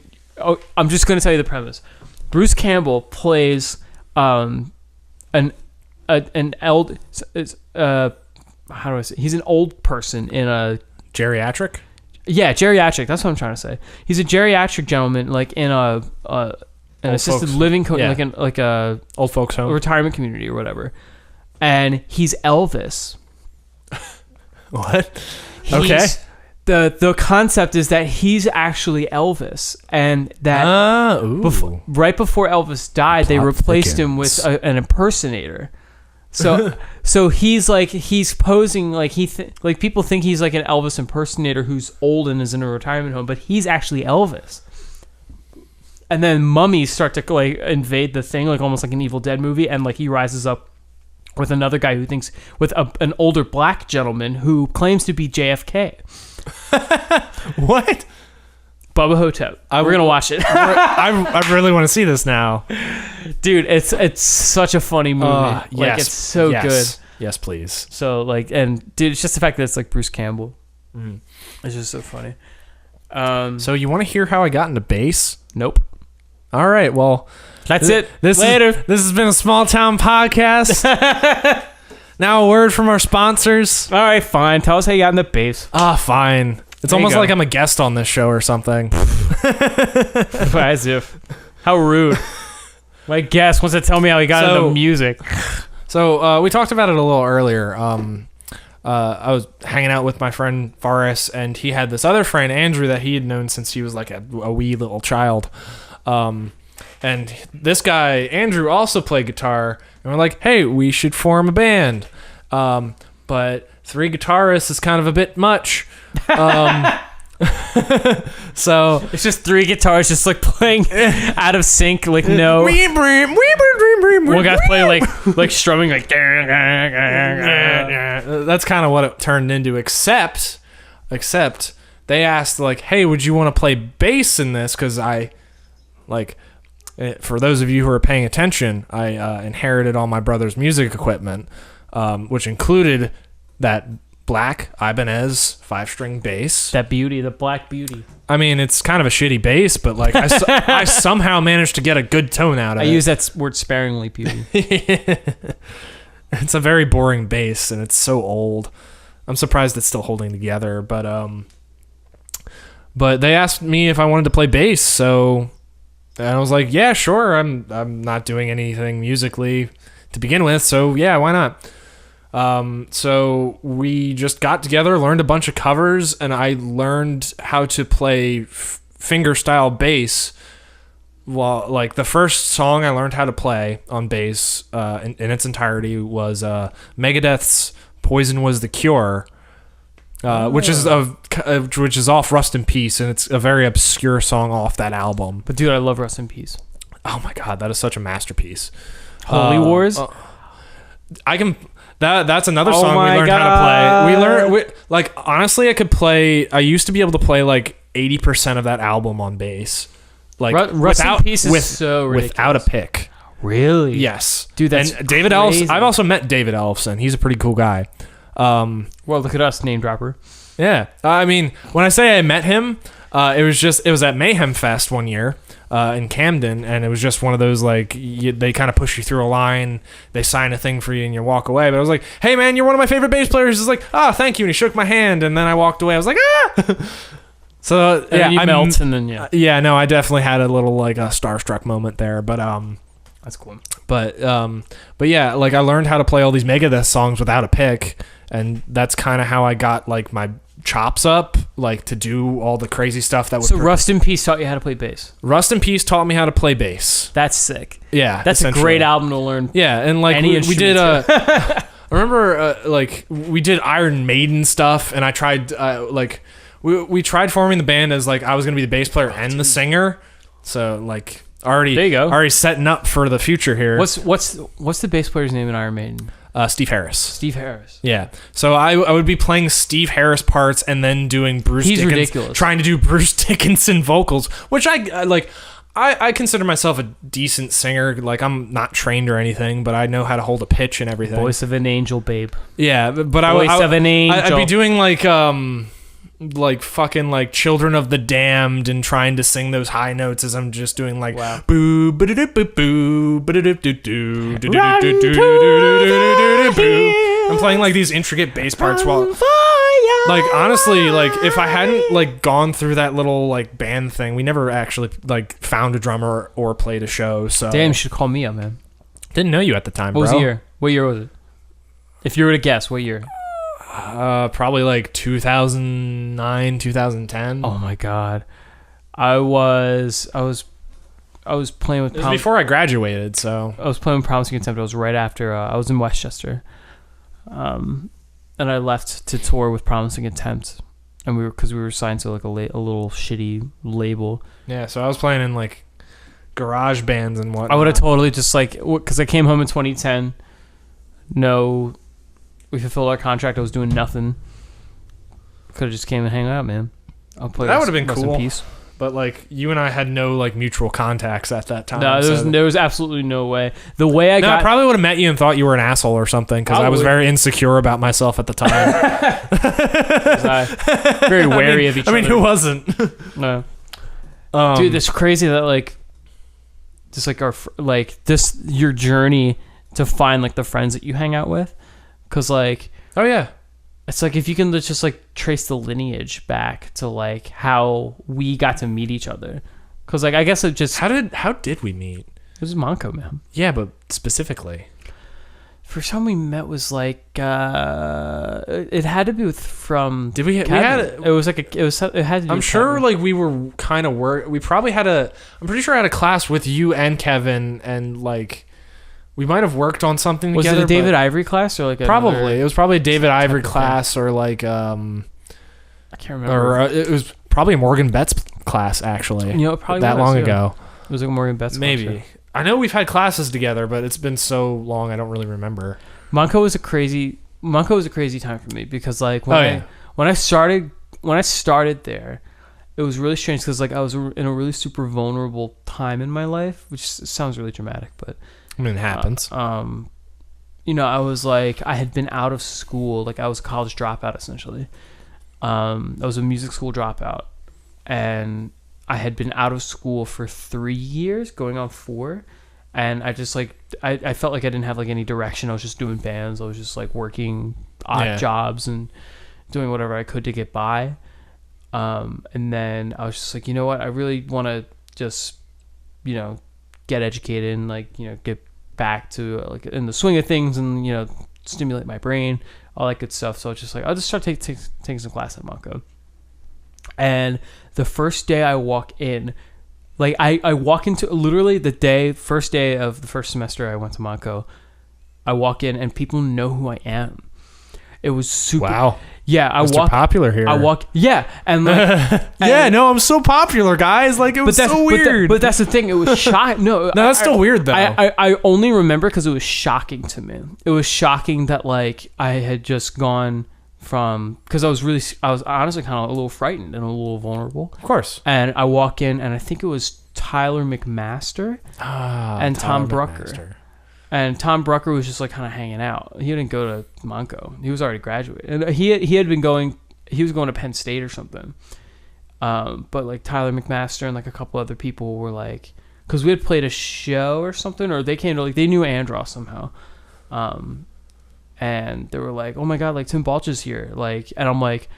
Speaker 2: I'm just gonna tell you the premise. Bruce Campbell plays an old how do I say? He's an old person in a
Speaker 3: geriatric.
Speaker 2: Yeah, geriatric. That's what I'm trying to say. He's a geriatric gentleman, like in an assisted living, like a
Speaker 3: old folks home,
Speaker 2: a retirement community or whatever. And he's Elvis.
Speaker 3: What? Okay.
Speaker 2: The concept is that he's actually Elvis, and that right before Elvis died, they replaced him with an impersonator. So he's posing like people think he's like an Elvis impersonator who's old and is in a retirement home, but he's actually Elvis. And then mummies start to like invade the thing, like almost like an Evil Dead movie, and like he rises up with another guy who thinks with an older black gentleman who claims to be JFK.
Speaker 3: What?
Speaker 2: Bubba Hotep. We're gonna watch it.
Speaker 3: I really want to see this now,
Speaker 2: dude. It's such a funny movie.
Speaker 3: Yes,
Speaker 2: it's so good.
Speaker 3: Yes, please.
Speaker 2: So like, and dude, it's just the fact that it's like Bruce Campbell. It's just so funny.
Speaker 3: So you want to hear how I got into bass?
Speaker 2: Nope.
Speaker 3: All right. Well,
Speaker 2: that's it.
Speaker 3: Later. This has been a small town podcast. Now a word from our sponsors.
Speaker 2: All right, fine. Tell us how you got into bass.
Speaker 3: Fine. It's almost like I'm a guest on this show or something.
Speaker 2: As if. How rude. My guest wants to tell me how he got into music.
Speaker 3: So we talked about it a little earlier. I was hanging out with my friend Faris, and he had this other friend, Andrew, that he had known since he was like a wee little child. And this guy, Andrew, also played guitar. And we're like, hey, we should form a band. But 3 guitarists is kind of a bit much. So
Speaker 2: it's just 3 guitars just like playing out of sync, like no. One guy's playing like strumming like.
Speaker 3: That's kind of what it turned into. Except they asked like, hey, would you want to play bass in this? Because for those of you who are paying attention, I inherited all my brother's music equipment, which included that black Ibanez 5-string bass.
Speaker 2: That beauty, the black beauty.
Speaker 3: I mean, it's kind of a shitty bass, but like I somehow managed to get a good tone out of it.
Speaker 2: I use that word sparingly, beauty.
Speaker 3: It's a very boring bass, and it's so old. I'm surprised it's still holding together, but they asked me if I wanted to play bass, and I was like, yeah, sure. I'm not doing anything musically to begin with, so yeah, why not? So we just got together, learned a bunch of covers, and I learned how to play finger-style bass. Well, like the first song I learned how to play on bass in its entirety was Megadeth's "Poison Was the Cure," which is off Rust in Peace, and it's a very obscure song off that album.
Speaker 2: But dude, I love Rust in Peace.
Speaker 3: Oh my god, that is such a masterpiece.
Speaker 2: Holy Wars.
Speaker 3: I can. That's another song we learned how to play. Honestly, I used to be able to play like 80% of that album on bass. Like
Speaker 2: Rust in Peace is so ridiculous.
Speaker 3: Without a pick.
Speaker 2: Really?
Speaker 3: Yes.
Speaker 2: Dude, that's
Speaker 3: and David Ellefson. I've also met David Ellefson. He's a pretty cool guy.
Speaker 2: Well, look at us, name dropper.
Speaker 3: Yeah. I mean, when I say I met him, it was at Mayhem Fest one year in Camden, and it was just one of those like they kind of push you through a line, they sign a thing for you, and you walk away. But I was like, "Hey man, you're one of my favorite bass players." He's like, "Oh, thank you," and he shook my hand, and then I walked away. I was like, "Ah." So
Speaker 2: And
Speaker 3: yeah,
Speaker 2: then you
Speaker 3: I
Speaker 2: melt, and then yeah,
Speaker 3: yeah, no, I definitely had a little like a starstruck moment there, but
Speaker 2: that's cool.
Speaker 3: but yeah, like I learned how to play all these Megadeth songs without a pick, and that's kind of how I got like my chops up, like to do all the crazy stuff that would.
Speaker 2: So Rust in Peace taught you how to play bass.
Speaker 3: Rust in Peace taught me how to play bass.
Speaker 2: That's sick.
Speaker 3: Yeah,
Speaker 2: That's a great album to learn.
Speaker 3: Yeah, and like
Speaker 2: Any
Speaker 3: we did
Speaker 2: instrument
Speaker 3: I remember like we did Iron Maiden stuff, and I tried like we tried forming the band as like I was gonna be the bass player and the singer, so like already
Speaker 2: There you go.
Speaker 3: already setting up for the future here.
Speaker 2: What's the bass player's name in Iron Maiden?
Speaker 3: Steve Harris.
Speaker 2: Steve Harris.
Speaker 3: Yeah, so I would be playing Steve Harris parts and then doing Bruce.
Speaker 2: He's
Speaker 3: Dickinson,
Speaker 2: ridiculous.
Speaker 3: Trying to do Bruce Dickinson vocals, which I like. I consider myself a decent singer. Like I'm not trained or anything, but I know how to hold a pitch and everything.
Speaker 2: Voice of an angel, babe.
Speaker 3: Yeah, but
Speaker 2: Voice of an angel.
Speaker 3: I'd be doing like fucking like Children of the Damned and trying to sing those high notes as I'm just doing like boo ba da boo boo ba da doo doo doo I'm playing like these intricate bass parts while like honestly like if I hadn't like gone through that little like band thing, we never actually like found a drummer or played a show. So
Speaker 2: Damn, you should call me up, man.
Speaker 3: didn't know you at the time.
Speaker 2: What was
Speaker 3: bro.
Speaker 2: the year? What year was it? If you were to guess, what year?
Speaker 3: Probably like 2009, 2010.
Speaker 2: Oh my god, I was playing with.
Speaker 3: It was before I graduated, so
Speaker 2: I was playing with Promising Contempt. I was right after I was in Westchester, and I left to tour with Promising Contempt, and we were signed to like a little shitty label.
Speaker 3: yeah. So I was playing in like garage bands and whatnot.
Speaker 2: I would have totally just like because I came home in 2010. No, we fulfilled our contract. I was doing nothing. Could have just came and hang out, man. I'll play.
Speaker 3: That would have been
Speaker 2: Rest in
Speaker 3: cool.
Speaker 2: Peace.
Speaker 3: But like you and I had no like mutual contacts at that time.
Speaker 2: No, there was absolutely no way. The way I got,
Speaker 3: I probably would have met you and thought you were an asshole or something because I was very insecure about myself at the time.
Speaker 2: very wary of each other.
Speaker 3: I mean, who wasn't?
Speaker 2: No. Dude, it's crazy that like, just like your journey to find like the friends that you hang out with, because like,
Speaker 3: oh yeah,
Speaker 2: it's like if you can just like trace the lineage back to like how we got to meet each other, because like I guess it just
Speaker 3: how did we meet?
Speaker 2: It was Monco, man.
Speaker 3: Yeah, but specifically,
Speaker 2: first time we met was like it had to be from.
Speaker 3: Did we?
Speaker 2: Kevin.
Speaker 3: We had
Speaker 2: it had to be
Speaker 3: I'm
Speaker 2: with
Speaker 3: sure
Speaker 2: Kevin.
Speaker 3: like we were kind of we probably had I'm pretty sure I had a class with you and Kevin, and like we might have worked on something
Speaker 2: Was
Speaker 3: together.
Speaker 2: it a David Ivory class or like
Speaker 3: Probably. It was probably a David Ivory class or like
Speaker 2: I can't remember.
Speaker 3: or it was probably a Morgan Betts class actually.
Speaker 2: You know, it probably
Speaker 3: that
Speaker 2: was,
Speaker 3: long
Speaker 2: yeah.
Speaker 3: ago.
Speaker 2: It was like a Morgan Betts class,
Speaker 3: Maybe.
Speaker 2: yeah.
Speaker 3: I know we've had classes together, but it's been so long I don't really remember.
Speaker 2: Monco was a crazy time for me because like when I started there, it was really strange because like I was in a really super vulnerable time in my life, which sounds really dramatic, but
Speaker 3: I mean, it happens.
Speaker 2: you know, I was like, I had been out of school, like I was a college dropout essentially. I was a music school dropout, and I had been out of school for 3 years, going on 4. And I just like, I felt like I didn't have like any direction. I was just doing bands. I was just like working odd jobs and doing whatever I could to get by. And then I was just like, you know what? I really want to just, you know, get educated and like, you know, get back to like in the swing of things and, you know, stimulate my brain, all that good stuff. So it's just like, I'll just start taking some class at Monco. And the first day I walk in, like I walk into literally first day of the first semester I went to Monco, I walk in and people know who I am. It was super.
Speaker 3: Wow.
Speaker 2: Yeah,
Speaker 3: Mr. Popular here.
Speaker 2: I walk. Yeah, and like.
Speaker 3: No, I'm so popular, guys. Like it was so weird.
Speaker 2: But that's the thing. It was shocking. No,
Speaker 3: that's still weird though.
Speaker 2: I only remember because it was shocking to me. It was shocking that like I had just gone from, because I was honestly kind of a little frightened and a little vulnerable.
Speaker 3: Of course.
Speaker 2: And I walk in and I think it was Tyler McMaster and Tom Brucker. And Tom Brucker was just like kind of hanging out. He didn't go to Monco. He was already graduated. And he was going to Penn State or something. But like Tyler McMaster and like a couple other people were like, because we had played a show or something, or they came to like, they knew Andros somehow. And they were like, oh my God, like Tim Balch is here. Like, and I'm like,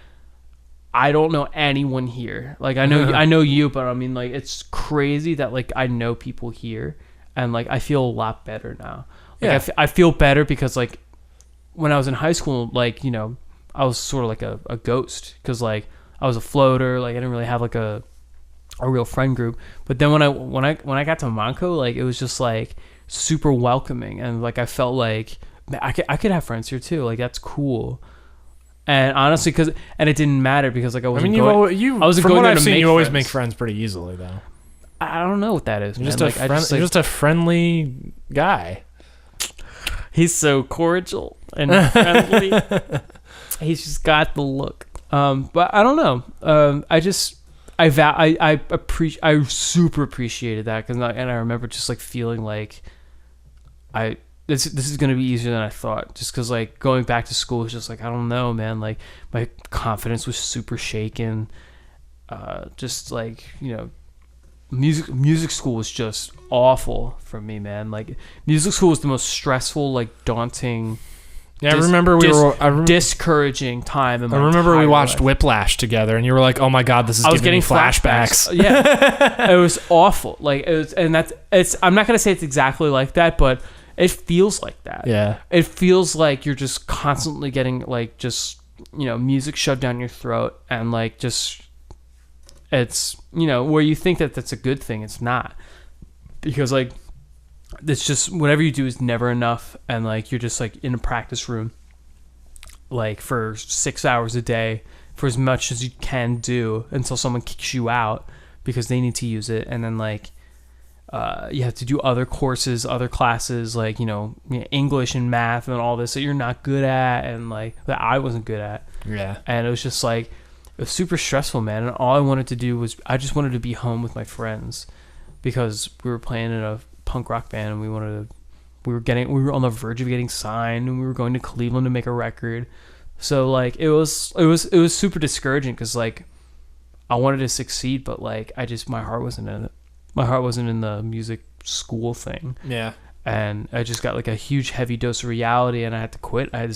Speaker 2: I don't know anyone here. Like I know you, but I mean like it's crazy that like I know people here, and like I feel a lot better now. Like I feel better because like when I was in high school, like, you know, I was sort of like a ghost because like I was a floater. Like I didn't really have like a real friend group. But then when I got to Monaco, like it was just like super welcoming, and like I felt like I could have friends here too. Like that's cool. And honestly, and it didn't matter because like I wasn't. I mean, I wasn't
Speaker 3: from
Speaker 2: going
Speaker 3: what
Speaker 2: there
Speaker 3: I've
Speaker 2: to
Speaker 3: seen,
Speaker 2: make
Speaker 3: you always
Speaker 2: friends.
Speaker 3: make friends pretty easily, though.
Speaker 2: I don't know what that is.
Speaker 3: You're
Speaker 2: Man.
Speaker 3: you're just a friendly guy.
Speaker 2: He's so cordial and friendly. He's just got the look. But I don't know. I super appreciated that and I remember just like feeling like this is gonna be easier than I thought. Just because like going back to school was just like I don't know, man. Like my confidence was super shaken. Just like, you know, music school was just awful for me, man. Like music school was the most stressful, like daunting.
Speaker 3: Yeah, I remember
Speaker 2: discouraging time in my
Speaker 3: I remember we watched
Speaker 2: life.
Speaker 3: Whiplash together, and you were like, "Oh my god, this is giving me flashbacks."
Speaker 2: Yeah, it was awful. Like it was, and I'm not gonna say it's exactly like that, but it feels like that.
Speaker 3: Yeah,
Speaker 2: it feels like you're just constantly getting like just, you know, music shoved down your throat, and like just it's, you know, where you think that that's a good thing, it's not, because like it's just whatever you do is never enough, and like you're just like in a practice room like for 6 hours a day for as much as you can do until someone kicks you out because they need to use it, and then like you have to do other courses, other classes, like, you know, English and math and all this that you're not good at, and like that I wasn't good at.
Speaker 3: Yeah.
Speaker 2: And it was just like, it was super stressful, man. And all I wanted to do was, I just wanted to be home with my friends because we were playing in a punk rock band, and we were on the verge of getting signed, and we were going to Cleveland to make a record. So like it was super discouraging because like I wanted to succeed, but like my heart wasn't in it. My heart wasn't in the music school thing.
Speaker 3: Yeah.
Speaker 2: And I just got like a huge heavy dose of reality, and I had to quit. I had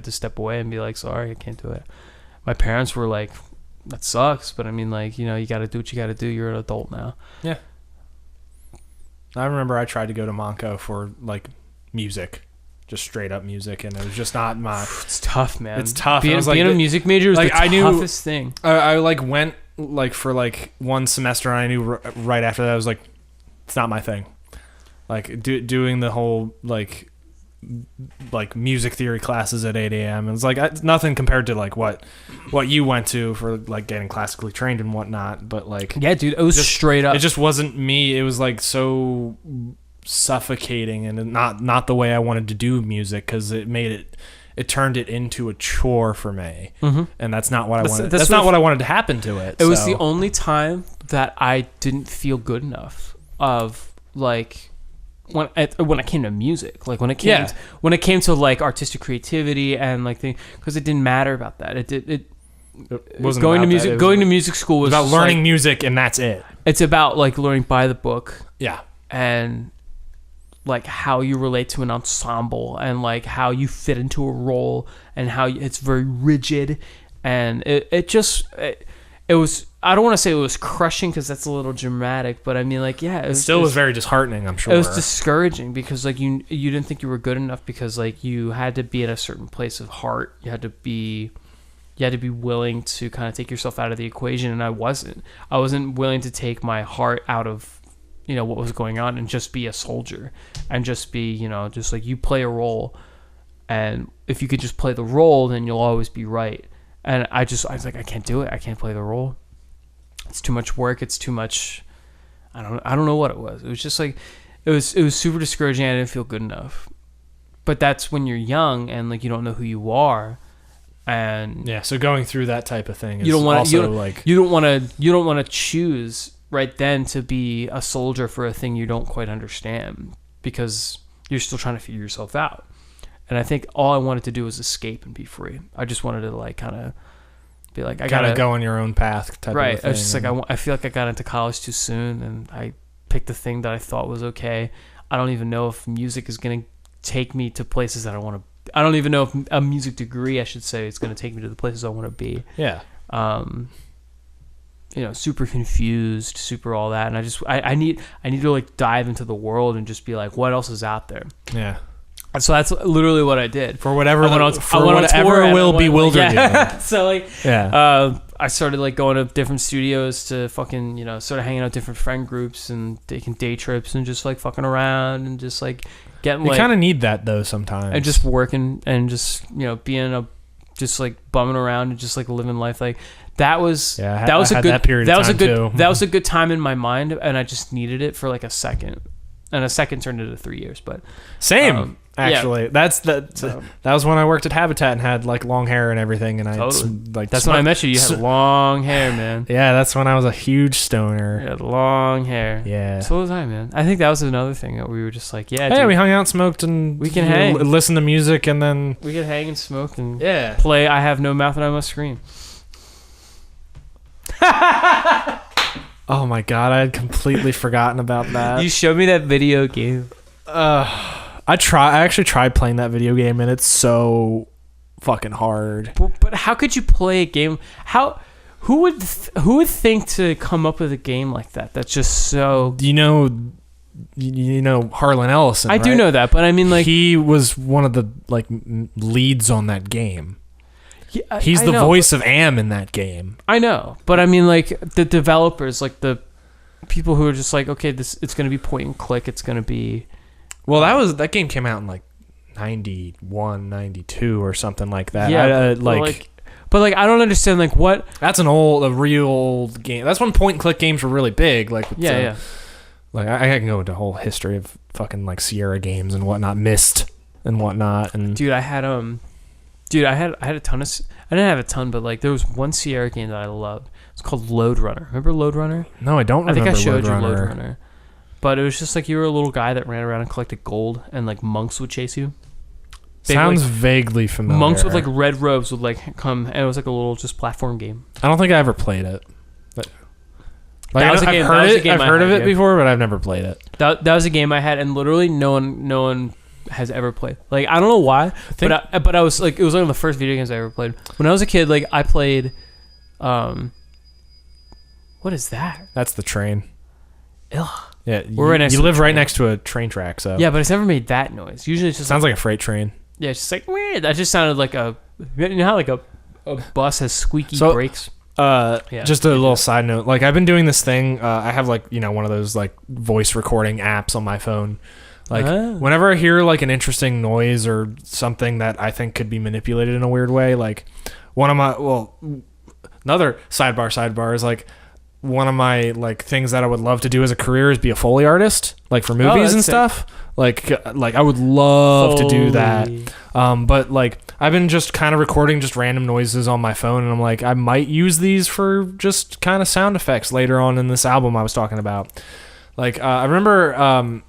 Speaker 2: to step away and be like, sorry, I can't do it. My parents were like, that sucks, but I mean, like, you know, you got to do what you got to do. You're an adult now.
Speaker 3: Yeah. I remember I tried to go to Monco for like music, just straight up music, and it was just not my.
Speaker 2: It's tough, man.
Speaker 3: It's tough.
Speaker 2: Being a music major is like, the toughest thing.
Speaker 3: I like went like for like one semester, and I knew right after that I was like, it's not my thing. Like doing the whole like music theory classes at 8 a.m. It was like it's nothing compared to like what you went to for like getting classically trained and whatnot. But like,
Speaker 2: yeah, dude, it was just straight up.
Speaker 3: It just wasn't me. It was like so suffocating, and not the way I wanted to do music, because it turned it into a chore for me, and that's not what I wanted. That's not what I wanted to happen to it.
Speaker 2: It was the only time that I didn't feel good enough of like. When I came to music, like when it came to like artistic creativity and like because it didn't matter about that. It wasn't going to music. Going to music school was
Speaker 3: about learning music, and that's it.
Speaker 2: It's about like learning by the book.
Speaker 3: Yeah,
Speaker 2: and like how you relate to an ensemble, and like how you fit into a role, and how it's very rigid, and it was. I don't want to say it was crushing because that's a little dramatic, but I mean, like, yeah,
Speaker 3: it still was very disheartening. I'm sure
Speaker 2: it was discouraging because like you didn't think you were good enough because like you had to be at a certain place of heart. You had to be willing to kind of take yourself out of the equation, and I wasn't willing to take my heart out of, you know, what was going on and just be a soldier and just be, you know, just like you play a role, and if you could just play the role, then you'll always be right. And I was like, I can't do it. I can't play the role. It's too much work. It's too much. I don't know what it was. It was just like, it was super discouraging. I didn't feel good enough. But that's when you're young and like you don't know who you are, and
Speaker 3: yeah. So going through that type of thing,
Speaker 2: you don't want to choose right then to be a soldier for a thing you don't quite understand because you're still trying to figure yourself out. And I think all I wanted to do was escape and be free. I just wanted to like kind of be like, I gotta
Speaker 3: go on your own path type
Speaker 2: right.
Speaker 3: of thing.
Speaker 2: I was just like, I feel like I got into college too soon, and I picked the thing that I thought was okay. I don't even know if music is going to take me to places that I want to. I don't even know if a music degree, I should say, is going to take me to the places I want to be.
Speaker 3: Yeah.
Speaker 2: super confused, super all that, and I need to like dive into the world and just be like, what else is out there?
Speaker 3: Yeah.
Speaker 2: And so that's literally what I did.
Speaker 3: For whatever
Speaker 2: I went on
Speaker 3: whatever will bewilder you.
Speaker 2: So like, I started like going to different studios to fucking, sort of hanging out with different friend groups and taking day trips and just like fucking around and just like getting
Speaker 3: you
Speaker 2: like.
Speaker 3: You kind of need that though sometimes.
Speaker 2: And just working and just just like bumming around and just like living life like. That was a good time in my mind, and I just needed it for like a second, and a second turned into 3 years. But
Speaker 3: same, actually, that was when I worked at Habitat and had like long hair and everything, and
Speaker 2: that's when I met you. You had long hair, man.
Speaker 3: Yeah, that's when I was a huge stoner.
Speaker 2: You had long hair.
Speaker 3: Yeah,
Speaker 2: so was I, man. I think that was another thing that we were just like,
Speaker 3: dude, we hung out, smoked, and
Speaker 2: we can hang,
Speaker 3: listen to music, and then
Speaker 2: we could hang and smoke and
Speaker 3: play.
Speaker 2: I Have No Mouth and I Must Scream.
Speaker 3: Oh my god, I had completely forgotten about that.
Speaker 2: You showed me that video game.
Speaker 3: I actually tried playing that video game, and it's so fucking hard.
Speaker 2: But how could you play a game? Who would think to come up with a game like that? That's just so.
Speaker 3: You know Harlan Ellison.
Speaker 2: I do know that, but I mean, like,
Speaker 3: he was one of the like leads on that game.
Speaker 2: Yeah,
Speaker 3: he's the voice of Am in that game.
Speaker 2: I know, but I mean, like, the developers, like the people who are just like, okay, it's going to be point and click. It's going to be.
Speaker 3: Well, that game came out in like 91, 92 or something like that.
Speaker 2: Yeah, but I don't understand like what.
Speaker 3: That's a real old game. That's when point and click games were really big. Like
Speaker 2: yeah.
Speaker 3: Like I can go into a whole history of fucking like Sierra games and whatnot, Myst and whatnot, and
Speaker 2: dude, I had a ton of. I didn't have a ton, but like there was one Sierra game that I loved. It's called Load Runner. Remember Load Runner?
Speaker 3: No, I don't remember.
Speaker 2: I think I showed
Speaker 3: you
Speaker 2: Load Runner. But it was just like you were a little guy that ran around and collected gold, and like monks would chase you.
Speaker 3: Sounds vaguely familiar.
Speaker 2: Monks with like red robes would like come, and it was like a little just platform game.
Speaker 3: I don't think I ever played it. But
Speaker 2: I've
Speaker 3: heard of it before, but I've never played it.
Speaker 2: That was a game I had, and literally no one has ever played. Like, I don't know why, but I was like, it was one of the first video games I ever played. When I was a kid, like I played, what is that?
Speaker 3: That's the train.
Speaker 2: Ugh.
Speaker 3: Yeah, you live right next to a train track, so
Speaker 2: yeah, but it's never made that noise. Usually, it's just
Speaker 3: sounds like a freight train.
Speaker 2: Yeah, it's just like weird. That just sounded like how like a bus has squeaky brakes.
Speaker 3: Just a little side note. Like I've been doing this thing. I have like one of those like voice recording apps on my phone. Like whenever I hear like an interesting noise or something that I think could be manipulated in a weird way, like another sidebar is like one of my like things that I would love to do as a career is be a Foley artist, like for movies and stuff. Like I would love to do that. But like I've been just kind of recording just random noises on my phone, and I'm like, I might use these for just kind of sound effects later on in this album I was talking about. Like I remember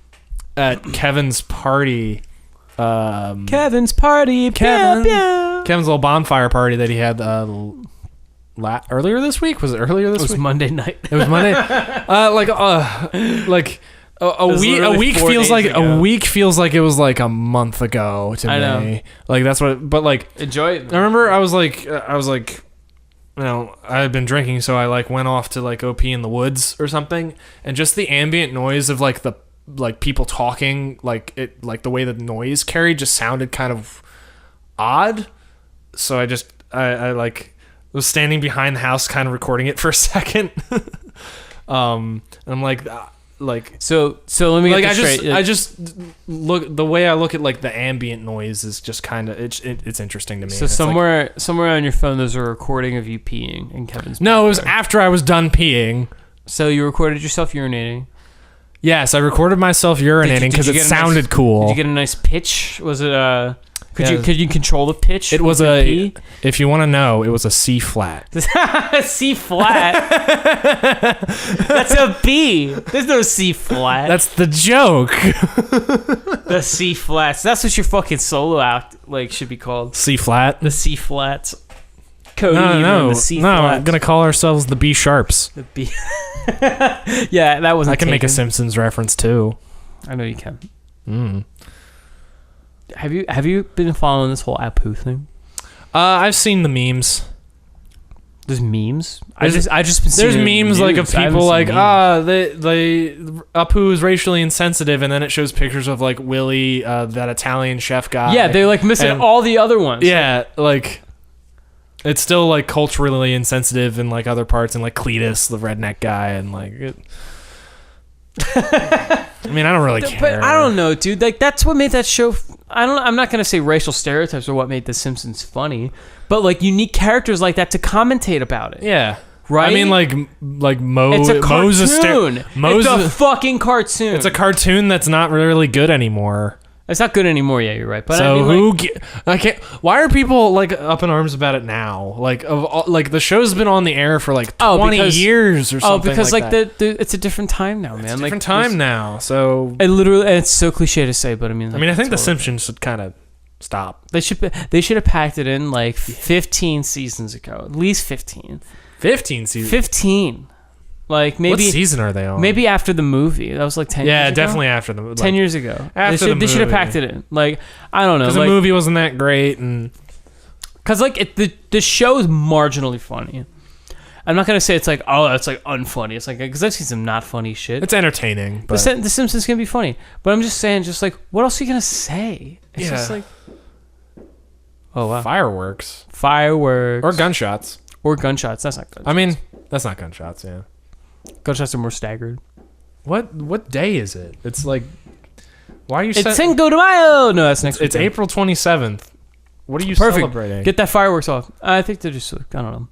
Speaker 3: at Kevin's party.
Speaker 2: Kevin's party.
Speaker 3: Kevin's little bonfire party that he had earlier this week. Was it earlier this week?
Speaker 2: It was Monday night.
Speaker 3: It was Monday. A week feels like ago. A week feels like it was like a month ago to me.
Speaker 2: Know.
Speaker 3: Like that's what. But like
Speaker 2: enjoy it. Man.
Speaker 3: I remember I was like, I had been drinking, so I like went off to like go pee in the woods or something, and just the ambient noise of like the people talking, like it, like the way the noise carried just sounded kind of odd. So I like was standing behind the house, kind of recording it for a second. And I'm like.
Speaker 2: So let me get this straight.
Speaker 3: I just look the way I look at like the ambient noise is just kind of it's interesting to me.
Speaker 2: So somewhere on your phone there's a recording of you peeing in Kevin's.
Speaker 3: No, it was after I was done peeing.
Speaker 2: So you recorded yourself urinating.
Speaker 3: Yes, I recorded myself urinating because it sounded cool.
Speaker 2: Did you get a nice pitch? Was it Could you control the pitch?
Speaker 3: It was a. If you want to know, it was a C flat.
Speaker 2: C flat. That's a B. There's no C flat.
Speaker 3: That's the joke.
Speaker 2: The C flats. That's what your fucking solo act should be called.
Speaker 3: C flat.
Speaker 2: The C flats. Cody.
Speaker 3: No.
Speaker 2: The C flats.
Speaker 3: I'm gonna call ourselves the B sharps.
Speaker 2: The B. Yeah, that wasn't.
Speaker 3: I can make a Simpsons reference too.
Speaker 2: I know you can. Have you been following this whole Apu thing?
Speaker 3: I've seen the memes.
Speaker 2: There's memes. I just been
Speaker 3: there's
Speaker 2: seeing
Speaker 3: memes like of
Speaker 2: news. I haven't
Speaker 3: people
Speaker 2: seen
Speaker 3: like
Speaker 2: memes.
Speaker 3: they Apu is racially insensitive, and then it shows pictures of like Willie, that Italian chef guy.
Speaker 2: Yeah, they're like missing
Speaker 3: and-
Speaker 2: all the other ones.
Speaker 3: Yeah, like it's still like culturally insensitive in like other parts, and like Cletus, the redneck guy, and like it. I mean, I don't really care.
Speaker 2: But I don't know, dude. Like that's what made that show. I'm not gonna say racial stereotypes are what made The Simpsons funny, but like unique characters like that to commentate about it.
Speaker 3: Yeah.
Speaker 2: Right?
Speaker 3: I mean, like Mo.
Speaker 2: It's a
Speaker 3: Mo's
Speaker 2: cartoon.
Speaker 3: Mo's
Speaker 2: It's a fucking cartoon.
Speaker 3: It's a cartoon that's not really good anymore.
Speaker 2: It's not good anymore. Yeah, you're right. But
Speaker 3: So
Speaker 2: I mean,
Speaker 3: I can't. Why are people like up in arms about it now? Like like the show's been on the air for like 20 years or something.
Speaker 2: Oh, because like
Speaker 3: that.
Speaker 2: it's a different time now, man.
Speaker 3: It's a
Speaker 2: like,
Speaker 3: different time now. So
Speaker 2: It literally, and it's so cliche to say, but I mean, like,
Speaker 3: I think The
Speaker 2: totally.
Speaker 3: Simpsons should kind of stop.
Speaker 2: They should have packed it in like 15 seasons ago, at least 15.
Speaker 3: 15 seasons.
Speaker 2: 15. Like maybe
Speaker 3: What season are they on?
Speaker 2: maybe after the movie. That was like 10 years ago.
Speaker 3: Yeah, definitely after the
Speaker 2: 10 years ago.
Speaker 3: After
Speaker 2: They should have
Speaker 3: movie.
Speaker 2: packed it in. Like I don't know,
Speaker 3: because
Speaker 2: like,
Speaker 3: the movie wasn't that great, and
Speaker 2: cuz like the show is marginally funny. I'm not going to say it's like, oh, it's like unfunny. It's like cuz I've seen some not funny shit.
Speaker 3: it's entertaining. But
Speaker 2: The Simpsons can be funny, but I'm just saying, just like, what else are you gonna say? It's
Speaker 3: Yeah.
Speaker 2: just like, oh wow,
Speaker 3: fireworks
Speaker 2: fireworks
Speaker 3: or gunshots.
Speaker 2: or gunshots. That's not good.
Speaker 3: I mean, that's not gunshots. Yeah.
Speaker 2: Gunshots are more staggered.
Speaker 3: What day is it? It's like, why are you?
Speaker 2: It's Cinco de Mayo. No, that's next.
Speaker 3: It's
Speaker 2: weekend.
Speaker 3: April 27th. What are you
Speaker 2: Perfect.
Speaker 3: celebrating?
Speaker 2: Get that fireworks off. I think they're just like, I don't know.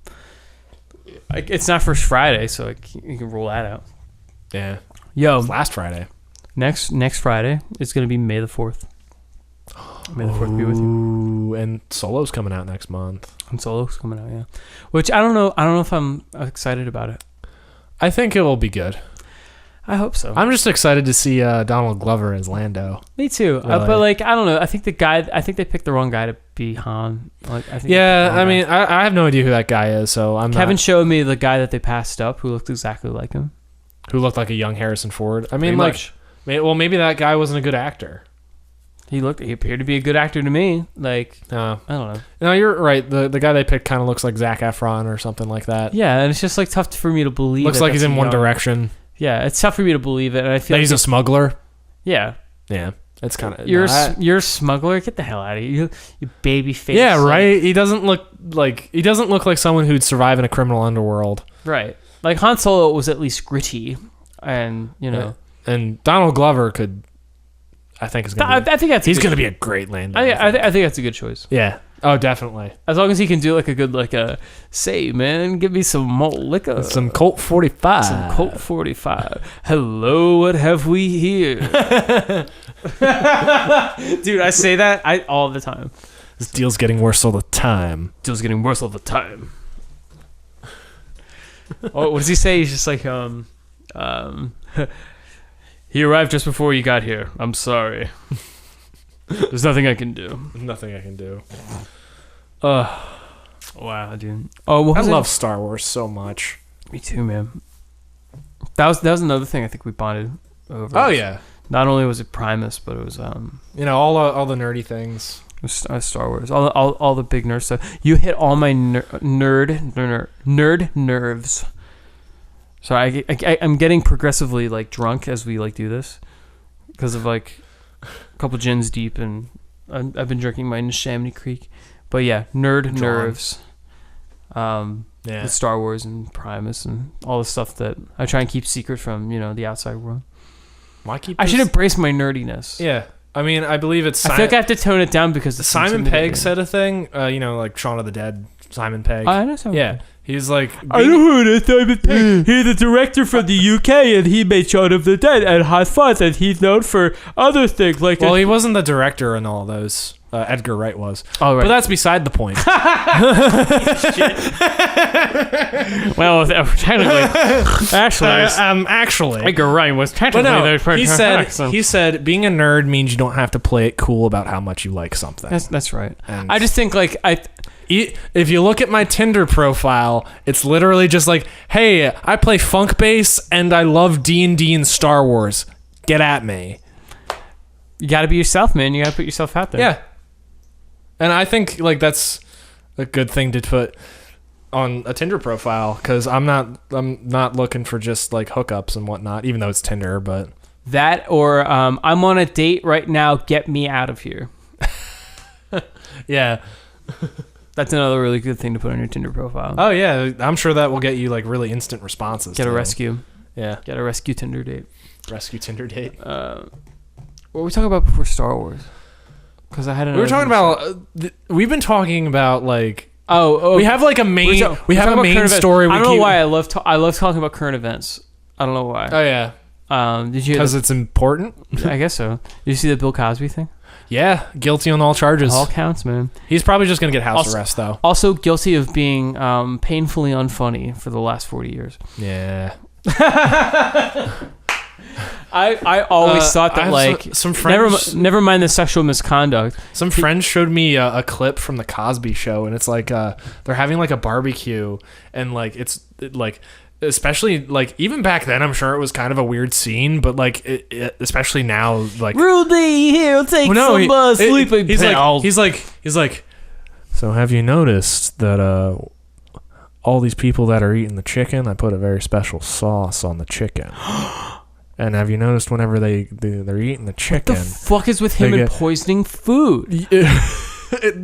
Speaker 2: Like, it's not First Friday, so like, you can roll that out.
Speaker 3: yeah.
Speaker 2: Yo,
Speaker 3: It's last Friday.
Speaker 2: next Friday it's gonna be May the 4th. May the 4th be with you.
Speaker 3: Ooh, and Solo's coming out next month.
Speaker 2: And Solo's coming out, yeah. Which I don't know. I don't know if I'm excited about it.
Speaker 3: I think it will be good.
Speaker 2: I hope so.
Speaker 3: I'm just excited to see Donald Glover as Lando.
Speaker 2: Me too.
Speaker 3: Really.
Speaker 2: But like, I don't know. I think they picked the wrong guy to be Han. Like, I think they picked
Speaker 3: Yeah,
Speaker 2: the wrong
Speaker 3: I
Speaker 2: guy.
Speaker 3: mean, I have no idea who that guy is, so I'm
Speaker 2: Kevin
Speaker 3: not,
Speaker 2: showed me the guy that they passed up who looked exactly like him.
Speaker 3: who looked like a young Harrison Ford. I mean,
Speaker 2: Pretty
Speaker 3: like,
Speaker 2: much.
Speaker 3: well, maybe that guy wasn't a good actor.
Speaker 2: He appeared to be a good actor to me. Like,
Speaker 3: No,
Speaker 2: I don't know.
Speaker 3: no, you're right. The guy they picked kind of looks like Zac Efron or something like that.
Speaker 2: Yeah, and it's just like tough for me to believe.
Speaker 3: Looks like he's in One Direction.
Speaker 2: Yeah, it's tough for me to believe it, and I feel
Speaker 3: That
Speaker 2: like
Speaker 3: he's a smuggler.
Speaker 2: yeah.
Speaker 3: Yeah, it's kind of
Speaker 2: You're a smuggler. Get the hell out of here, you baby face.
Speaker 3: Yeah,
Speaker 2: like-
Speaker 3: right. He doesn't look like someone who'd survive in a criminal underworld.
Speaker 2: Right. Like Han Solo was at least gritty, and you know.
Speaker 3: And Donald Glover could, I think, is gonna.
Speaker 2: I think that's.
Speaker 3: He's gonna be a great Lando.
Speaker 2: I think that's a good choice.
Speaker 3: Yeah. Oh, definitely.
Speaker 2: As long as he can do like a good say, man, give me some malt liquor.
Speaker 3: Some Colt 45.
Speaker 2: Some Colt 45. Hello, what have we here? Dude, I say that all the time.
Speaker 3: This deal's getting worse all the time.
Speaker 2: Deal's getting worse all the time. Oh, what does he say? He's just like, he arrived just before you got here. I'm sorry. There's nothing I can do.
Speaker 3: Nothing I can do.
Speaker 2: Wow, dude. Oh, what
Speaker 3: I
Speaker 2: was
Speaker 3: love Star Wars so much.
Speaker 2: Me too, man. That was another thing I think we bonded over.
Speaker 3: Oh yeah.
Speaker 2: Not only was it Primus, but it was
Speaker 3: You know, all the nerdy things.
Speaker 2: Star Wars. All the big nerd stuff. You hit all my nerd nerves. So I'm getting progressively like drunk as we like do this because of like a couple gins deep, and I've been drinking my Neshaminy Creek. But yeah, nerves.
Speaker 3: Yeah.
Speaker 2: With Star Wars and Primus and all the stuff that I try and keep secret from the outside world.
Speaker 3: Why keep?
Speaker 2: I should embrace my nerdiness.
Speaker 3: Yeah. I mean, I believe it's.
Speaker 2: I feel like I have to tone it down because
Speaker 3: Simon Pegg said a thing. Like Shaun of the Dead. Simon Pegg.
Speaker 2: I know Simon
Speaker 3: Yeah.
Speaker 2: Pegg.
Speaker 3: He's like.
Speaker 2: I know who it is, Simon Pegg. He's the director from the UK, and he made Shaun of the Dead and Hot Fuzz, and he's known for other things like.
Speaker 3: Well, he wasn't the director in all those. Edgar Wright was.
Speaker 2: Oh, right.
Speaker 3: But that's beside the point.
Speaker 2: Well, technically,
Speaker 3: Actually,
Speaker 2: Edgar Wright was technically
Speaker 3: but no,
Speaker 2: the person.
Speaker 3: he said being a nerd means you don't have to play it cool about how much you like something.
Speaker 2: That's right.
Speaker 3: And
Speaker 2: I just think
Speaker 3: if you look at my Tinder profile, it's literally just like, hey, I play funk bass and I love D&D and Star Wars. Get at me.
Speaker 2: you got to be yourself, man. You got to put yourself out there.
Speaker 3: Yeah. And I think like that's a good thing to put. on a Tinder profile, because I'm not looking for just like hookups and whatnot, even though it's Tinder. But
Speaker 2: That or I'm on a date right now. Get me out of here.
Speaker 3: yeah.
Speaker 2: That's another really good thing to put on your Tinder profile.
Speaker 3: Oh yeah, I'm sure that will get you like really instant responses.
Speaker 2: Get a
Speaker 3: too.
Speaker 2: rescue.
Speaker 3: Yeah.
Speaker 2: Get a rescue Tinder date.
Speaker 3: Rescue Tinder date.
Speaker 2: What were we talking about before Star Wars? Because I had
Speaker 3: We were talking about. We've been talking about like.
Speaker 2: Oh,
Speaker 3: we have like a main. We have a main story.
Speaker 2: I don't know why I love talking about current events. I don't know why.
Speaker 3: Oh yeah.
Speaker 2: Did you?
Speaker 3: Because it's important.
Speaker 2: I guess so. Did you see the Bill Cosby thing?
Speaker 3: Yeah, guilty on all charges.
Speaker 2: All counts, man.
Speaker 3: He's probably just gonna get house arrest though.
Speaker 2: Also guilty of being painfully unfunny for the last 40 years.
Speaker 3: Yeah.
Speaker 2: I always thought that like
Speaker 3: some friends.
Speaker 2: Never mind the sexual misconduct.
Speaker 3: Some friends showed me a clip from the Cosby Show, and it's like they're having like a barbecue, and like it's like. Especially like even back then, I'm sure it was kind of a weird scene, but like especially now, like
Speaker 2: Rudy, here, take some sleeping pills.
Speaker 3: He's like. So have you noticed that all these people that are eating the chicken, I put a very special sauce on the chicken. And have you noticed whenever they're eating the chicken,
Speaker 2: what the fuck is with him and poisoning food?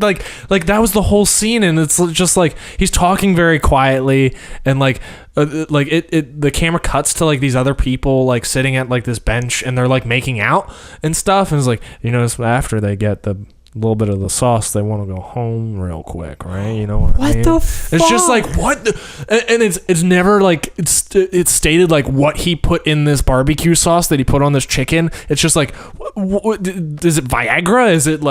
Speaker 3: Like that was the whole scene, and it's just like he's talking very quietly, and like the camera cuts to like these other people like sitting at like this bench, and they're like making out and stuff, and it's like, you notice after they get the little bit of the sauce, they want to go home real quick, right? You know what I mean?
Speaker 2: The fuck?
Speaker 3: It's just like what, and it's never like it's stated like what he put in this barbecue sauce that he put on this chicken. It's just like, what is it? Viagra? Is it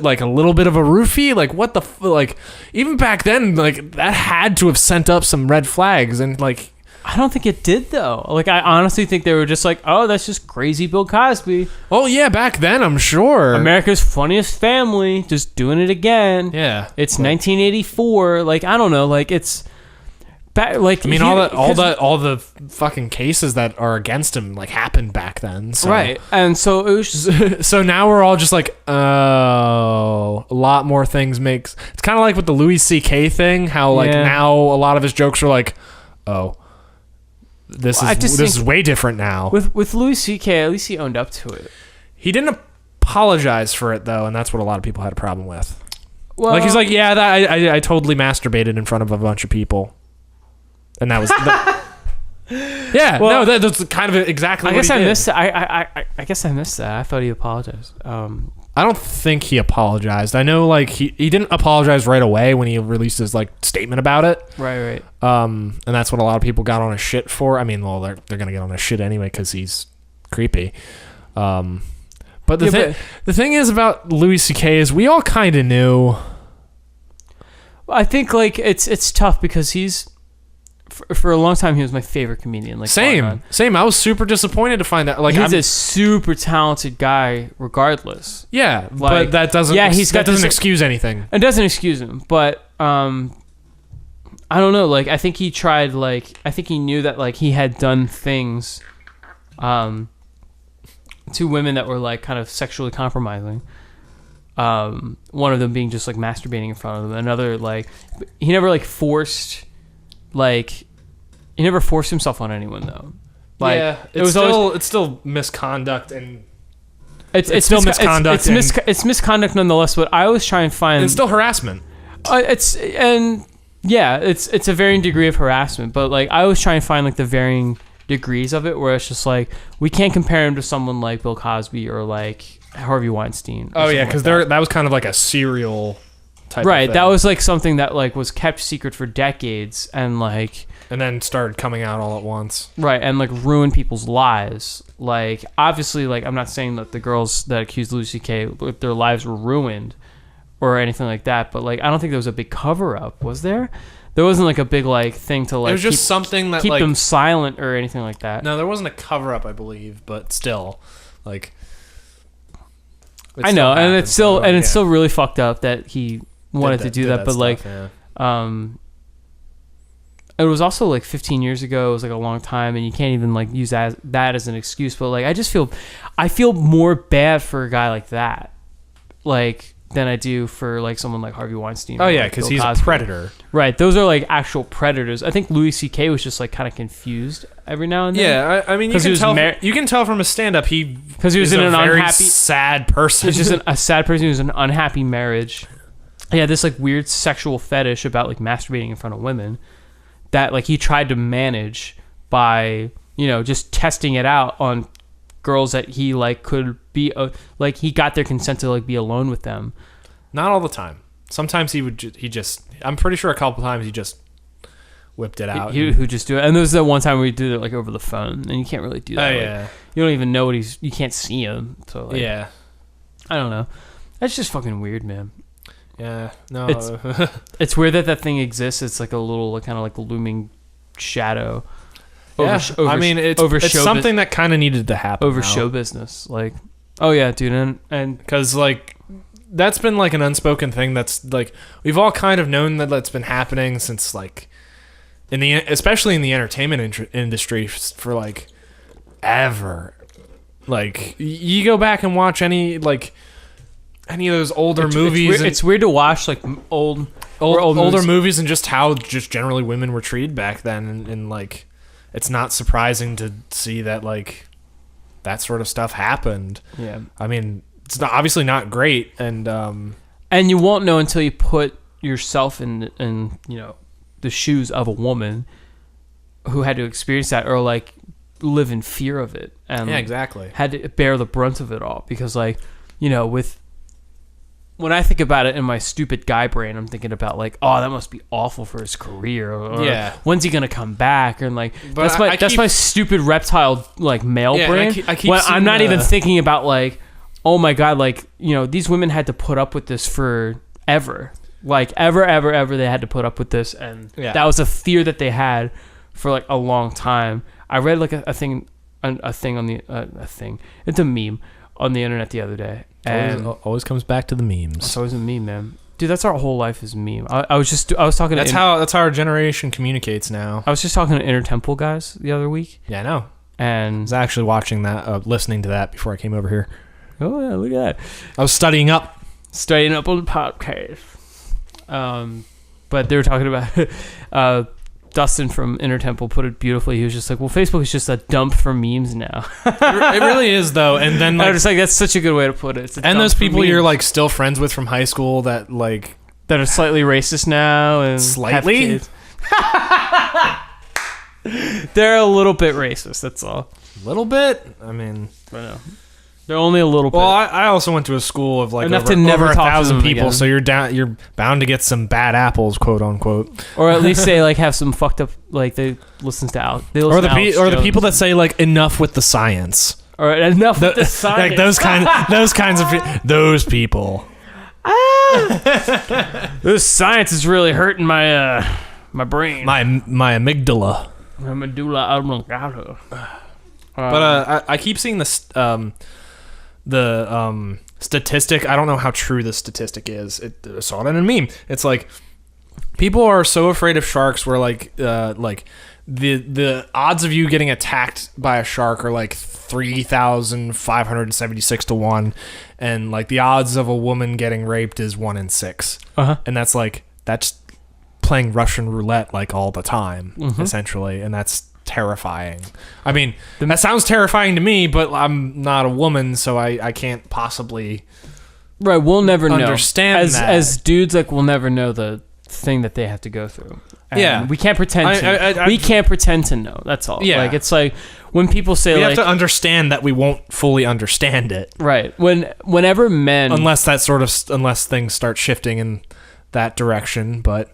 Speaker 3: like a little bit of a roofie? Like what the like? Even back then, like that had to have sent up some red flags, and like.
Speaker 2: I don't think it did though. Like I honestly think they were just like, oh, that's just crazy Bill Cosby.
Speaker 3: Oh yeah, back then I'm sure.
Speaker 2: America's Funniest Family, just doing it again.
Speaker 3: Yeah,
Speaker 2: it's 1984. Like I don't know. Like it's back. Like
Speaker 3: I mean, all the fucking cases that are against him like happened back then. So.
Speaker 2: Right, and so it was just
Speaker 3: so now we're all just like, oh, a lot more things makes. It's kind of like with the Louis C.K. thing. How like now a lot of his jokes are like, oh. This is way different now.
Speaker 2: With Louis C.K., at least he owned up to it.
Speaker 3: He didn't apologize for it though, and that's what a lot of people had a problem with.
Speaker 2: Well,
Speaker 3: like he's like, yeah, I totally masturbated in front of a bunch of people, and that was. Yeah, well, no, that's kind of exactly.
Speaker 2: I
Speaker 3: what
Speaker 2: guess
Speaker 3: he
Speaker 2: I
Speaker 3: did.
Speaker 2: missed that. I guess I missed that. I thought he apologized.
Speaker 3: I don't think he apologized. I know like he didn't apologize right away when he released his like statement about it.
Speaker 2: Right.
Speaker 3: And that's what a lot of people got on his shit for. I mean, well, they're gonna get on his shit anyway because he's creepy. But the thing is about Louis C.K. is we all kind of knew.
Speaker 2: I think like it's tough because he's. For a long time, he was my favorite comedian. Like
Speaker 3: same. I was super disappointed to find out. Like
Speaker 2: he's a super talented guy, regardless.
Speaker 3: Yeah,
Speaker 2: like,
Speaker 3: but that doesn't.
Speaker 2: Yeah,
Speaker 3: that doesn't excuse anything.
Speaker 2: It doesn't excuse him, but I don't know. Like I think he tried. Like I think he knew that like he had done things, to women that were like kind of sexually compromising. One of them being just like masturbating in front of them. Another like he never like forced. Like, he never forced himself on anyone though. Like,
Speaker 3: yeah, it's still misconduct, and
Speaker 2: it's
Speaker 3: still misconduct.
Speaker 2: It's misconduct nonetheless. But I always try and find
Speaker 3: it's still harassment.
Speaker 2: It's a varying degree of harassment. But like, I always try and find like the varying degrees of it, where it's just like we can't compare him to someone like Bill Cosby or like Harvey Weinstein.
Speaker 3: Oh yeah, because that was kind of like a serial.
Speaker 2: Right, that was like something that like was kept secret for decades and
Speaker 3: then started coming out all at once.
Speaker 2: Right, and like ruined people's lives. Like obviously, like I'm not saying that the girls that accused Louis C.K. their lives were ruined or anything like that, but like I don't think there was a big cover up, was there? There wasn't like a big like thing to like.
Speaker 3: It was just something that
Speaker 2: keep
Speaker 3: like,
Speaker 2: them silent or anything like that.
Speaker 3: No, there wasn't a cover up, I believe, but still, like.
Speaker 2: I know, and it's still really fucked up that he. Wanted to do that, but like it was also like 15 years ago. It was like a long time, and you can't even like use that as an excuse. But like I feel more bad for a guy like that. Like than I do for like someone like Harvey Weinstein.
Speaker 3: Oh
Speaker 2: or,
Speaker 3: yeah,
Speaker 2: like,
Speaker 3: because
Speaker 2: Bill
Speaker 3: he's
Speaker 2: Cosby.
Speaker 3: a predator.
Speaker 2: Right, those are like actual predators. I think Louis C.K. was just like kind of confused every now and then.
Speaker 3: Yeah, I mean, you can tell from his stand-up because
Speaker 2: he was in
Speaker 3: a
Speaker 2: an
Speaker 3: very
Speaker 2: unhappy,
Speaker 3: sad person.
Speaker 2: He's just a sad person who's in an unhappy marriage. Yeah, this like weird sexual fetish about like masturbating in front of women that like he tried to manage by, you know, just testing it out on girls that he like could be like he got their consent to like be alone with them.
Speaker 3: Not all the time. Sometimes he just I'm pretty sure a couple times he just whipped it out.
Speaker 2: He would just do it. And there was that one time where we did it like over the phone, and you can't really do that.
Speaker 3: Oh yeah.
Speaker 2: You don't even know what you can't see him. So like,
Speaker 3: yeah.
Speaker 2: I don't know. That's just fucking weird, man.
Speaker 3: Yeah. No.
Speaker 2: It's weird that thing exists. It's like a little like, kind of like a looming shadow.
Speaker 3: I mean, it's something that kind of needed to happen
Speaker 2: over show business. Like, oh yeah, dude, and
Speaker 3: because like that's been like an unspoken thing that's like we've all kind of known that's been happening since like especially in the entertainment industry for like ever. Like you go back and watch any of those older movies.
Speaker 2: It's weird to watch like older
Speaker 3: movies and just how just generally women were treated back then, and like it's not surprising to see that like that sort of stuff happened.
Speaker 2: Yeah,
Speaker 3: I mean it's obviously not great, and
Speaker 2: you won't know until you put yourself in you know the shoes of a woman who had to experience that or like live in fear of it, and
Speaker 3: yeah, exactly,
Speaker 2: had to bear the brunt of it all. Because like, you know, when I think about it in my stupid guy brain, I'm thinking about like, oh, that must be awful for his career. Or,
Speaker 3: yeah,
Speaker 2: when's he gonna come back? And like,
Speaker 3: but
Speaker 2: that's my stupid reptile like male brain. I'm not even thinking about like, oh my god, like, you know, these women had to put up with this forever. Like ever they had to put up with this, and that was a fear that they had for like a long time. I read like a thing. It's a meme on the internet the other day. And
Speaker 3: always comes back to the memes.
Speaker 2: It's always a meme, man. Dude, that's our whole life is a meme. I was talking.
Speaker 3: That's how our generation communicates now.
Speaker 2: I was just talking to Inner Temple guys the other week.
Speaker 3: Yeah, I know.
Speaker 2: And
Speaker 3: I was actually watching that, listening to that before I came over here.
Speaker 2: Oh yeah, look at that.
Speaker 3: I was studying up
Speaker 2: on the podcast. But they were talking about Dustin from Inner Temple put it beautifully. He was just like, well, Facebook is just a dump for memes now.
Speaker 3: It really is, though. And then, like,
Speaker 2: I was just like, that's such a good way to put it.
Speaker 3: And those people you're like still friends with from high school that
Speaker 2: are slightly racist now and
Speaker 3: slightly.
Speaker 2: Have kids. They're a little bit racist. That's all.
Speaker 3: A little bit. I mean,
Speaker 2: I know. They're only a little bit.
Speaker 3: Well, I also went to a school of like
Speaker 2: enough
Speaker 3: over,
Speaker 2: to never
Speaker 3: over
Speaker 2: talk
Speaker 3: 1,000
Speaker 2: to them
Speaker 3: people,
Speaker 2: again.
Speaker 3: so you're bound to get some bad apples, quote unquote,
Speaker 2: or at least they like have some fucked up like they listen to Alex.
Speaker 3: The people that say like enough with the science,
Speaker 2: or enough with the science,
Speaker 3: like those kinds of those people.
Speaker 2: This science is really hurting my brain,
Speaker 3: my amygdala,
Speaker 2: my medulla oblongata.
Speaker 3: But I keep seeing this. The statistic, I don't know how true this statistic is. I saw it in a meme. It's like people are so afraid of sharks where like the odds of you getting attacked by a shark are like 3,576 to 1, and like the odds of a woman getting raped is 1 in 6. And that's playing Russian roulette like all the time, essentially, and that's terrifying. I mean, that sounds terrifying to me, but I'm not a woman, so I can't possibly
Speaker 2: we'll never
Speaker 3: understand
Speaker 2: that. As dudes, like, we'll never know the thing that they have to go through. And we can't pretend we can't pretend to know. That's all. Like, it's like when people say we
Speaker 3: have to understand that we won't fully understand it.
Speaker 2: Right. Whenever men,
Speaker 3: unless things start shifting in that direction, but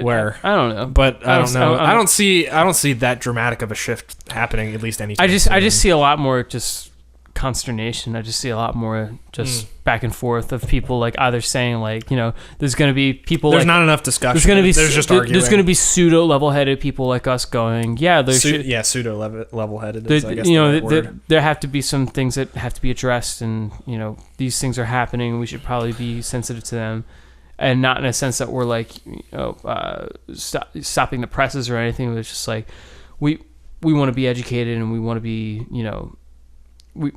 Speaker 3: where
Speaker 2: I don't know,
Speaker 3: but I don't know. I don't see that dramatic of a shift happening, at least anytime.
Speaker 2: I just see a lot more just consternation. I just see a lot more just back and forth of people like either saying like, you know, there's going to be people.
Speaker 3: There's not enough discussion.
Speaker 2: There's going to be pseudo level-headed people like us going,
Speaker 3: pseudo level-headed. Is, I guess,
Speaker 2: you know, there have to be some things that have to be addressed, and you know, these things are happening. We should probably be sensitive to them. And not in a sense that we're like, you know, stopping the presses or anything. It's just like we want to be educated, and we want to be, you know, we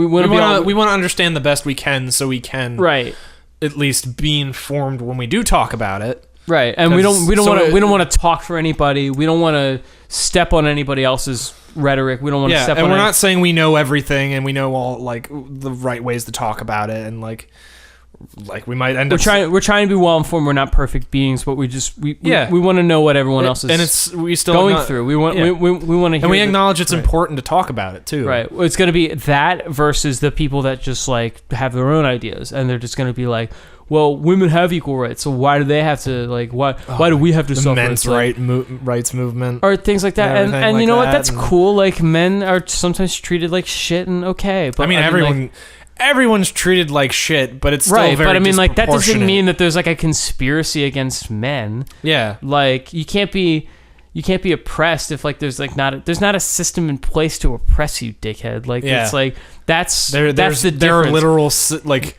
Speaker 2: want to understand the best we can, so we can
Speaker 3: at least be informed when we do talk about it.
Speaker 2: Right, and we don't want to talk for anybody. We don't want to step on anybody else's rhetoric. We don't want to step on.
Speaker 3: And we're not saying we know everything and we know all like the right ways to talk about it, and like we might end up.
Speaker 2: We're trying to be well informed. We're not perfect beings, but we want to know what everyone else is going through. We want to hear,
Speaker 3: and we acknowledge it's important to talk about it too.
Speaker 2: Right, it's going to be that versus the people that just like have their own ideas, and they're just going to be like, well, women have equal rights, so why do they have to, like, why do we have to suffer?
Speaker 3: The men's rights movement.
Speaker 2: Or things like that. And like, you know what? That's cool. Like, men are sometimes treated like shit and okay. But
Speaker 3: I mean, everyone's treated like shit, but it's still
Speaker 2: right,
Speaker 3: very
Speaker 2: but I mean, like, that doesn't
Speaker 3: disproportionate.
Speaker 2: mean that there's, like, a conspiracy against men.
Speaker 3: Yeah.
Speaker 2: Like, you can't be oppressed if, like, there's not a system in place to oppress you, dickhead. Like, it's like, that's the difference.
Speaker 3: There are literal, like...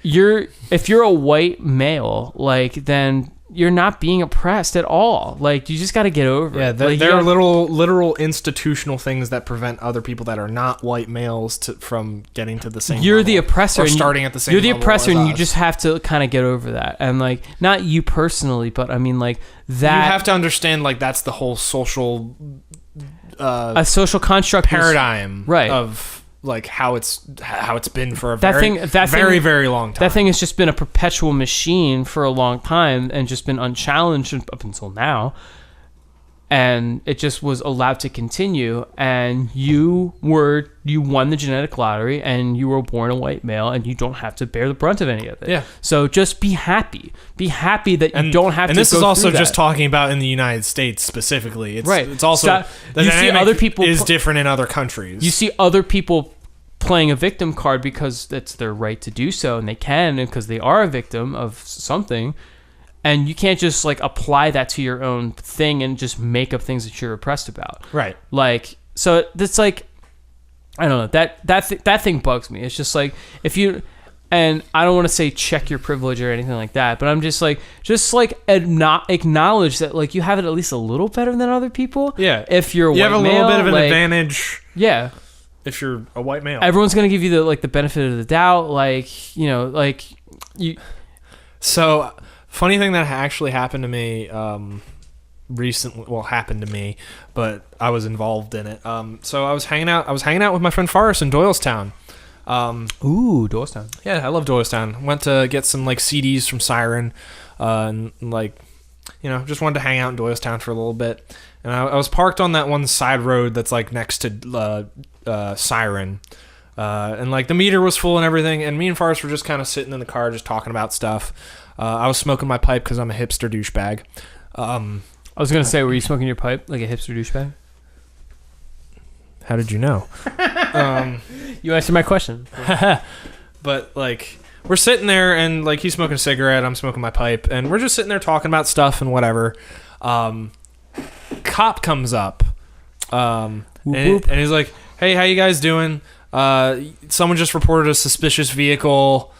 Speaker 2: If you're a white male, like, then you're not being oppressed at all. Like, you just got to get over it.
Speaker 3: Yeah, there are literal institutional things that prevent other people that are not white males from getting to the same
Speaker 2: You're
Speaker 3: level,
Speaker 2: the oppressor.
Speaker 3: or starting at the same
Speaker 2: You're the
Speaker 3: level
Speaker 2: oppressor,
Speaker 3: as
Speaker 2: and you
Speaker 3: us.
Speaker 2: just have to kind of get over that. And, like, not you personally, but, I mean, like, that...
Speaker 3: You have to understand, like, that's the whole social...
Speaker 2: a social construct
Speaker 3: paradigm
Speaker 2: right.
Speaker 3: of... like how it's been for a very long time.
Speaker 2: That thing has just been a perpetual machine for a long time and just been unchallenged up until now. And it just was allowed to continue. And you won the genetic lottery, and you were born a white male, and you don't have to bear the brunt of any of it.
Speaker 3: Yeah.
Speaker 2: So just be happy. Be happy that you don't have to.
Speaker 3: And this
Speaker 2: go
Speaker 3: is also
Speaker 2: through
Speaker 3: just
Speaker 2: that.
Speaker 3: talking about in the United States specifically. It's,
Speaker 2: right.
Speaker 3: It's also the
Speaker 2: you see other people
Speaker 3: is different in other countries.
Speaker 2: You see other people playing a victim card because it's their right to do so, and they can, and because they are a victim of something. And you can't just, like, apply that to your own thing and just make up things that you're oppressed about.
Speaker 3: Right.
Speaker 2: Like, so it's like, I don't know, that thing bugs me. It's just like, if you, and I don't want to say check your privilege or anything like that, but I'm just like acknowledge that, like, you have it at least a little better than other people.
Speaker 3: Yeah.
Speaker 2: If you're a white male.
Speaker 3: You have a little bit of an
Speaker 2: like,
Speaker 3: advantage.
Speaker 2: Yeah.
Speaker 3: If you're a white male.
Speaker 2: Everyone's going to give you the benefit of the doubt. Like, you know, like, you.
Speaker 3: So... Funny thing that actually happened to me recently. Well, happened to me, but I was involved in it. So I was hanging out with my friend Forrest in Doylestown.
Speaker 2: Ooh, Doylestown.
Speaker 3: Yeah, I love Doylestown. Went to get some like CDs from Siren, and like, you know, just wanted to hang out in Doylestown for a little bit. And I was parked on that one side road that's like next to Siren. And like the meter was full and everything, and me and Forrest were just kind of sitting in the car just talking about stuff. I was smoking my pipe because I'm a hipster douchebag.
Speaker 2: I was gonna say, were you smoking your pipe like a hipster douchebag?
Speaker 3: How did you know?
Speaker 2: You answered my question.
Speaker 3: But like, we're sitting there, and like, he's smoking a cigarette, I'm smoking my pipe, and we're just sitting there talking about stuff and whatever. Cop comes up, and he's like, "Hey, how you guys doing? Someone just reported a suspicious vehicle."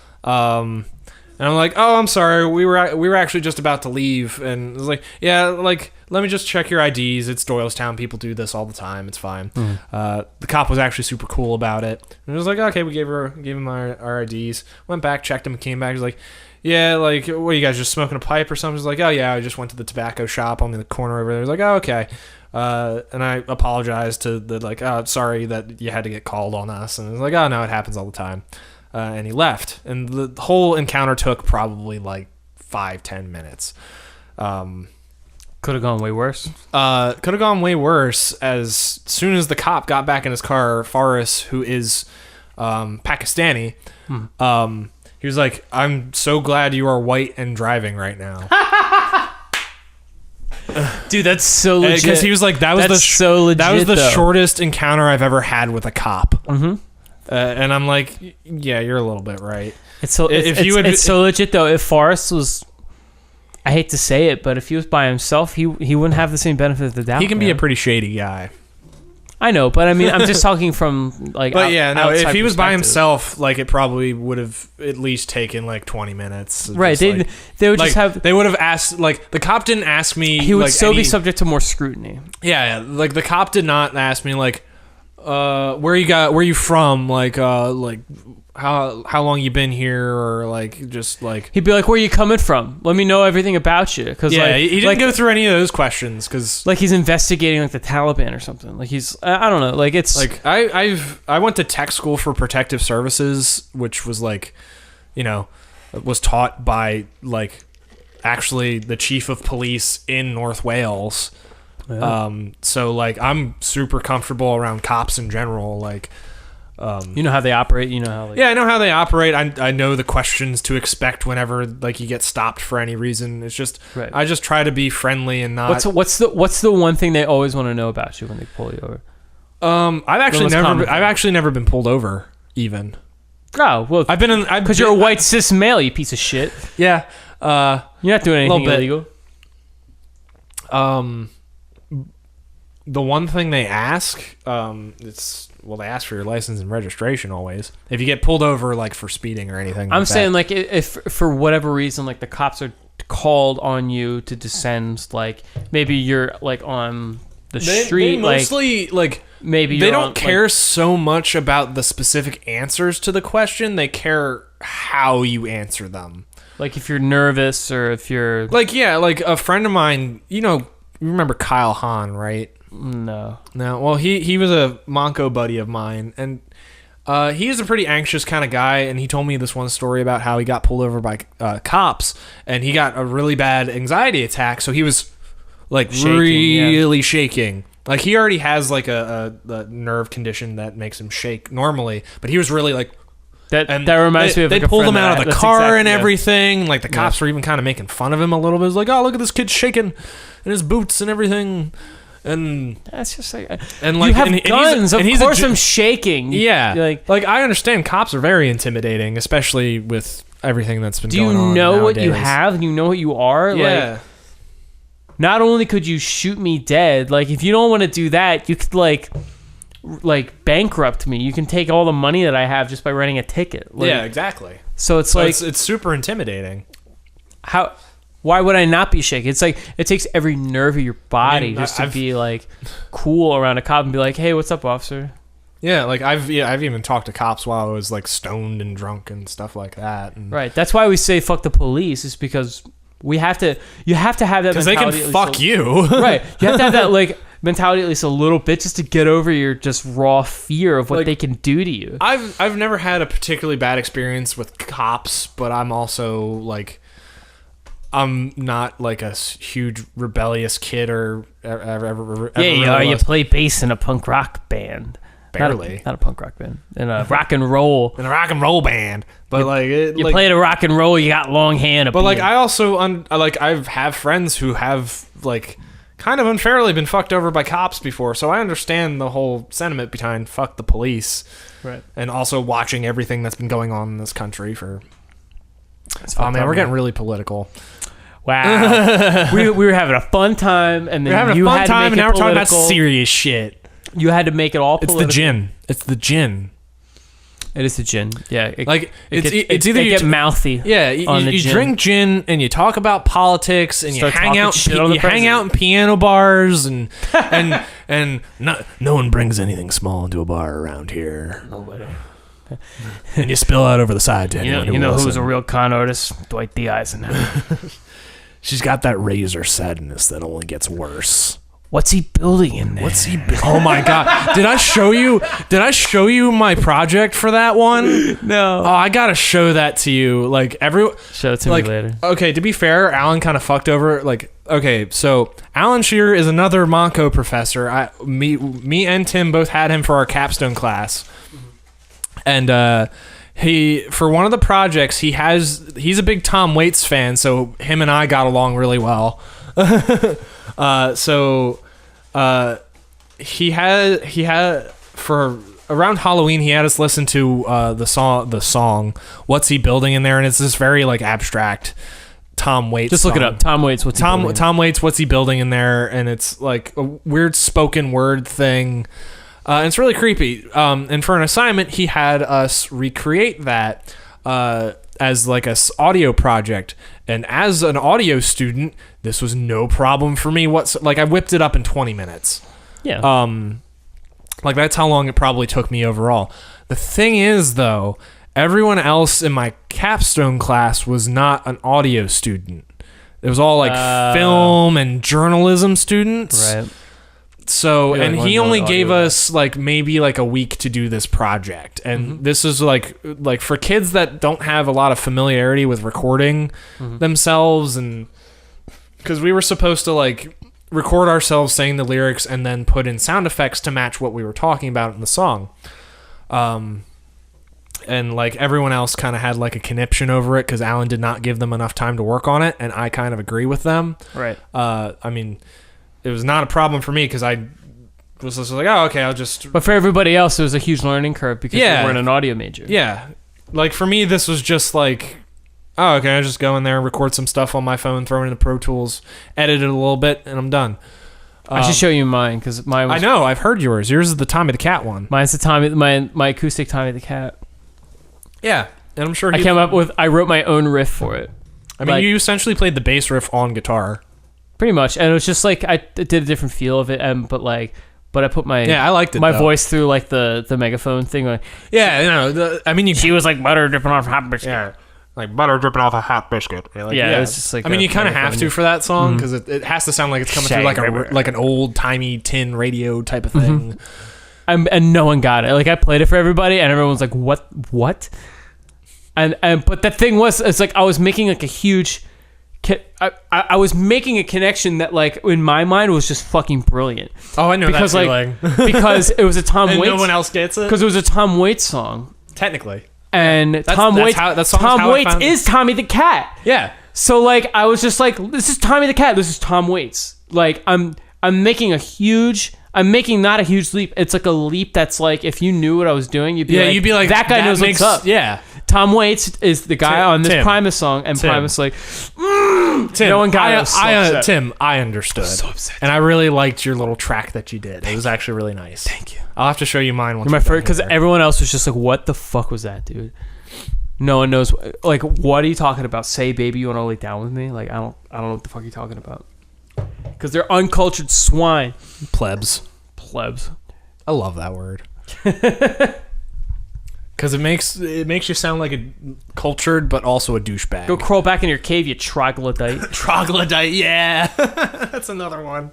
Speaker 3: And I'm like, "Oh, I'm sorry. We were actually just about to leave." And it was like, "Yeah, like, let me just check your IDs. It's Doylestown. People do this all the time. It's fine." The cop was actually super cool about it. And it was like, "Okay, we gave him our IDs. Went back, checked him, came back. He's like, "Yeah, like, what are you guys just smoking a pipe or something?" He's like, "Oh yeah, I just went to the tobacco shop on the corner over there." He's like, "Oh, okay." And I apologized to the like, "Oh, sorry that you had to get called on us." And he's like, "Oh no, it happens all the time." And he left. And the whole encounter took probably like 5-10 minutes.
Speaker 2: Could have gone way worse.
Speaker 3: Could have gone way worse. As soon as the cop got back in his car, Faris, who is Pakistani, he was like, "I'm so glad you are white and driving right now."
Speaker 2: Dude, that's so legit.
Speaker 3: Because he was like, that was the shortest encounter I've ever had with a cop. Mm-hmm. And I'm like, yeah, you're a little bit right.
Speaker 2: It's so legit though. If Forrest was, I hate to say it, but if he was by himself, he wouldn't have the same benefit of the doubt.
Speaker 3: He can be a pretty shady guy.
Speaker 2: I know, but I mean, I'm just talking from like.
Speaker 3: But yeah, no. If he was by himself, like, it probably would have at least taken like 20 minutes.
Speaker 2: Right? They would
Speaker 3: like,
Speaker 2: just have.
Speaker 3: They would have asked. Like, the cop didn't ask me.
Speaker 2: He would
Speaker 3: like,
Speaker 2: still be subject to more scrutiny.
Speaker 3: Yeah, like the cop did not ask me like, where you from? Like how long you been here, or like just like
Speaker 2: he'd be like, where are you coming from? Let me know everything about you. Cause
Speaker 3: yeah,
Speaker 2: like,
Speaker 3: he didn't go through any of those questions because
Speaker 2: like he's investigating like the Taliban or something. Like he's I don't know. Like it's
Speaker 3: like I went to tech school for protective services, which was like, was taught by like actually the chief of police in North Wales. Yeah. So like I'm super comfortable around cops in general. Like.
Speaker 2: You know how they operate. You know how. Like,
Speaker 3: yeah, I know how they operate. I know the questions to expect whenever like you get stopped for any reason. It's just right. I just try to be friendly and not.
Speaker 2: What's the one thing they always want to know about you when they pull you over?
Speaker 3: I've actually never been pulled over even.
Speaker 2: Oh well, because you're a white cis male, you piece of shit.
Speaker 3: Yeah,
Speaker 2: you're not doing anything illegal.
Speaker 3: The one thing they ask, they ask for your license and registration always. If you get pulled over, like for speeding or anything.
Speaker 2: I'm saying like if for whatever reason, like the cops are called on you to descend, like maybe you're like on the street,
Speaker 3: they mostly like
Speaker 2: maybe
Speaker 3: they don't care so much about the specific answers to the question. They care how you answer them.
Speaker 2: Like if you're nervous or if you're
Speaker 3: like like a friend of mine, you remember Kyle Hahn, right?
Speaker 2: No.
Speaker 3: Well, he was a Monco buddy of mine, and he is a pretty anxious kind of guy, and he told me this one story about how he got pulled over by cops, and he got a really bad anxiety attack, so he was like shaking. Like he already has like a nerve condition that makes him shake normally, but he was really like
Speaker 2: that reminds me of
Speaker 3: they
Speaker 2: like
Speaker 3: pulled him out of the car and everything. Like the cops were even kind of making fun of him a little bit. It was like, oh, look at this kid shaking in his boots and everything. And
Speaker 2: that's just like,
Speaker 3: and like
Speaker 2: you have guns. Of course, I'm shaking.
Speaker 3: Yeah, like I understand cops are very intimidating, especially with everything that's been going on.
Speaker 2: Do you know
Speaker 3: nowadays.
Speaker 2: what you have? Do you know what you are?
Speaker 3: Yeah.
Speaker 2: Like, not only could you shoot me dead, like if you don't want to do that, you could like bankrupt me. You can take all the money that I have just by writing a ticket. Like,
Speaker 3: yeah, exactly.
Speaker 2: So it's like
Speaker 3: it's super intimidating.
Speaker 2: Why would I not be shaking? It's like it takes every nerve of your body just to be like cool around a cop and be like, "Hey, what's up, officer?"
Speaker 3: Yeah, like I've even talked to cops while I was like stoned and drunk and stuff like that. And
Speaker 2: right. That's why we say fuck the police. Is because you have to have that mentality.
Speaker 3: Because they can fuck you.
Speaker 2: Right. You have to have that like mentality at least a little bit just to get over your just raw fear of what they can do to you.
Speaker 3: I've never had a particularly bad experience with cops, but I'm also like. I'm not like a huge rebellious kid or ever
Speaker 2: you are. You play bass in a punk rock band.
Speaker 3: Barely.
Speaker 2: Not a punk rock band. In a rock and roll.
Speaker 3: In a rock and roll band. But
Speaker 2: you played a rock and roll, you got long hair.
Speaker 3: But like I also I have friends who have like kind of unfairly been fucked over by cops before, so I understand the whole sentiment behind fuck the police.
Speaker 2: Right.
Speaker 3: And also watching everything that's been going on in this country for oh man, we're getting really political.
Speaker 2: Wow. we were having a fun time, and then
Speaker 3: we're having
Speaker 2: you
Speaker 3: a fun
Speaker 2: had
Speaker 3: time,
Speaker 2: to make
Speaker 3: and now we're talking about
Speaker 2: political.
Speaker 3: serious shit.
Speaker 2: You had to make it all political.
Speaker 3: It's the gin.
Speaker 2: It is the gin. Yeah.
Speaker 3: It's either
Speaker 2: you get mouthy.
Speaker 3: Yeah. You drink gin and you talk about politics and you hang out. You hang out in piano bars and no one brings anything small into a bar around here.
Speaker 2: Nobody.
Speaker 3: And you spill out over the side to anyone
Speaker 2: you know who's a real con artist? Dwight D. Eisenhower.
Speaker 3: She's got that razor sadness that only gets worse.
Speaker 2: What's he building in there?
Speaker 3: Oh my god! Did I show you my project for that one?
Speaker 2: No.
Speaker 3: Oh, I gotta show that to you.
Speaker 2: Show it to me later.
Speaker 3: Okay, to be fair, Alan kind of fucked over. Okay, so Alan Shearer is another Monco professor. Me and Tim both had him for our capstone class, and he for one of the projects he's a big Tom Waits fan, so him and I got along really well. He had for around Halloween he had us listen to the song What's He Building in There, and it's this very abstract Tom Waits
Speaker 2: just
Speaker 3: song.
Speaker 2: Look it up. Tom Waits
Speaker 3: Tom Waits What's He Building in There, and it's like a weird spoken word thing. And it's really creepy. And for an assignment he had us recreate that as like a audio project, and as an audio student this was no problem for me I whipped it up in 20 minutes.
Speaker 2: Yeah.
Speaker 3: Like, that's how long it probably took me overall. The thing is, though, everyone else in my capstone class was not an audio student. It was all like film and journalism students.
Speaker 2: Right.
Speaker 3: So, and he only gave
Speaker 2: audio
Speaker 3: us like maybe like a week to do this project. And this is like for kids that don't have a lot of familiarity with recording themselves, and because we were supposed to like record ourselves saying the lyrics and then put in sound effects to match what we were talking about in the song. And like everyone else kind of had like a conniption over it because Alan did not give them enough time to work on it, and I kind of agree with them.
Speaker 2: Right.
Speaker 3: I mean, it was not a problem for me because I was just like, oh, okay, I'll just...
Speaker 2: But for everybody else, it was a huge learning curve because they weren't an audio major.
Speaker 3: Yeah. Like, for me, this was just like, oh, okay, I'll just go in there, record some stuff on my phone, throw it into Pro Tools, edit it a little bit, and I'm done.
Speaker 2: I should show you mine because mine was...
Speaker 3: I know, I've heard yours. Yours is the Tommy the Cat one.
Speaker 2: Mine's the Tommy, my acoustic Tommy the Cat.
Speaker 3: Yeah, and I'm sure
Speaker 2: I wrote my own riff for it.
Speaker 3: I mean, you essentially played the bass riff on guitar.
Speaker 2: Pretty much, and it was just like I did a different feel of it, but I put
Speaker 3: I liked it,
Speaker 2: my
Speaker 3: though.
Speaker 2: voice through like the megaphone thing. Like,
Speaker 3: Yeah, you know,
Speaker 2: she was like butter dripping off a hot biscuit.
Speaker 3: Yeah, like butter dripping off a hot biscuit. Like,
Speaker 2: it was just like.
Speaker 3: I mean, you kind of have to for that song because it has to sound like it's coming through like an old timey tin radio type of thing.
Speaker 2: And no one got it. Like I played it for everybody, and everyone was like, "What?" And but the thing was, it's like I was making like a huge. I was making a connection that like in my mind was just fucking brilliant.
Speaker 3: Oh, I know
Speaker 2: because
Speaker 3: that
Speaker 2: like because it was a Tom
Speaker 3: and
Speaker 2: Waits.
Speaker 3: No one else gets it
Speaker 2: because it was a Tom Waits song.
Speaker 3: Technically.
Speaker 2: And Tom Waits is Tommy the Cat.
Speaker 3: Yeah.
Speaker 2: So like I was just like, this is Tommy the Cat. This is Tom Waits. Like I'm making not a huge leap. It's like a leap that's like if you knew what I was doing, you'd be like that guy knows what's up.
Speaker 3: Yeah.
Speaker 2: Tom Waits is the guy on this Primus song, and Primus like,
Speaker 3: Tim,
Speaker 2: no one got it.
Speaker 3: Tim, I understood.
Speaker 2: I was so upset.
Speaker 3: And I really liked your little track that you did. It was actually really nice.
Speaker 2: Thank you.
Speaker 3: I'll have to show you mine once.
Speaker 2: You're my first, because everyone else was just like, what the fuck was that, dude? No one knows. Like, what are you talking about? Say, baby, you want to lay down with me? Like, I don't know what the fuck you're talking about. Because they're uncultured swine.
Speaker 3: Plebs. I love that word. Because it makes you sound like a cultured, but also a douchebag.
Speaker 2: Go crawl back in your cave, you troglodyte.
Speaker 3: Troglodyte, yeah. That's another one.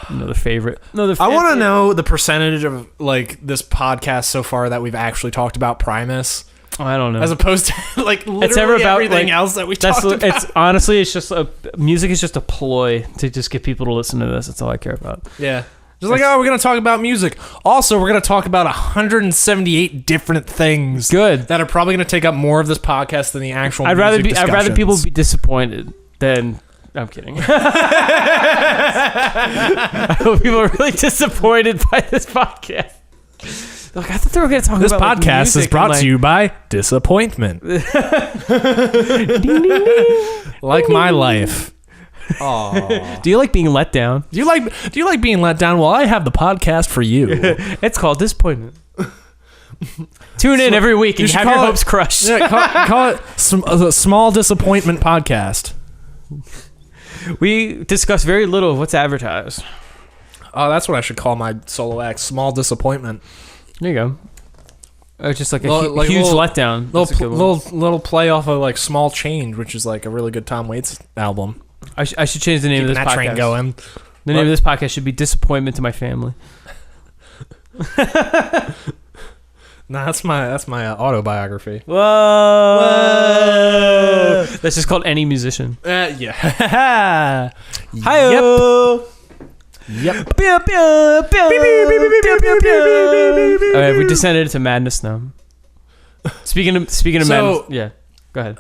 Speaker 2: Another favorite.
Speaker 3: I want to know the percentage of like this podcast so far that we've actually talked about Primus.
Speaker 2: Oh, I don't know.
Speaker 3: As opposed to like literally everything else that we talked about.
Speaker 2: It's honestly, it's just music is just a ploy to just get people to listen to this. That's all I care about.
Speaker 3: Yeah. Just like, we're going to talk about music. Also, we're going to talk about 178 different things.
Speaker 2: Good.
Speaker 3: That are probably going to take up more of this podcast than the actual
Speaker 2: I'd rather people be disappointed than... I'm kidding. I hope people are really disappointed by this podcast. Like, I thought they were going to talk
Speaker 3: about
Speaker 2: this podcast
Speaker 3: music is brought to you by disappointment.
Speaker 2: Ding, ding, ding.
Speaker 3: Like my life.
Speaker 2: Aww. Do you like being let down?
Speaker 3: Do you like being let down? Well, I have the podcast for you.
Speaker 2: It's called Disappointment. Tune in every week and have your hopes crushed.
Speaker 3: Yeah, call it a small disappointment podcast.
Speaker 2: We discuss very little of what's advertised.
Speaker 3: Oh, that's what I should call my solo act. Small disappointment.
Speaker 2: There you go. It's just like a huge letdown.
Speaker 3: Little play off of like Small Change, which is like a really good Tom Waits album.
Speaker 2: I should change the name of this podcast.
Speaker 3: Train going.
Speaker 2: The name of this podcast should be Disappointment to My Family.
Speaker 3: Nah, that's my autobiography.
Speaker 2: Whoa! That's just called Any Musician.
Speaker 3: Yeah.
Speaker 2: Hi-yo! Yep. All right, we descended into madness now. Speaking of madness, yeah. Go ahead.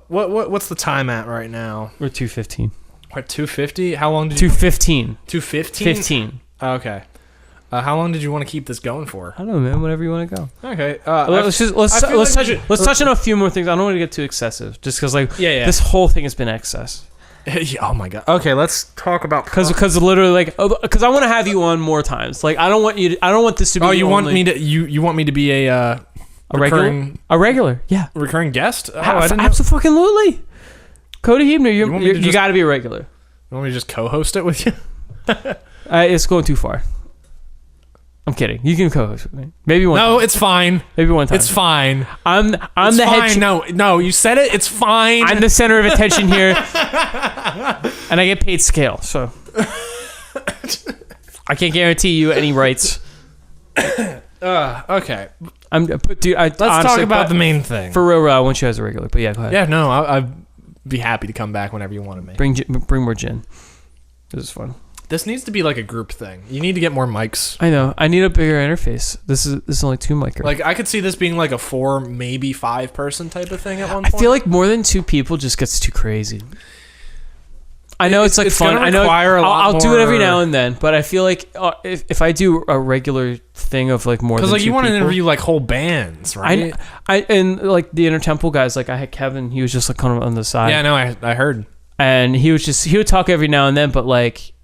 Speaker 3: What's the time at right now?
Speaker 2: We're 2:15.
Speaker 3: We're at 2:50. How long did
Speaker 2: 2:15.
Speaker 3: 2:15?
Speaker 2: 15.
Speaker 3: Okay. How long did you want to keep this going for?
Speaker 2: I don't know, man. Whenever you want to go.
Speaker 3: Okay.
Speaker 2: Let's touch on a few more things. I don't want to get too excessive, just because this whole thing has been excess.
Speaker 3: Oh my god. Okay, let's talk about
Speaker 2: because literally because I want to have you on more times. Like I don't want this to be.
Speaker 3: Oh, you want me to be a
Speaker 2: regular? Yeah.
Speaker 3: Recurring guest? Oh,
Speaker 2: absolutely. Cody Heebner, you got to be a regular.
Speaker 3: You want me to just co-host it with you?
Speaker 2: It's going too far. I'm kidding. You can co-host with me. Maybe one.
Speaker 3: No,
Speaker 2: time.
Speaker 3: it's fine.
Speaker 2: Maybe one time.
Speaker 3: It's fine.
Speaker 2: I'm
Speaker 3: It's
Speaker 2: the
Speaker 3: fine.
Speaker 2: head.
Speaker 3: No, you said it. It's fine.
Speaker 2: I'm the center of attention here, and I get paid scale. So I can't guarantee you any rights.
Speaker 3: Okay.
Speaker 2: Dude.
Speaker 3: Let's talk about the main thing.
Speaker 2: For real, I want you as a regular. But yeah, go ahead.
Speaker 3: Yeah, no, I'd be happy to come back whenever you wanted me.
Speaker 2: Bring more gin. This is fun.
Speaker 3: This needs to be like a group thing. You need to get more mics.
Speaker 2: I know. I need a bigger interface. This is only 2 mics.
Speaker 3: Like I could see this being like a 4, maybe 5 person type of thing at one point.
Speaker 2: I feel like more than 2 people just gets too crazy. I know it's like fun. I know I'll do it every now and then, but I feel like if I do a regular thing of like more than 2 people,
Speaker 3: because like you want to interview like whole bands, right?
Speaker 2: I and like the Intertemple guys, like I had Kevin. He was just like kind of on the side.
Speaker 3: Yeah, no, I heard.
Speaker 2: And he would talk every now and then, but like,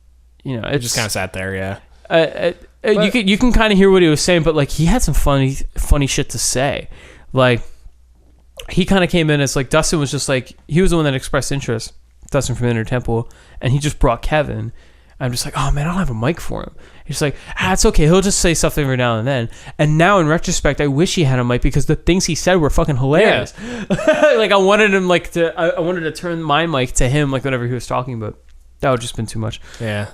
Speaker 2: you know, it
Speaker 3: just kind of sat there. Yeah.
Speaker 2: You can kind of hear what he was saying, but like he had some funny shit to say. Like he kind of came in as like Dustin was just like he was the one that expressed interest. Dustin from Intertemple, and he just brought Kevin. I'm just like, oh man, I don't have a mic for him. He's like, it's okay. He'll just say something every now and then. And now in retrospect, I wish he had a mic because the things he said were fucking hilarious. Yeah. Like I wanted him I wanted to turn my mic to him like whenever he was talking, but that would just been too much.
Speaker 3: Yeah.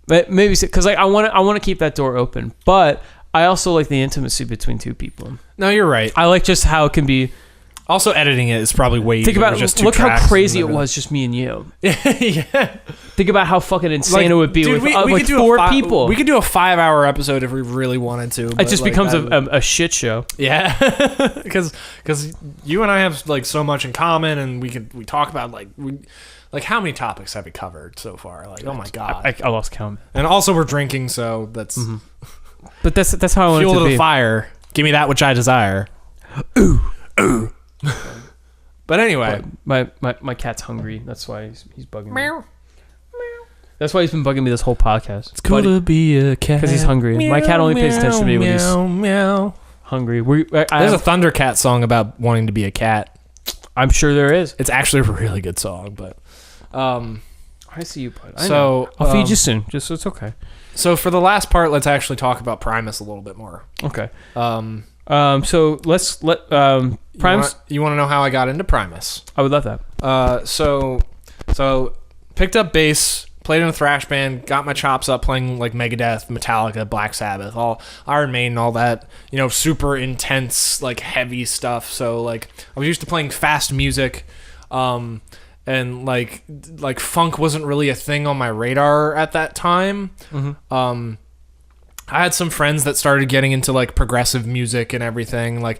Speaker 2: But maybe because like I want to keep that door open, but I also like the intimacy between 2 people.
Speaker 3: No, you're right.
Speaker 2: I like just how it can be.
Speaker 3: Also, editing it is probably way
Speaker 2: Think about
Speaker 3: just
Speaker 2: look how crazy it was, just me and you.
Speaker 3: Yeah.
Speaker 2: Think about how fucking insane it would be with like 4 people.
Speaker 3: We could do a 5-hour episode if we really wanted to.
Speaker 2: It just becomes a shit show.
Speaker 3: Yeah, because you and I have like so much in common, and we talk about like how many topics have we covered so far? Like, oh my god,
Speaker 2: I lost count.
Speaker 3: And also we're drinking, so that's. Mm-hmm.
Speaker 2: But that's how I want it to be.
Speaker 3: Fuel to the fire. Give me that which I desire. Ooh. But anyway,
Speaker 2: my cat's hungry. That's why he's bugging me. That's why he's been bugging me this whole podcast.
Speaker 3: It's cool to be a cat
Speaker 2: because he's hungry.
Speaker 3: Meow,
Speaker 2: my cat only pays attention to me when he's
Speaker 3: meow.
Speaker 2: hungry.
Speaker 3: There's a Thundercat song about wanting to be a cat.
Speaker 2: I'm sure there is.
Speaker 3: It's actually a really good song, but
Speaker 2: I see you, bud. I'll feed you soon. Just so it's okay.
Speaker 3: So for the last part, let's actually talk about Primus a little bit more.
Speaker 2: Okay. So let's let Primus.
Speaker 3: You want to know how I got into Primus?
Speaker 2: I would love that.
Speaker 3: So picked up bass, played in a thrash band, got my chops up playing like Megadeth, Metallica, Black Sabbath, all Iron Maiden, all that, super intense, like heavy stuff. So like I was used to playing fast music, and like funk wasn't really a thing on my radar at that time. Mm-hmm. I had some friends that started getting into like progressive music and everything. Like,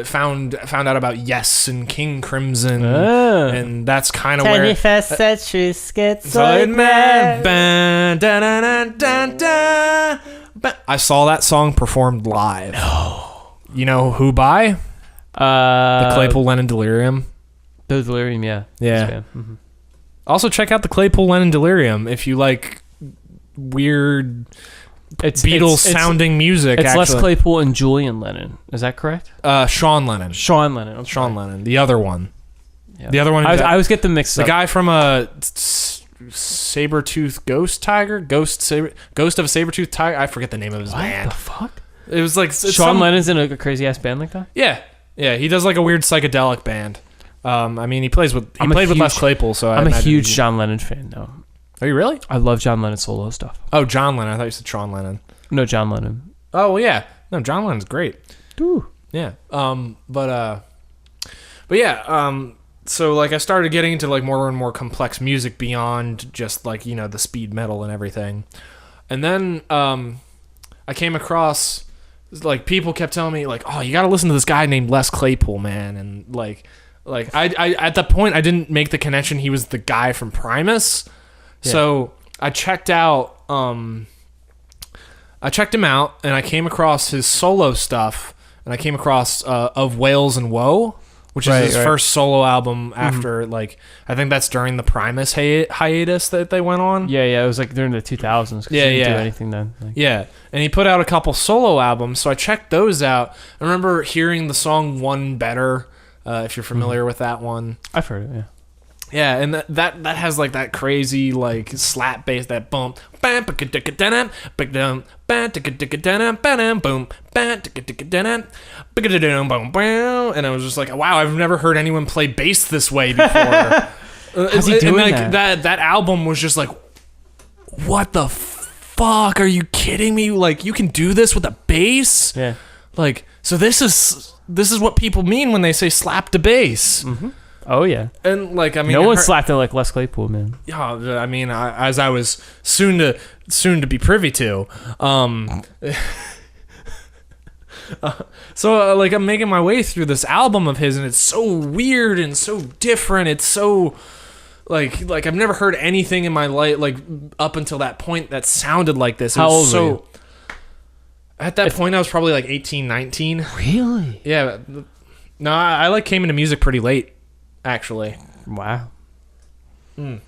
Speaker 3: found out about Yes and King Crimson, and that's kind of where
Speaker 2: 21st century schizoid man.
Speaker 3: I saw that song performed live. No, you know who by? The Claypool Lennon Delirium.
Speaker 2: The Delirium, yeah.
Speaker 3: Mm-hmm. Also, check out the Claypool Lennon Delirium if you like weird. It's Beatles sounding music.
Speaker 2: It's Les Claypool and Julian Lennon. Is that correct?
Speaker 3: Sean Lennon.
Speaker 2: Sean Lennon.
Speaker 3: Sean Lennon. The other one.
Speaker 2: Yeah.
Speaker 3: The other one.
Speaker 2: I always get them mixed up.
Speaker 3: The guy from a saber-tooth ghost tiger, ghost of a saber-tooth tiger. I forget the name of his band.
Speaker 2: What the fuck?
Speaker 3: It was like
Speaker 2: Sean Lennon's in a crazy ass band like that.
Speaker 3: Yeah. He does like a weird psychedelic band. I mean, he played with Les Claypool, so
Speaker 2: I'm a huge John Lennon fan, though.
Speaker 3: Are you really?
Speaker 2: I love John Lennon solo stuff.
Speaker 3: Oh, John Lennon. I thought you said Sean Lennon.
Speaker 2: No, John Lennon.
Speaker 3: Oh, well, yeah. No, John Lennon's great.
Speaker 2: Ooh.
Speaker 3: Yeah. But yeah. So like I started getting into like more and more complex music beyond just like the speed metal and everything, and then I came across like people kept telling me like, oh, you got to listen to this guy named Les Claypool, man, and like I at that point I didn't make the connection he was the guy from Primus. Yeah. So I checked out him out, and I came across his solo stuff, and I came across Of Whales and Woe, which is his first solo album after like I think that's during the Primus hiatus that they went on.
Speaker 2: Yeah, it was like during the 2000s.
Speaker 3: Yeah,
Speaker 2: he didn't do anything then.
Speaker 3: Yeah, and he put out a couple solo albums, so I checked those out. I remember hearing the song "One Better," if you're familiar with that one.
Speaker 2: I've heard it. Yeah.
Speaker 3: Yeah, and that has like that crazy like slap bass, that bump, boom, and I was just like, wow, I've never heard anyone play bass this way before.
Speaker 2: How's he doing
Speaker 3: and like, that album was just like, what the fuck? Are you kidding me? Like, you can do this with a bass?
Speaker 2: Yeah.
Speaker 3: Like, so this is what people mean when they say slap the bass.
Speaker 2: Mm-hmm. Oh yeah,
Speaker 3: and like I mean,
Speaker 2: no one slapped it like Les Claypool, man.
Speaker 3: Yeah, I mean, as I was soon to be privy to, so like I'm making my way through this album of his, and it's so weird and so different. It's so like I've never heard anything in my life like up until that point that sounded like this.
Speaker 2: How old were you?
Speaker 3: At that point, I was probably like 18, 19.
Speaker 2: Really?
Speaker 3: Yeah. No, I like came into music pretty late. Actually,
Speaker 2: wow.
Speaker 3: Like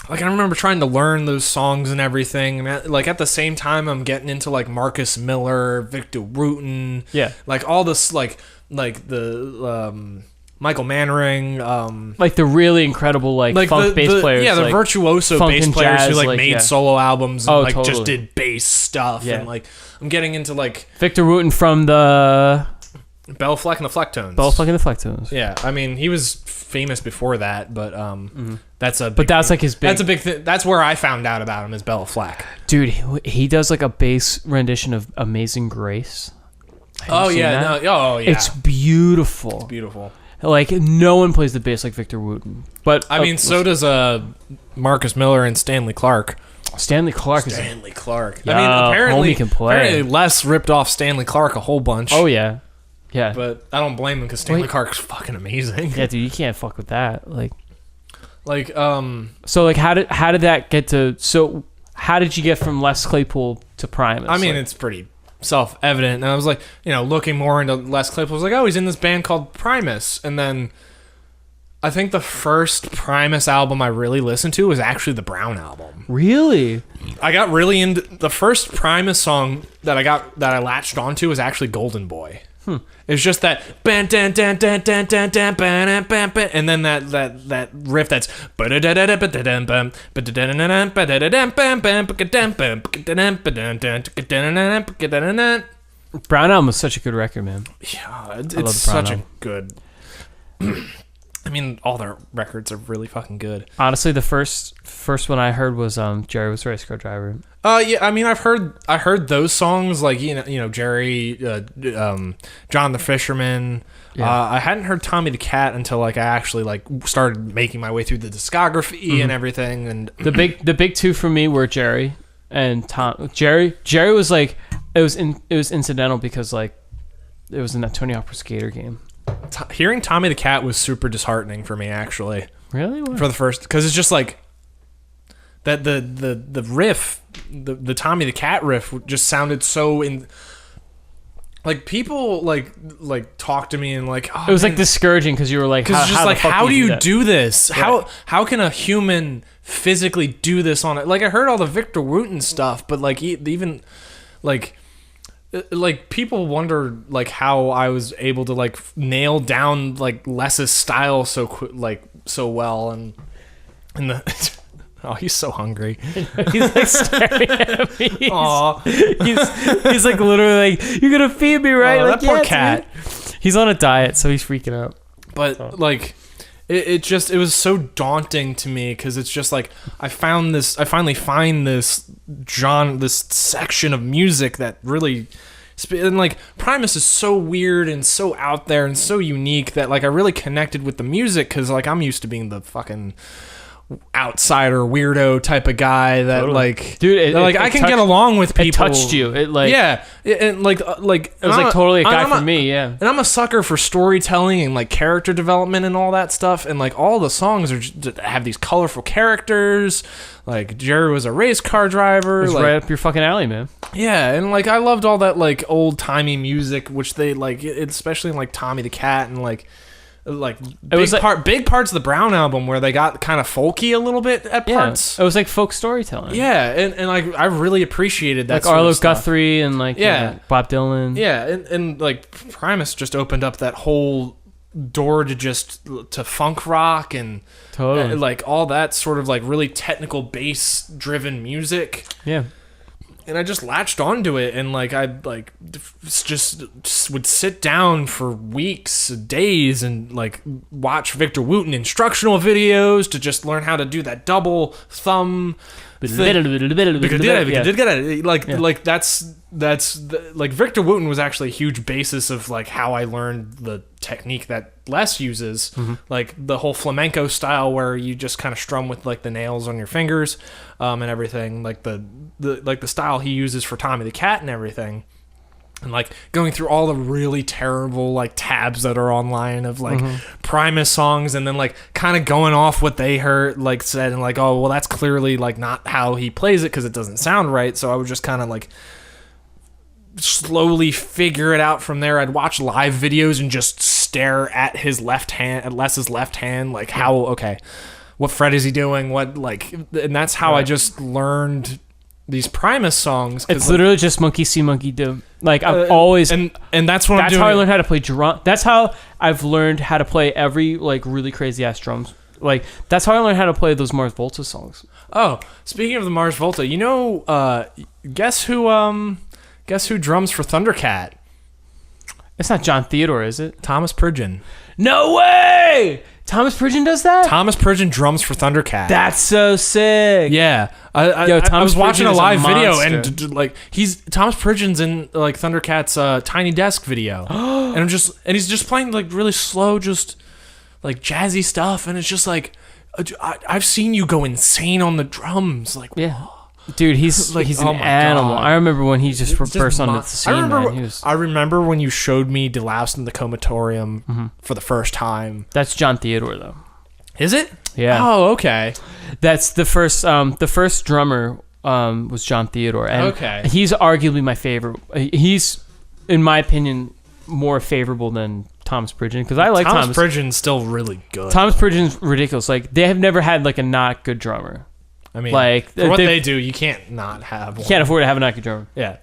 Speaker 3: I remember trying to learn those songs and everything. Like at the same time, I'm getting into like Marcus Miller, Victor Wooten, like all this, like the Michael Mannering,
Speaker 2: like the really incredible like funk bass players,
Speaker 3: the
Speaker 2: like
Speaker 3: virtuoso bass players
Speaker 2: jazz,
Speaker 3: who like made solo albums and
Speaker 2: totally.
Speaker 3: just did bass stuff, and like I'm getting into like
Speaker 2: Victor Wooten from the
Speaker 3: Bell Fleck and the Flecktones.
Speaker 2: Yeah,
Speaker 3: I mean, he was famous before that, but that's a.
Speaker 2: But that's like his big.
Speaker 3: That's a big thing. That's where I found out about him is Bell Fleck.
Speaker 2: Dude, he does like a bass rendition of "Amazing Grace."
Speaker 3: Oh yeah,
Speaker 2: it's beautiful.
Speaker 3: It's beautiful.
Speaker 2: Like no one plays the bass like Victor Wooten, but
Speaker 3: I mean, so does Marcus Miller and Stanley Clarke.
Speaker 2: Stanley Clarke.
Speaker 3: Yeah,
Speaker 2: I mean,
Speaker 3: apparently,
Speaker 2: homie can play.
Speaker 3: Apparently Les ripped off Stanley Clarke a whole bunch.
Speaker 2: Oh yeah. Yeah,
Speaker 3: but I don't blame him because Stanley Clarke's fucking amazing.
Speaker 2: Yeah, dude, you can't fuck with that. So like, how did that get to? So how did you get from Les Claypool to Primus?
Speaker 3: I mean, it's pretty self-evident. And I was like, looking more into Les Claypool, I was like, oh, he's in this band called Primus, and then I think the first Primus album I really listened to was actually the Brown album.
Speaker 2: Really?
Speaker 3: I got really into the first Primus song that I latched onto was actually Golden Boy. It's just that and then that riff that's
Speaker 2: Brown Album was such a good record, man.
Speaker 3: Yeah, it's such a good. I mean, all their records are really fucking good.
Speaker 2: Honestly, the first one I heard was Jerry Was a Race Car Driver.
Speaker 3: Yeah, I mean, I heard those songs like Jerry, John the Fisherman. Yeah. I hadn't heard Tommy the Cat until like I actually like started making my way through the discography and everything. And
Speaker 2: the big two for me were Jerry and Tom. Jerry was like it was incidental because like it was in that Tony Hawk Pro Skater game.
Speaker 3: Hearing Tommy the Cat was super disheartening for me, actually.
Speaker 2: Really? What?
Speaker 3: For the first, because it's just like that the riff, the Tommy the Cat riff just sounded so in. Like people like talk to me and like
Speaker 2: it was like discouraging because you were like,
Speaker 3: how do you do this?
Speaker 2: Right.
Speaker 3: How can a human physically do this on it? Like I heard all the Victor Wooten stuff, but like even like people wonder like how I was able to like nail down like Les's style so well and the. Oh, he's so hungry.
Speaker 2: He's like staring at me. He's like literally like, you're gonna feed me, right? Like,
Speaker 3: that poor cat.
Speaker 2: Dude. He's on a diet, so he's freaking out.
Speaker 3: But like, it was so daunting to me because it's just like I finally find this genre, this section of music that really. And like Primus is so weird and so out there and so unique that like I really connected with the music because like I'm used to being the fucking outsider weirdo type of guy that totally. Like dude I can get along with people.
Speaker 2: It touched you. It like
Speaker 3: and like it
Speaker 2: was like totally a guy for me. Yeah,
Speaker 3: and I'm a sucker for storytelling and like character development and all that stuff. And like all the songs have these colorful characters. Like Jerry Was a Race Car Driver.
Speaker 2: It's
Speaker 3: like,
Speaker 2: right up your fucking alley, man.
Speaker 3: Yeah, and like I loved all that like old timey music, which they like, especially in like Tommy the Cat and like big parts of the Brown album where they got kind of folky a little bit at parts.
Speaker 2: It was like folk storytelling.
Speaker 3: Yeah, and like I really appreciated that.
Speaker 2: Like
Speaker 3: sort
Speaker 2: Arlo
Speaker 3: of stuff.
Speaker 2: Guthrie and like Bob Dylan.
Speaker 3: Yeah, and like Primus just opened up that whole door to funk rock and
Speaker 2: Totally.
Speaker 3: like all that sort of like really technical bass driven music.
Speaker 2: Yeah.
Speaker 3: And I just latched onto it, and like I like just would sit down for weeks, days, and like watch Victor Wooten instructional videos to just learn how to do that double thumb thing. Like that's like Victor Wooten was actually a huge basis of like how I learned the technique that Les uses, like the whole flamenco style where you just kind of strum with like the nails on your fingers, and everything, like the style he uses for Tommy the Cat and everything. And like going through all the really terrible like tabs that are online of like Primus songs, and then like kind of going off what they heard, like said, and like, oh well, that's clearly like not how he plays it because it doesn't sound right. So I would just kind of like slowly figure it out from there. I'd watch live videos and just stare at his left hand, at Les's left hand, like how what fret is he doing? What like, and that's how I just learned these Primus songs.
Speaker 2: It's literally just monkey see, monkey do. Like I've always,
Speaker 3: and that's what I'm doing.
Speaker 2: That's how I learned how to play drum. That's how I've learned how to play every like really crazy ass drums. Like that's how I learned how to play those Mars Volta songs.
Speaker 3: Oh, speaking of the Mars Volta, you know, guess who drums for Thundercat?
Speaker 2: It's not John Theodore, is it?
Speaker 3: Thomas Pridgeon.
Speaker 2: No way! Thomas Pridgeon does that?
Speaker 3: Thomas Pridgeon drums for Thundercat.
Speaker 2: That's so sick.
Speaker 3: Yeah. I was watching a live video, and like Thomas Pridgeon's in like Thundercat's Tiny Desk video. and he's just playing like really slow, just like jazzy stuff, and it's just like I've seen you go insane on the drums. Like,
Speaker 2: yeah. Dude, he's an animal. God. I remember when he just burst onto the scene. I
Speaker 3: remember when you showed me Deloused in the Comatorium for the first time.
Speaker 2: That's John Theodore, though.
Speaker 3: Is it?
Speaker 2: Yeah.
Speaker 3: Oh, okay.
Speaker 2: That's the first. The first drummer was John Theodore, and he's arguably my favorite. He's, in my opinion, more favorable than Thomas Pridgeon because I like Thomas
Speaker 3: Pridgeon's still really good.
Speaker 2: Thomas Pridgeon's ridiculous. Like they have never had like a not good drummer.
Speaker 3: I mean,
Speaker 2: like
Speaker 3: for what they do, you can't not have one.
Speaker 2: You can't afford to have a not good drummer.
Speaker 3: Yeah.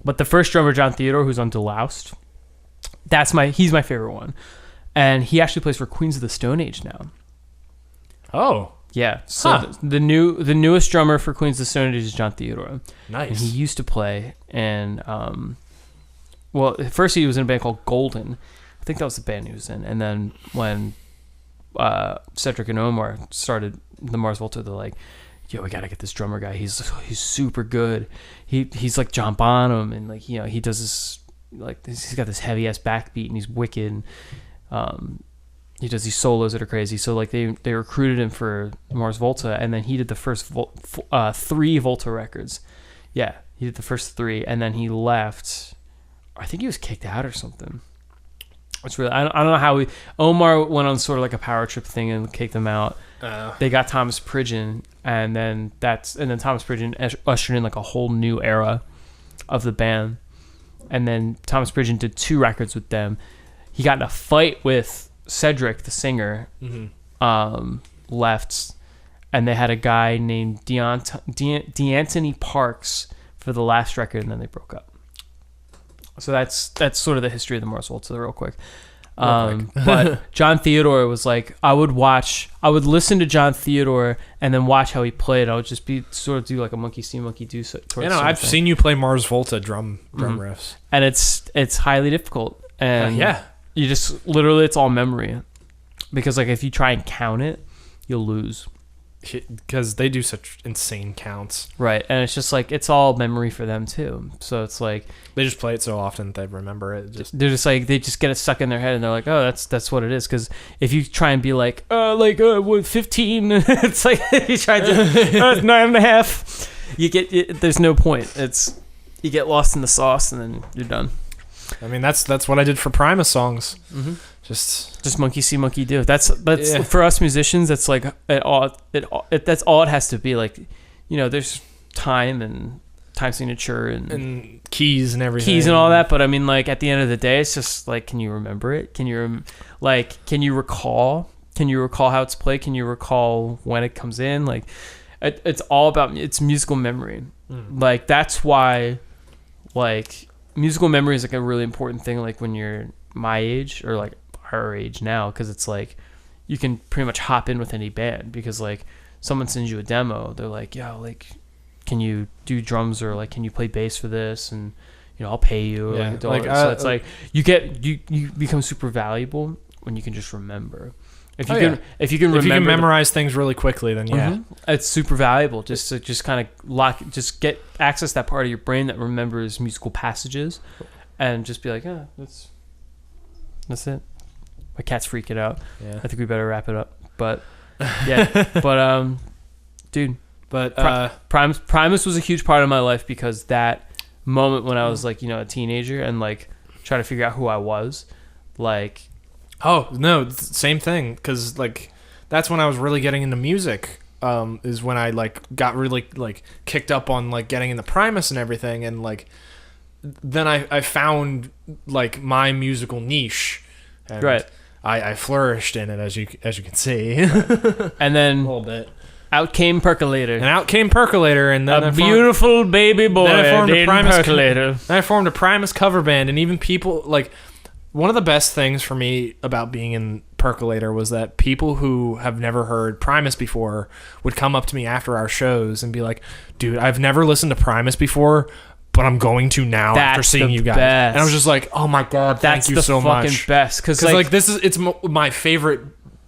Speaker 2: But the first drummer, John Theodore, who's on Deloused, he's my favorite one. And he actually plays for Queens of the Stone Age now.
Speaker 3: Oh.
Speaker 2: Yeah. So the newest drummer for Queens of the Stone Age is John Theodore.
Speaker 3: Nice.
Speaker 2: And he used to play in well, at first he was in a band called Golden. I think that was the band he was in. And then when Cedric and Omar started the Mars Volta, they're like, yo, we gotta get this drummer guy. He's super good. He's like John Bonham, and like, you know, he does this like he's got this heavy ass backbeat, and he's wicked. He does these solos that are crazy. So like they recruited him for Mars Volta, and then he did the first 3 Volta records. Yeah, he did the first 3, and then he left. I think he was kicked out or something. It's really I don't know how Omar went on sort of like a power trip thing and kicked him out. They got Thomas Pridgeon, and then Thomas Pridgeon ushered in like a whole new era of the band. And then Thomas Pridgeon did 2 records with them. He got in a fight with Cedric, the singer, left, and they had a guy named D'Anthony Parks for the last record, and then they broke up. So that's sort of the history of the Mars Volta real quick. But John Theodore was like, I would listen to John Theodore and then watch how he played. I would just do like a monkey see, monkey do.
Speaker 3: I've seen you play Mars Volta drum riffs,
Speaker 2: and it's highly difficult. And you just literally it's all memory, because like if you try and count it, you'll lose.
Speaker 3: Because they do such insane counts,
Speaker 2: right? And it's just like it's all memory for them too. So it's like
Speaker 3: they just play it so often that they remember it.
Speaker 2: They're just like they just get it stuck in their head, and they're like, oh, that's what it is. Because if you try and be like, what 15, it's like you try to 9.5. You get there's no point. You get lost in the sauce, and then you're done.
Speaker 3: I mean, that's what I did for Primus songs.
Speaker 2: Mm-hmm.
Speaker 3: Just
Speaker 2: monkey see, monkey do. That's for us musicians. That's like that's all it has to be. Like, you know, there's time signature and
Speaker 3: keys and everything,
Speaker 2: keys and all that. But I mean, like at the end of the day, it's just like, can you remember it? Can you recall? Can you recall how it's played? Can you recall when it comes in? Like, it's all about it's musical memory. Like that's why, like musical memory is like a really important thing. Like when you're my age or like our age now, because it's like you can pretty much hop in with any band, because like someone sends you a demo, they're like, yo, like, can you do drums, or like, can you play bass for this, and I'll pay you.
Speaker 3: Yeah.
Speaker 2: So it's like you become super valuable when you can just remember. If you can
Speaker 3: memorize things really quickly, then
Speaker 2: it's super valuable. Just to kind of get access to that part of your brain that remembers musical passages, and just be like, that's it. My cat's freaking out.
Speaker 3: Yeah.
Speaker 2: I think we better wrap it up. But dude.
Speaker 3: But
Speaker 2: Primus was a huge part of my life, because that moment when I was like, a teenager and like trying to figure out who I was, like.
Speaker 3: Oh no, same thing. Because like that's when I was really getting into music. Is when I like got really like kicked up on like getting into Primus and everything, and like then I found like my musical niche. And
Speaker 2: right.
Speaker 3: I flourished in it, as you can see.
Speaker 2: And then
Speaker 3: a little bit.
Speaker 2: Out came Percolator.
Speaker 3: And then
Speaker 2: a beautiful baby boy.
Speaker 3: Then I formed a Primus
Speaker 2: Percolator.
Speaker 3: Then I formed a Primus cover band, and even people like. One of the best things for me about being in Percolator was that people who have never heard Primus before would come up to me after our shows and be like, dude, I've never listened to Primus before, but I'm going to now after seeing you guys.
Speaker 2: Best.
Speaker 3: And I was just like, oh my God, thank you so much.
Speaker 2: That's the fucking best. Because
Speaker 3: like it's my favorite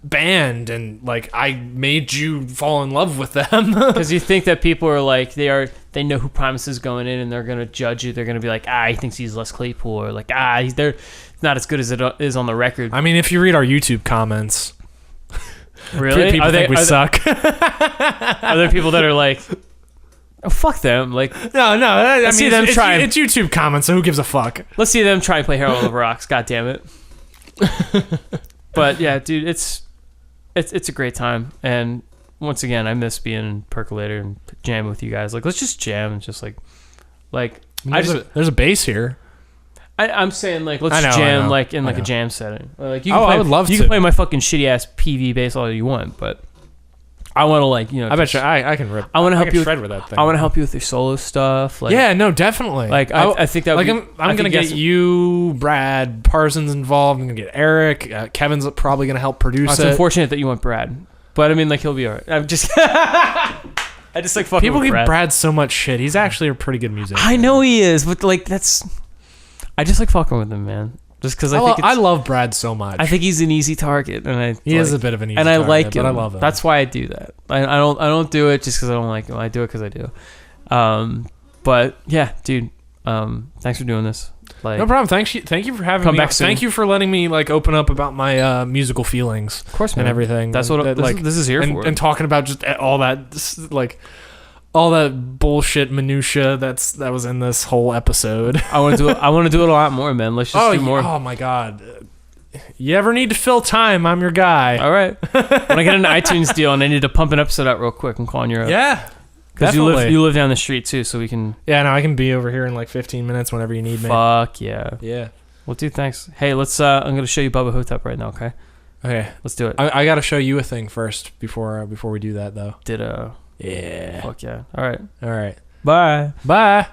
Speaker 3: band, and like I made you fall in love with them.
Speaker 2: Because you think that people are like, they know who Primus is going in, and they're going to judge you. They're going to be like, he thinks he's Les Claypool, or like, they're not as good as it is on the record.
Speaker 3: I mean, if you read our YouTube comments,
Speaker 2: really,
Speaker 3: people think we suck.
Speaker 2: Are there people that are like, oh, fuck them? Like,
Speaker 3: no. I
Speaker 2: see them try.
Speaker 3: It's YouTube comments, so who gives a fuck?
Speaker 2: Let's see them try and play Harold of Rocks. God damn it. But yeah, dude, it's a great time, and once again, I miss being in Percolator and jamming with you guys. Like, let's just jam and just like
Speaker 3: there's a bass here.
Speaker 2: I'm saying, like, let's jam like in like a jam setting. Like,
Speaker 3: I would love to.
Speaker 2: You can play my fucking shitty ass PV bass all you want, but I want to like
Speaker 3: I bet you I can rip.
Speaker 2: I want to help you
Speaker 3: shred with that thing.
Speaker 2: I want to help you with your solo stuff. Like,
Speaker 3: yeah, no, definitely.
Speaker 2: Like I think that
Speaker 3: like I'm gonna get you, Brad Parsons involved. I'm gonna get Eric. Kevin's probably gonna help produce it.
Speaker 2: It's unfortunate that you want Brad, but I mean, like, he'll be alright. I'm just. I just like fucking.
Speaker 3: People
Speaker 2: with
Speaker 3: give Brad so much shit. He's actually a pretty good musician.
Speaker 2: I know he is, but like I just like fucking with him, man. Just because
Speaker 3: I love Brad so much.
Speaker 2: I think he's an easy target, and
Speaker 3: he is a bit of an easy
Speaker 2: target, and I like him.
Speaker 3: But I love him.
Speaker 2: That's why I do that. I don't do it just because I don't like him. I do it because I do. But yeah, dude. Thanks for doing this. Like,
Speaker 3: no problem. Thank you for having me.
Speaker 2: Come back soon.
Speaker 3: Thank you for letting me like open up about my musical feelings.
Speaker 2: Of course, man.
Speaker 3: And everything.
Speaker 2: That's what this is here for.
Speaker 3: And talking about just all that like. All that bullshit minutia that was in this whole episode.
Speaker 2: I want to do it a lot more, man. Let's just do more.
Speaker 3: Oh my God! You ever need to fill time? I'm your guy.
Speaker 2: All right. When I get an iTunes deal and I need to pump an episode out real quick, I'm calling you up.
Speaker 3: Yeah,
Speaker 2: because you live down the street too, so we can.
Speaker 3: Yeah, no, I can be over here in like 15 minutes whenever you need me.
Speaker 2: Fuck yeah.
Speaker 3: Yeah.
Speaker 2: Well, dude, thanks. Hey, let's. I'm gonna show you Bubba Hotep right now. Okay.
Speaker 3: Okay.
Speaker 2: Let's do it.
Speaker 3: I gotta show you a thing first before we do that though.
Speaker 2: Yeah. Fuck yeah. All right.
Speaker 3: Bye.
Speaker 2: Bye.